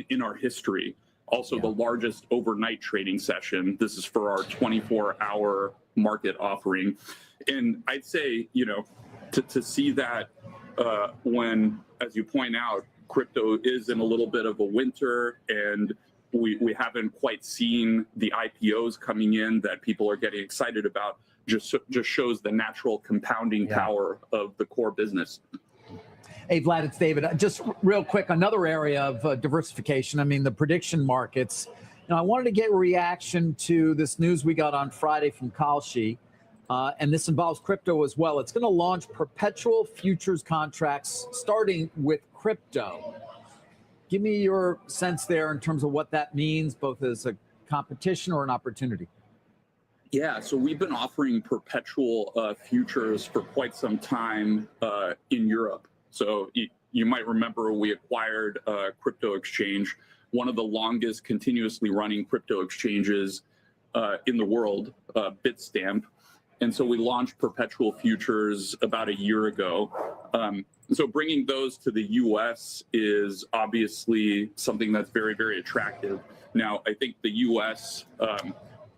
in our history. Also, the largest overnight trading session. This is for our 24-hour market offering. And I'd say, you know, to see that when, as you point out, crypto is in a little bit of a winter and we haven't quite seen the IPOs coming in that people are getting excited about, just shows the natural compounding power of the core business. Hey, Vlad, it's David. Just real quick, another area of diversification. I mean, the prediction markets. Now, I wanted to get a reaction to this news we got on Friday from Kalshi, and this involves crypto as well. It's going to launch perpetual futures contracts starting with crypto. Give me your sense there in terms of what that means, both as a competition or an opportunity. Yeah, so we've been offering perpetual futures for quite some time in Europe. So you might remember we acquired a crypto exchange, one of the longest continuously running crypto exchanges in the world, Bitstamp. And so we launched perpetual futures about a year ago. So bringing those to the US is obviously something that's very, very attractive. Now, I think the US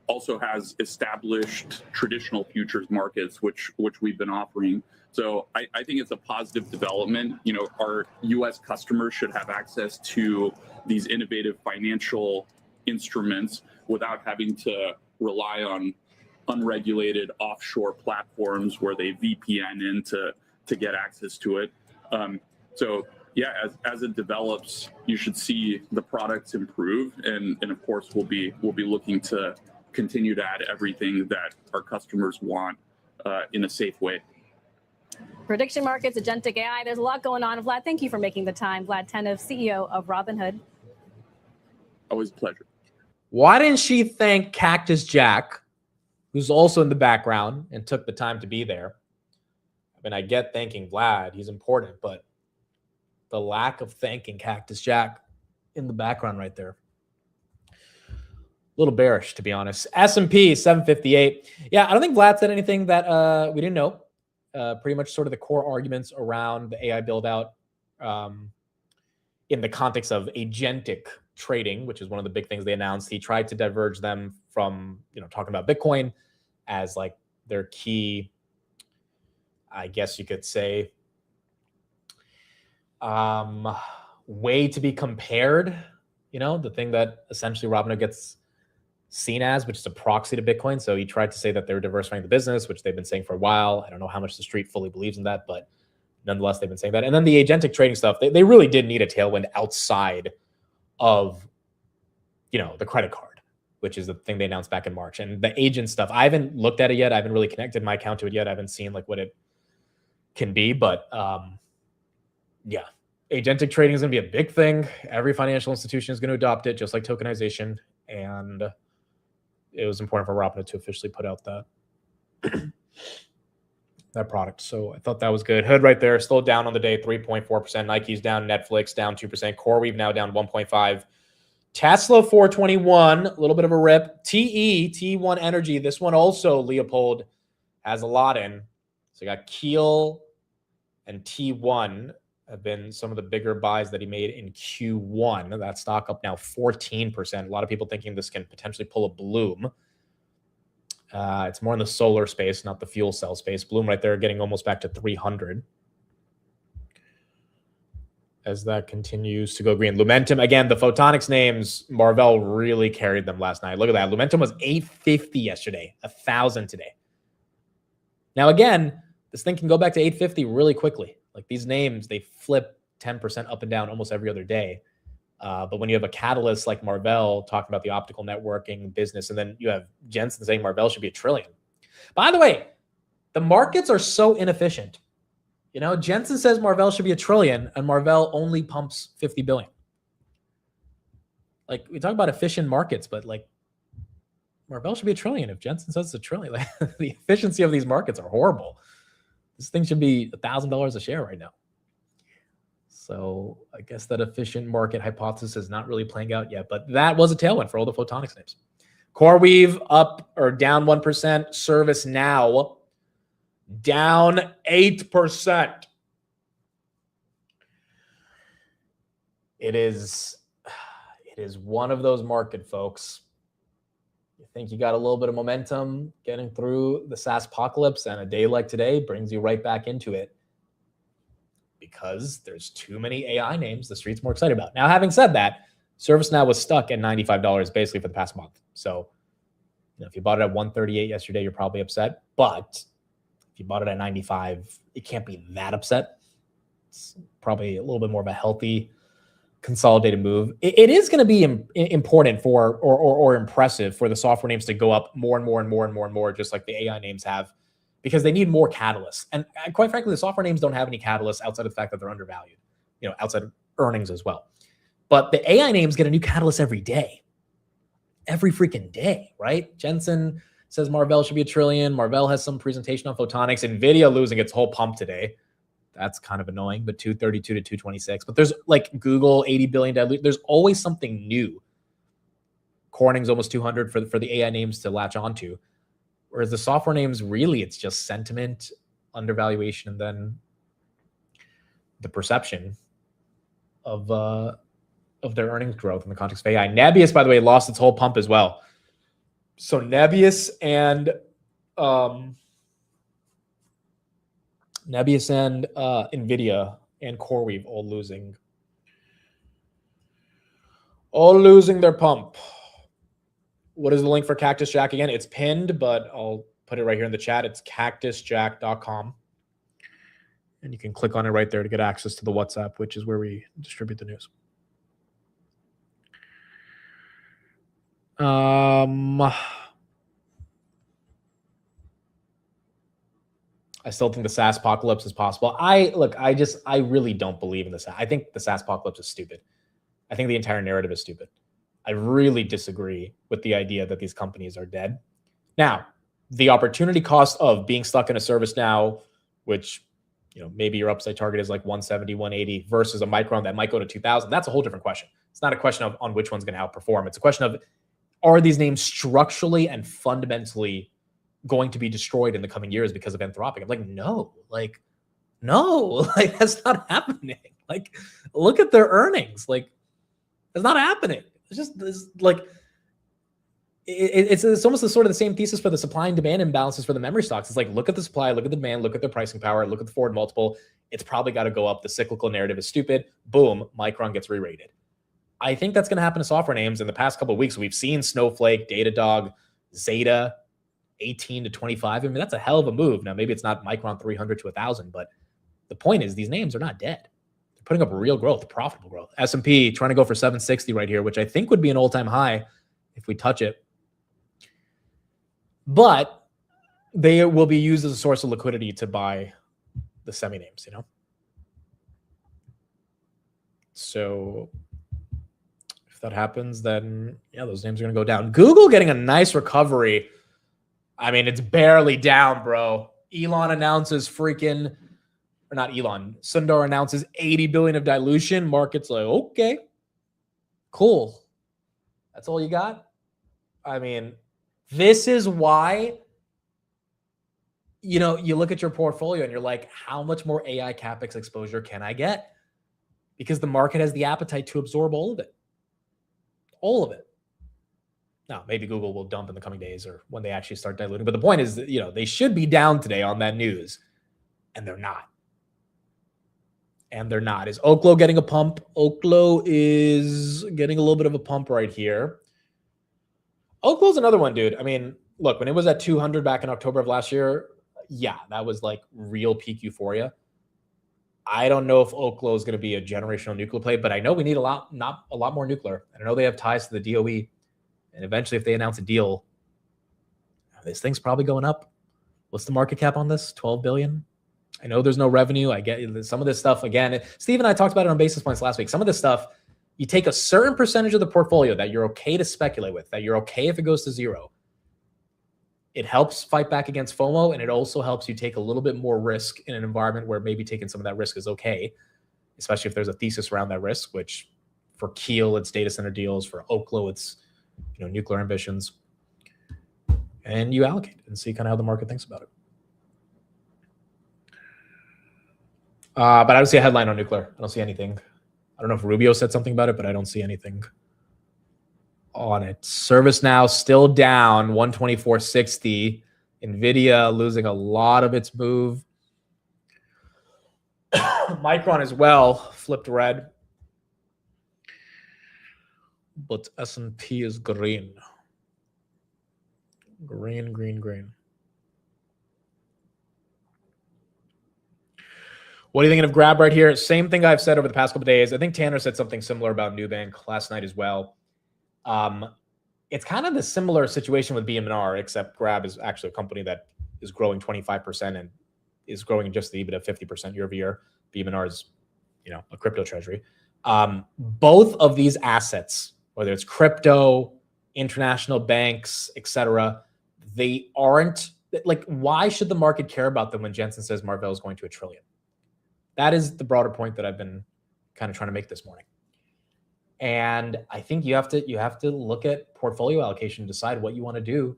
also has established traditional futures markets, which we've been offering. So I think it's a positive development. You know, our US customers should have access to these innovative financial instruments without having to rely on unregulated offshore platforms where they VPN in to get access to it. So yeah, as it develops, you should see the products improve, and of course we'll be looking to continue to add everything that our customers want in a safe way. Prediction markets, agentic AI, there's a lot going on. Vlad, thank you for making the time. Vlad Tenev, CEO of Robinhood. Always a pleasure. Why didn't she thank Cactus Jack, who's also in the background and took the time to be there? I mean, I get thanking Vlad, he's important, but the lack of thanking Cactus Jack in the background right there. A little bearish, to be honest. S&P 758. Yeah, I don't think Vlad said anything that we didn't know. Pretty much sort of the core arguments around the AI build out in the context of agentic trading, which is one of the big things they announced. He tried to diverge them from, you know, talking about Bitcoin as like their key, I guess you could say, way to be compared, you know, the thing that essentially Robinhood gets seen as, which is a proxy to Bitcoin. So he tried to say that they're diversifying the business, which they've been saying for a while. I don't know how much the street fully believes in that, but nonetheless, they've been saying that. And then the agentic trading stuff, they really did need a tailwind outside of, you know, the credit card, which is the thing they announced back in March. And the agent stuff, I haven't looked at it yet. I haven't really connected my account to it yet. I haven't seen like what it can be, but yeah, agentic trading is going to be a big thing. Every financial institution is going to adopt it, just like tokenization. And it was important for Robinhood to officially put out that that product. So I thought that was good. Hood right there, still down on the day, 3.4%. Nike's down, Netflix down 2%. CoreWeave now down 1.5%. Tesla 421, a little bit of a rip. T1 Energy, this one also Leopold has a lot in. So you got Keel and T1 have been some of the bigger buys that he made in Q1. That stock up now 14%. A lot of people thinking this can potentially pull a Bloom. It's more in the solar space, not the fuel cell space. Bloom right there getting almost back to 300. As that continues to go green. Lumentum, again, the photonics names, Marvell really carried them last night. Look at that. Lumentum was 850 yesterday, 1,000 today. Now, again, this thing can go back to 850 really quickly. Like these names, they flip 10% up and down almost every other day. But when you have a catalyst like Marvell talking about the optical networking business, and then you have Jensen saying Marvell should be $1 trillion. By the way, the markets are so inefficient. You know, Jensen says Marvell should be $1 trillion, and Marvell only pumps $50 billion. Like, we talk about efficient markets, but like Marvell should be $1 trillion. If Jensen says it's $1 trillion, like, the efficiency of these markets are horrible. This thing should be $1,000 a share right now. So I guess that efficient market hypothesis is not really playing out yet, but that was a tailwind for all the photonics names. CoreWeave up or down 1%. ServiceNow down 8%. It is one of those market folks. You think you got a little bit of momentum getting through the SaaS apocalypse, and a day like today brings you right back into it because there's too many AI names the street's more excited about. Now, having said that, ServiceNow was stuck at $95 basically for the past month. So, if you bought it at 138 yesterday, you're probably upset. But if you bought it at 95, you can't be that upset. It's probably a little bit more of a healthy, consolidated move. It is going to be important for or impressive for the software names to go up more and more and more and more and more, just like the AI names have, because they need more catalysts. And quite frankly, the software names don't have any catalysts outside of the fact that they're undervalued, outside of earnings as well. But the AI names get a new catalyst every day. Every freaking day, right? Jensen says Marvell should be $1 trillion. Marvell has some presentation on photonics. NVIDIA losing its whole pump today. That's kind of annoying, but 232 to 226. But there's like Google, 80 billion dilute. There's always something new. Corning's almost 200 for the AI names to latch onto. Whereas the software names, really, it's just sentiment, undervaluation, and then the perception of their earnings growth in the context of AI. Nebius, by the way, lost its whole pump as well. So Nebius and NVIDIA and CoreWeave all losing their pump. What is the link for Cactus Jack again? It's pinned, but I'll put it right here in the chat. It's cactusjack.com. And you can click on it right there to get access to the WhatsApp, which is where we distribute the news. I still think the SaaS apocalypse is possible. I really don't believe in this. I think the SaaS apocalypse is stupid. I think the entire narrative is stupid. I really disagree with the idea that these companies are dead. Now, the opportunity cost of being stuck in a ServiceNow, which, maybe your upside target is like 170, 180 versus a Micron that might go to 2000. That's a whole different question. It's not a question of on which one's going to outperform. It's a question of, are these names structurally and fundamentally going to be destroyed in the coming years because of Anthropic? I'm like, no, that's not happening. Like, look at their earnings. Like, it's not happening. It's almost the sort of the same thesis for the supply and demand imbalances for the memory stocks. It's like, look at the supply, look at the demand, look at their pricing power, look at the forward multiple. It's probably got to go up. The cyclical narrative is stupid. Boom, Micron gets re-rated. I think that's going to happen to software names. In the past couple of weeks, we've seen Snowflake, Datadog, Zeta, 18 to 25. I mean, that's a hell of a move. Now, maybe it's not Micron 300 to 1,000, but the point is these names are not dead. They're putting up real growth, profitable growth. S&P trying to go for 760 right here, which I think would be an all-time high if we touch it. But they will be used as a source of liquidity to buy the semi names, So if that happens, then those names are going to go down. Google getting a nice recovery. I mean, it's barely down, bro. Sundar announces 80 billion of dilution. Market's like, okay, cool. That's all you got? I mean, this is why, you look at your portfolio and you're like, how much more AI CapEx exposure can I get? Because the market has the appetite to absorb all of it. All of it. Now, maybe Google will dump in the coming days or when they actually start diluting. But the point is, they should be down today on that news. And they're not. Is Oklo getting a pump? Oklo is getting a little bit of a pump right here. Oklo's another one, dude. I mean, look, when it was at 200 back in October of last year, yeah, that was like real peak euphoria. I don't know if Oklo is going to be a generational nuclear play, but I know we need a lot more nuclear. And I know they have ties to the DOE. And eventually, if they announce a deal, this thing's probably going up. What's the market cap on this? 12 billion? I know there's no revenue. I get some of this stuff. Again, Steve and I talked about it on Basis Points last week. Some of this stuff, you take a certain percentage of the portfolio that you're okay to speculate with, that you're okay if it goes to zero. It helps fight back against FOMO, and it also helps you take a little bit more risk in an environment where maybe taking some of that risk is okay, especially if there's a thesis around that risk, which for Keel, it's data center deals. For Oklo, it's nuclear ambitions. And you allocate and see kind of how the market thinks about it. But I don't see a headline on nuclear. I don't see anything. I don't know if Rubio said something about it, but I don't see anything on it. ServiceNow still down 124.60. NVIDIA losing a lot of its move. Micron as well flipped red. But S&P is green. Green, green, green. What are you thinking of Grab right here? Same thing I've said over the past couple of days. I think Tanner said something similar about Nubank last night as well. It's kind of the similar situation with BM&R, except Grab is actually a company that is growing 25% and is growing just the EBITDA 50% year over year. BM&R is, a crypto treasury. Both of these assets, whether it's crypto, international banks, etc., they aren't like, why should the market care about them when Jensen says Marvell is going to $1 trillion? That is the broader point that I've been kind of trying to make this morning. And I think you have to look at portfolio allocation and decide what you want to do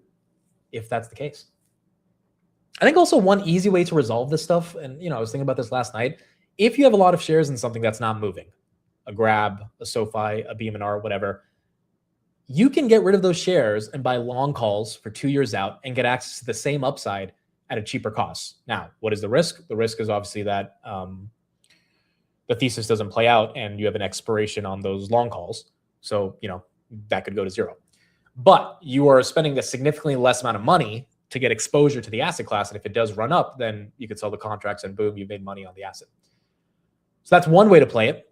if that's the case. I think also one easy way to resolve this stuff, and I was thinking about this last night, if you have a lot of shares in something that's not moving, a Grab, a SoFi, a BM&R, whatever, you can get rid of those shares and buy long calls for 2 years out and get access to the same upside at a cheaper cost. Now, what is the risk? The risk is obviously that the thesis doesn't play out and you have an expiration on those long calls. So, that could go to zero. But you are spending a significantly less amount of money to get exposure to the asset class. And if it does run up, then you could sell the contracts and boom, you've made money on the asset. So that's one way to play it.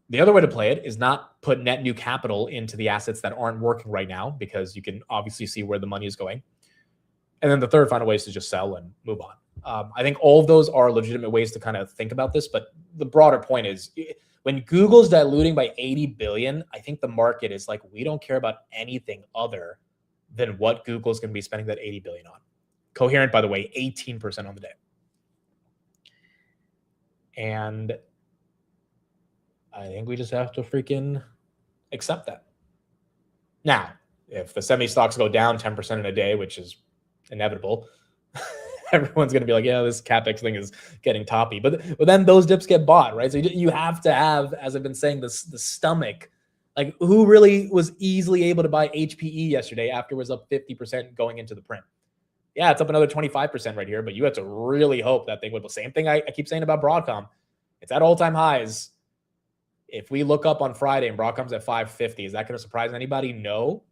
The other way to play it is not put net new capital into the assets that aren't working right now, because you can obviously see where the money is going. And then the third final way is to just sell and move on. I think all of those are legitimate ways to kind of think about this. But the broader point is, when Google's diluting by 80 billion, I think the market is like, we don't care about anything other than what Google's going to be spending that 80 billion on. Coherent, by the way, 18% on the day. And I think we just have to freaking accept that. Now, if the semi stocks go down 10% in a day, which is inevitable, everyone's going to be like, yeah, this CapEx thing is getting toppy. But then those dips get bought, right? So you have to have, as I've been saying, the stomach. Like, who really was easily able to buy HPE yesterday after it was up 50% going into the print? Yeah, it's up another 25% right here, but you have to really hope that thing would. The same thing I keep saying about Broadcom. It's at all-time highs. If we look up on Friday and Broadcom's at 550, is that going to surprise anybody? No.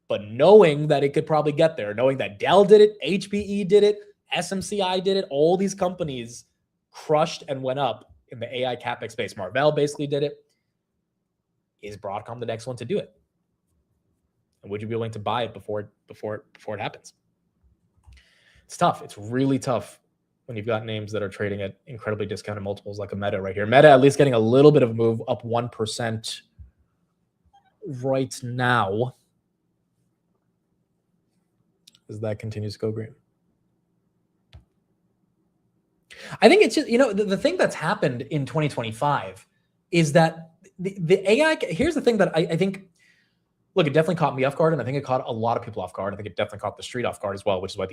But knowing that it could probably get there, knowing that Dell did it, HPE did it, SMCI did it, all these companies crushed and went up in the AI CapEx space. Marvell basically did it. Is Broadcom the next one to do it? And would you be willing to buy it before it happens? It's tough. It's really tough when you've got names that are trading at incredibly discounted multiples like a Meta right here. Meta at least getting a little bit of a move, up 1% right now, as that continues to go green. I think it's just, the thing that's happened in 2025 is that the AI, here's the thing that I think, look, it definitely caught me off guard, and I think it caught a lot of people off guard. I think it definitely caught the street off guard as well, which is why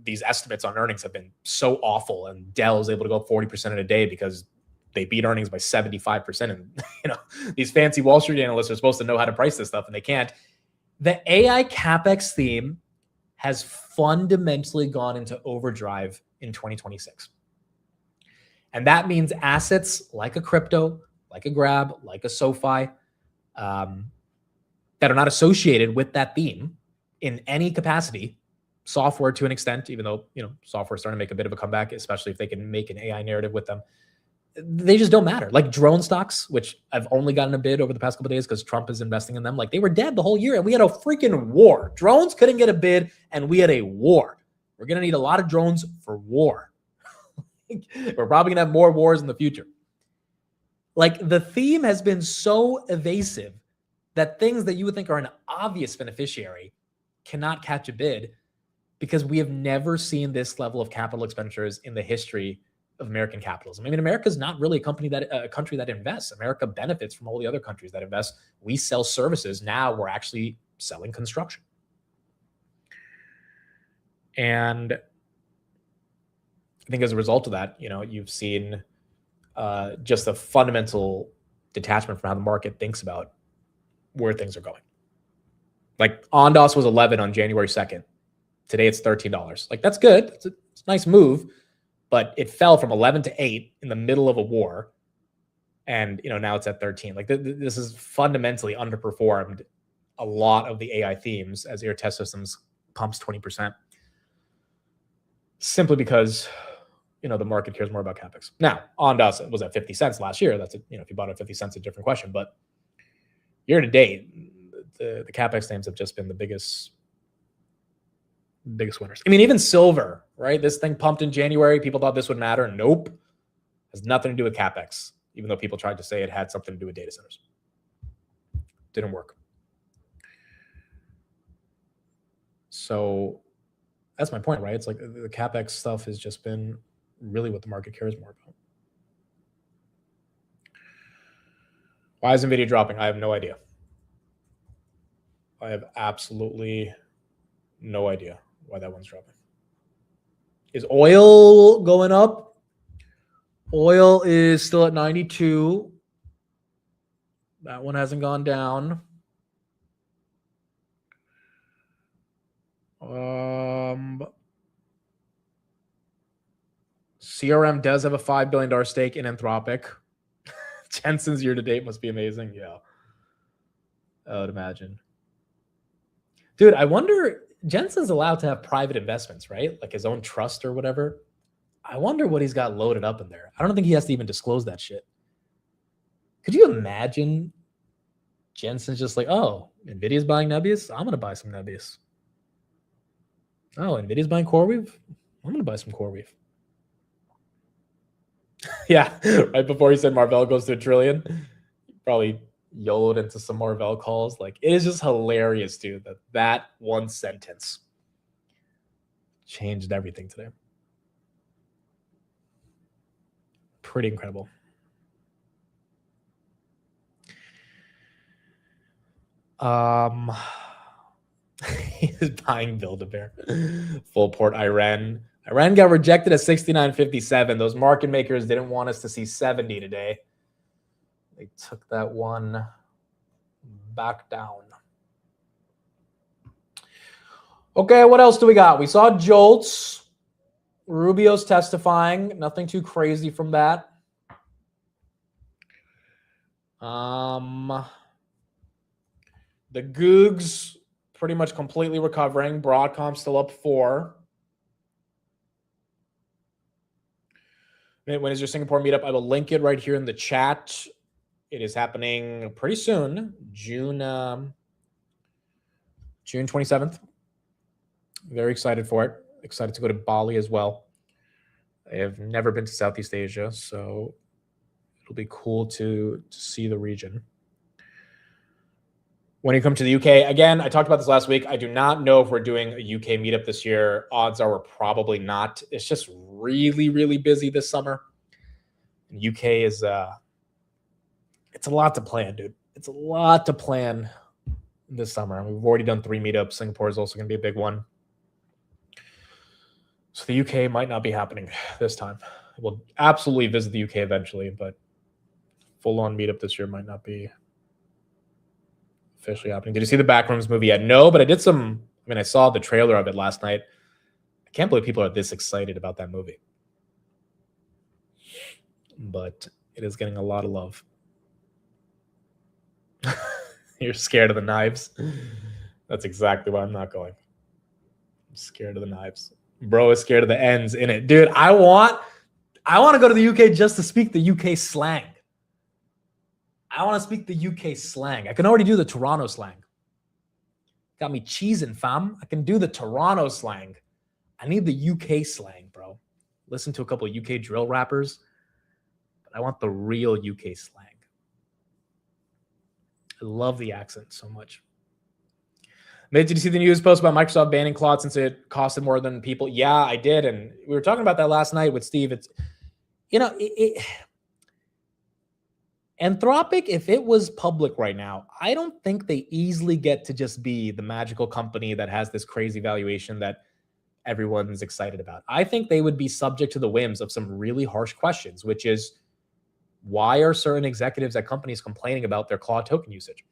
these estimates on earnings have been so awful, and Dell is able to go 40% in a day because they beat earnings by 75%. And these fancy Wall Street analysts are supposed to know how to price this stuff, and they can't. The AI CapEx theme has fundamentally gone into overdrive in 2026. And that means assets like a crypto, like a Grab, like a SoFi, that are not associated with that theme in any capacity, software to an extent, even though, software is starting to make a bit of a comeback, especially if they can make an AI narrative with them. They just don't matter. Like drone stocks, which I've only gotten a bid over the past couple of days because Trump is investing in them. Like, they were dead the whole year and we had a freaking war. Drones couldn't get a bid and we had a war. We're going to need a lot of drones for war. We're probably going to have more wars in the future. Like the theme has been so evasive that things that you would think are an obvious beneficiary cannot catch a bid because we have never seen this level of capital expenditures in the history of American capitalism. I mean, America is not really a country that invests. America benefits from all the other countries that invest. We sell services. Now we're actually selling construction. And I think as a result of that, you've seen just a fundamental detachment from how the market thinks about where things are going. Like Ondas was 11 on January 2nd. Today it's $13. Like that's good. It's a nice move, but it fell from 11 to 8 in the middle of a war. And, now it's at 13. Like this is fundamentally underperformed a lot of the AI themes as Air Test Systems pumps 20%. Simply because, the market cares more about CapEx. Now, Ondas was at 50 cents last year. That's, if you bought it at 50 cents, a different question. But year to date, the CapEx names have just been the biggest winners. I mean, even silver, right? This thing pumped in January. People thought this would matter. Nope. Has nothing to do with CapEx, even though people tried to say it had something to do with data centers. Didn't work. So that's my point, right? It's like the CapEx stuff has just been really what the market cares more about. Why is NVIDIA dropping? I have no idea. I have absolutely no idea why that one's dropping. Is oil going up? Oil is still at 92. That one hasn't gone down. CRM does have a $5 billion stake in Anthropic. Jensen's year to date must be amazing. Yeah. I would imagine. Dude, I wonder, Jensen's allowed to have private investments, right? Like his own trust or whatever. I wonder what he's got loaded up in there. I don't think he has to even disclose that shit. Could you imagine Jensen's just like, oh, NVIDIA's buying Nebius? I'm going to buy some Nebius. Oh, NVIDIA's buying CoreWeave? I'm going to buy some CoreWeave. Yeah, right before he said Marvell goes to $1 trillion, he probably YOLO'd into some Marvell calls. Like, it is just hilarious, dude, that one sentence changed everything today. Pretty incredible. He's buying Build-A-Bear. Full port Iran. Iran got rejected at 69.57. Those market makers didn't want us to see 70 today. They took that one back down. Okay, what else do we got? We saw Jolts. Rubio's testifying. Nothing too crazy from that. The Googs pretty much completely recovering. Broadcom still up 4. When is your Singapore meetup? I will link it right here in the chat. It is happening pretty soon, June 27th. Very excited for it. Excited to go to Bali as well. I have never been to Southeast Asia, so it'll be cool to see the region. When you come to the UK, again, I talked about this last week. I do not know if we're doing a UK meetup this year. Odds are we're probably not. It's just really, really busy this summer. UK is, it's a lot to plan, dude. It's a lot to plan this summer. We've already done 3 meetups. Singapore is also going to be a big one. So the UK might not be happening this time. We'll absolutely visit the UK eventually, but full-on meetup this year might not be officially happening. Did you see the Backrooms movie yet? No, but I saw the trailer of it last night. I can't believe people are this excited about that movie. But it is getting a lot of love. You're scared of the knives? That's exactly why I'm not going. I'm scared of the knives. Bro is scared of the ends in it. Dude, I want to go to the UK just to speak the UK slang. I want to speak the UK slang. I can already do the Toronto slang. Got me cheesing, fam. I can do the Toronto slang. I need the UK slang, bro. Listen to a couple of UK drill rappers. But I want the real UK slang. I love the accent so much. Did you see the news post about Microsoft banning Claude since it costed more than people? Yeah, I did. And we were talking about that last night with Steve. It's, Anthropic, if it was public right now, I don't think they easily get to just be the magical company that has this crazy valuation that everyone's excited about. I think they would be subject to the whims of some really harsh questions, which is, why are certain executives at companies complaining about their Claude token usage?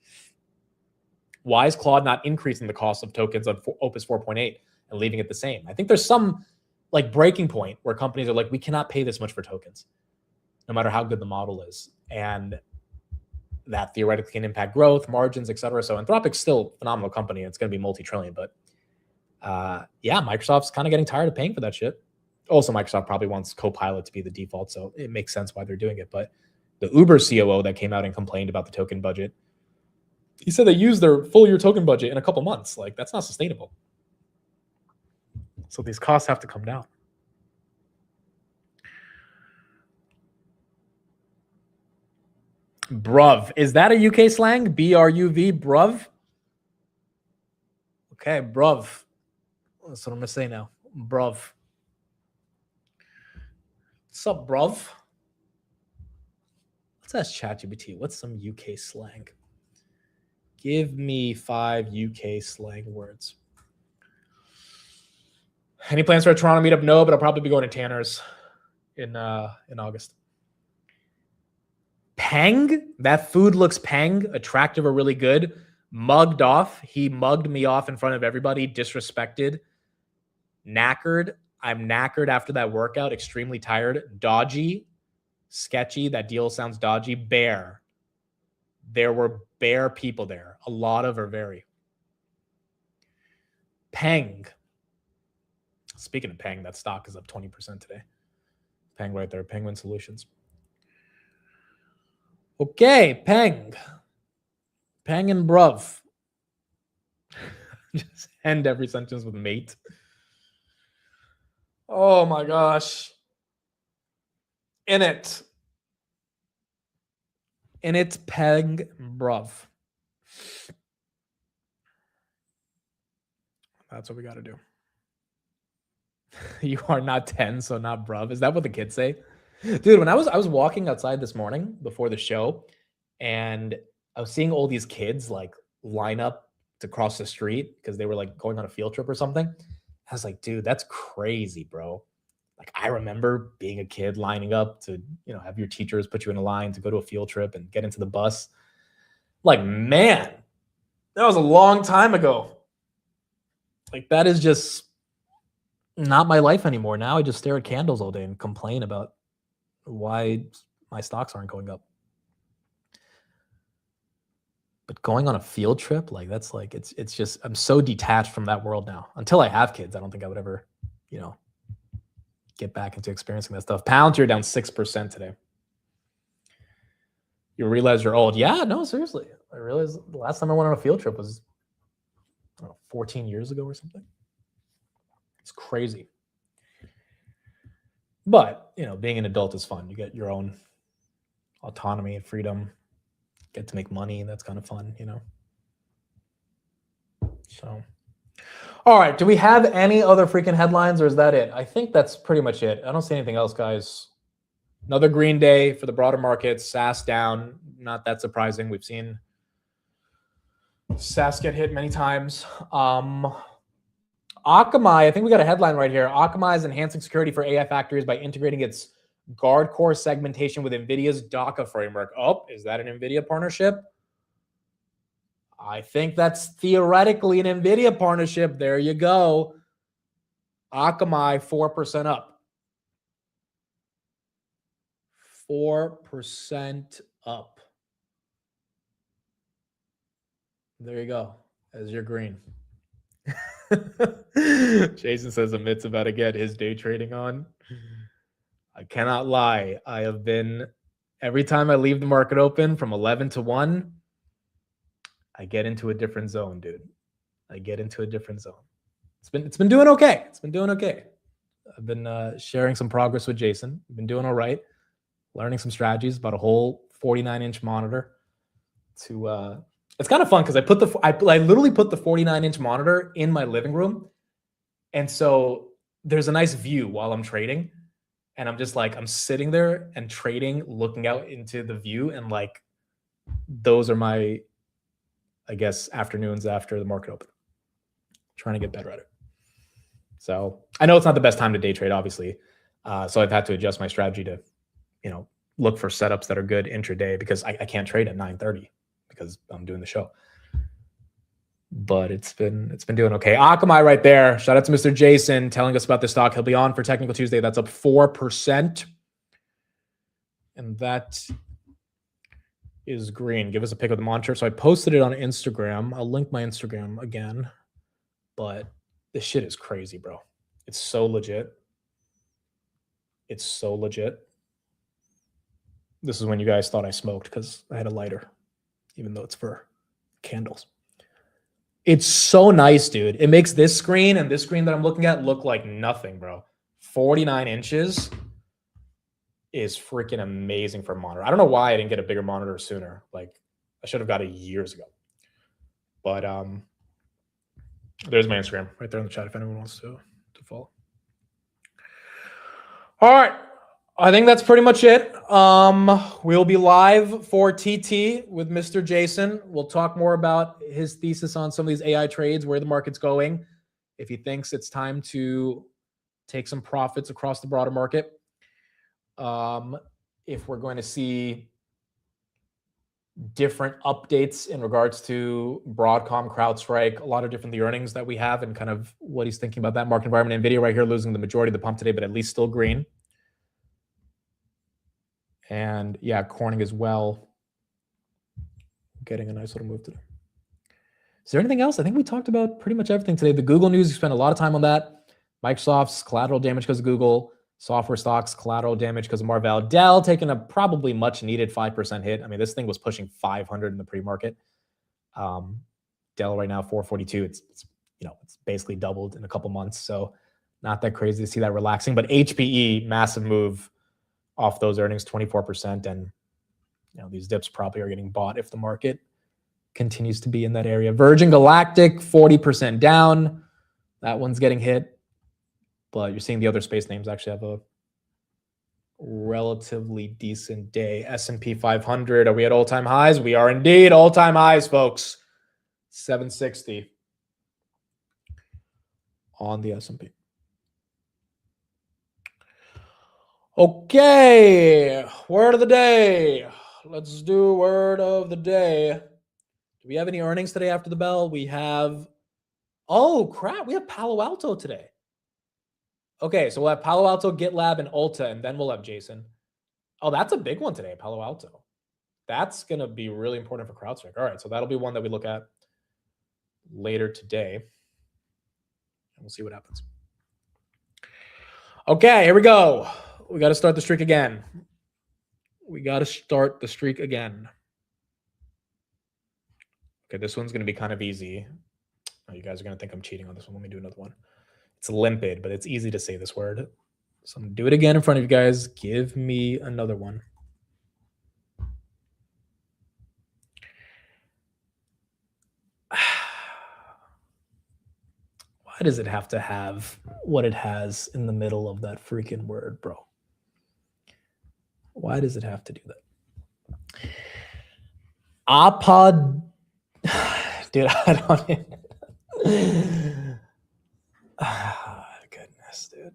Why is Claude not increasing the cost of tokens on Opus 4.8 and leaving it the same? I think there's some like breaking point where companies are like, we cannot pay this much for tokens, no matter how good the model is. And that theoretically can impact growth, margins, et cetera. So Anthropic's still a phenomenal company. And it's going to be multi-trillion. But yeah, Microsoft's kind of getting tired of paying for that shit. Also, Microsoft probably wants Copilot to be the default. So it makes sense why they're doing it. But the Uber COO that came out and complained about the token budget, he said they used their full year token budget in a couple months. Like, that's not sustainable. So these costs have to come down. Bruv. Is that a UK slang? B-R-U-V, bruv? Okay, bruv. That's what I'm going to say now. Bruv. What's up, bruv? Let's ask ChatGPT. What's some UK slang? Give me 5 UK slang words. Any plans for a Toronto meetup? No, but I'll probably be going to Tanner's in August. Pang? That food looks pang, attractive or really good. Mugged off. He mugged me off in front of everybody. Disrespected. Knackered. I'm knackered after that workout. Extremely tired. Dodgy. Sketchy. That deal sounds dodgy. Bear. There were bear people there. A lot of or very. Pang. Speaking of Pang, that stock is up 20% today. Pang right there. Penguin Solutions. Okay, Pang. Pang and bruv. Just end every sentence with mate. Oh my gosh. In it, Pang, bruv. That's what we got to do. You are not 10, so not bruv. Is that what the kids say? Dude, when I was walking outside this morning before the show, and I was seeing all these kids like line up to cross the street because they were like going on a field trip or something. I was like, dude, that's crazy, bro. Like, I remember being a kid lining up to, have your teachers put you in a line to go to a field trip and get into the bus. Like, man, that was a long time ago. Like, that is just not my life anymore. Now I just stare at candles all day and complain about why my stocks aren't going up. But going on a field trip, like, that's like, it's just, I'm so detached from that world now. Until I have kids, I don't think I would ever, get back into experiencing that stuff. Palantir down 6% today. You realize you're old. Yeah, no, seriously. I realized the last time I went on a field trip was 14 years ago or something. It's crazy. But, being an adult is fun. You get your own autonomy and freedom. Get to make money. That's kind of fun, So, all right. Do we have any other freaking headlines, or is that it? I think that's pretty much it. I don't see anything else, guys. Another green day for the broader markets. SAS down. Not that surprising. We've seen SAS get hit many times. Akamai, I think we got a headline right here. Akamai is enhancing security for AI factories by integrating its guard core segmentation with NVIDIA's DACA framework. Oh, is that an NVIDIA partnership? I think that's theoretically an NVIDIA partnership. There you go. Akamai, 4% up. 4% up. There you go. As your green. Jason says Amit's about to get his day trading on. I cannot lie. I have been, every time I leave the market open from 11 to 1, I get into a different zone, dude. I get into a different zone. It's been doing okay. It's been doing okay. I've been sharing some progress with Jason. I've been doing all right. learning some strategies about a whole 49-inch monitor. It's kind of fun because I literally put the 49-inch monitor in my living room, and so there's a nice view while I'm trading, and I'm just like I'm sitting there and trading, looking out into the view, and like those are my, I guess, afternoons after the market open. Trying to get better at it. So I know it's not the best time to day trade, obviously. So I've had to adjust my strategy to, look for setups that are good intraday because I can't trade at 9:30 because I'm doing the show. But it's been doing okay. Akamai right there. Shout out to Mr. Jason telling us about this stock. He'll be on for Technical Tuesday. That's up 4%. And that is green. Give us a pick of the monitor. So I posted it on Instagram. I'll link my Instagram again. But this shit is crazy, bro. It's so legit. It's so legit. This is when you guys thought I smoked because I had a lighter, even though it's for candles. It's so nice, dude. It makes this screen and this screen that I'm looking at look like nothing, bro. 49 inches is freaking amazing for a monitor. I don't know why I didn't get a bigger monitor sooner. Like, I should have got it years ago. But there's my Instagram right there in the chat if anyone wants to follow. All right. I think that's pretty much it. We'll be live for TT with Mr. Jason. We'll talk more about his thesis on some of these AI trades, where the market's going, if he thinks it's time to take some profits across the broader market. If we're going to see different updates in regards to Broadcom, CrowdStrike, a lot of different the earnings that we have and kind of what he's thinking about that market environment. NVIDIA right here losing the majority of the pump today, but at least still green. And yeah, Corning as well, getting a nice little move today. Is there anything else? I think we talked about pretty much everything today. The Google news, you spent a lot of time on that. Microsoft's collateral damage because of Google. Software stocks, collateral damage because of Marvell. Dell taking a probably much needed 5% hit. I mean, this thing was pushing 500 in the pre-market. Dell right now, 442. It's basically doubled in a couple months. So not that crazy to see that relaxing. But HPE, massive move off those earnings, 24%. And these dips probably are getting bought if the market continues to be in that area. Virgin Galactic, 40% down. That one's getting hit. But you're seeing the other space names actually have a relatively decent day. S&P 500, are we at all-time highs? We are indeed all-time highs, folks. 760 on the S&P. Okay, word of the day. Let's do word of the day. Do we have any earnings today after the bell? We have, oh crap, we have Palo Alto today. Okay, so we'll have Palo Alto, GitLab, and Ulta, and then we'll have Jason. Oh, that's a big one today, Palo Alto. That's going to be really important for CrowdStrike. All right, so that'll be one that we look at later today. And we'll see what happens. Okay, here we go. We got to start the streak again. Okay, this one's going to be kind of easy. Oh, you guys are going to think I'm cheating on this one. Let me do another one. It's limpid, but it's easy to say this word. So I'm going to do it again in front of you guys. Give me another one. Why does it have to have what it has in the middle of that freaking word, bro? Why does it have to do that? Dude, I don't even... goodness, dude.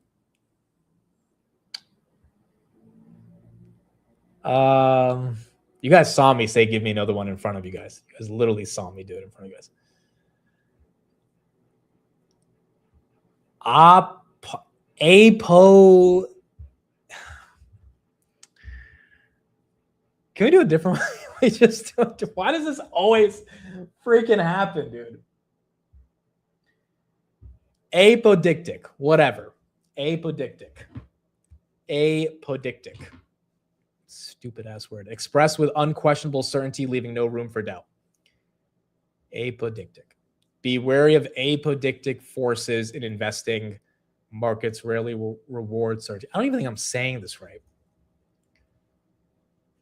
You guys saw me say give me another one in front of you guys. You guys literally saw me do it in front of you guys. Apo. Can we do a different one? Why does this always freaking happen, dude? Apodictic, whatever. Apodictic. Stupid ass word. Expressed with unquestionable certainty, leaving no room for doubt. Apodictic. Be wary of apodictic forces in investing. Markets rarely reward certainty. I don't even think I'm saying this right.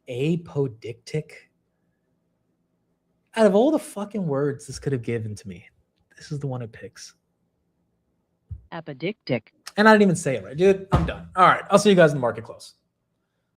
Apodictic. Out of all the fucking words this could have given to me, this is the one it picks. Apodictic. And I didn't even say it right, dude. I'm done. All right. I'll see you guys in the market close.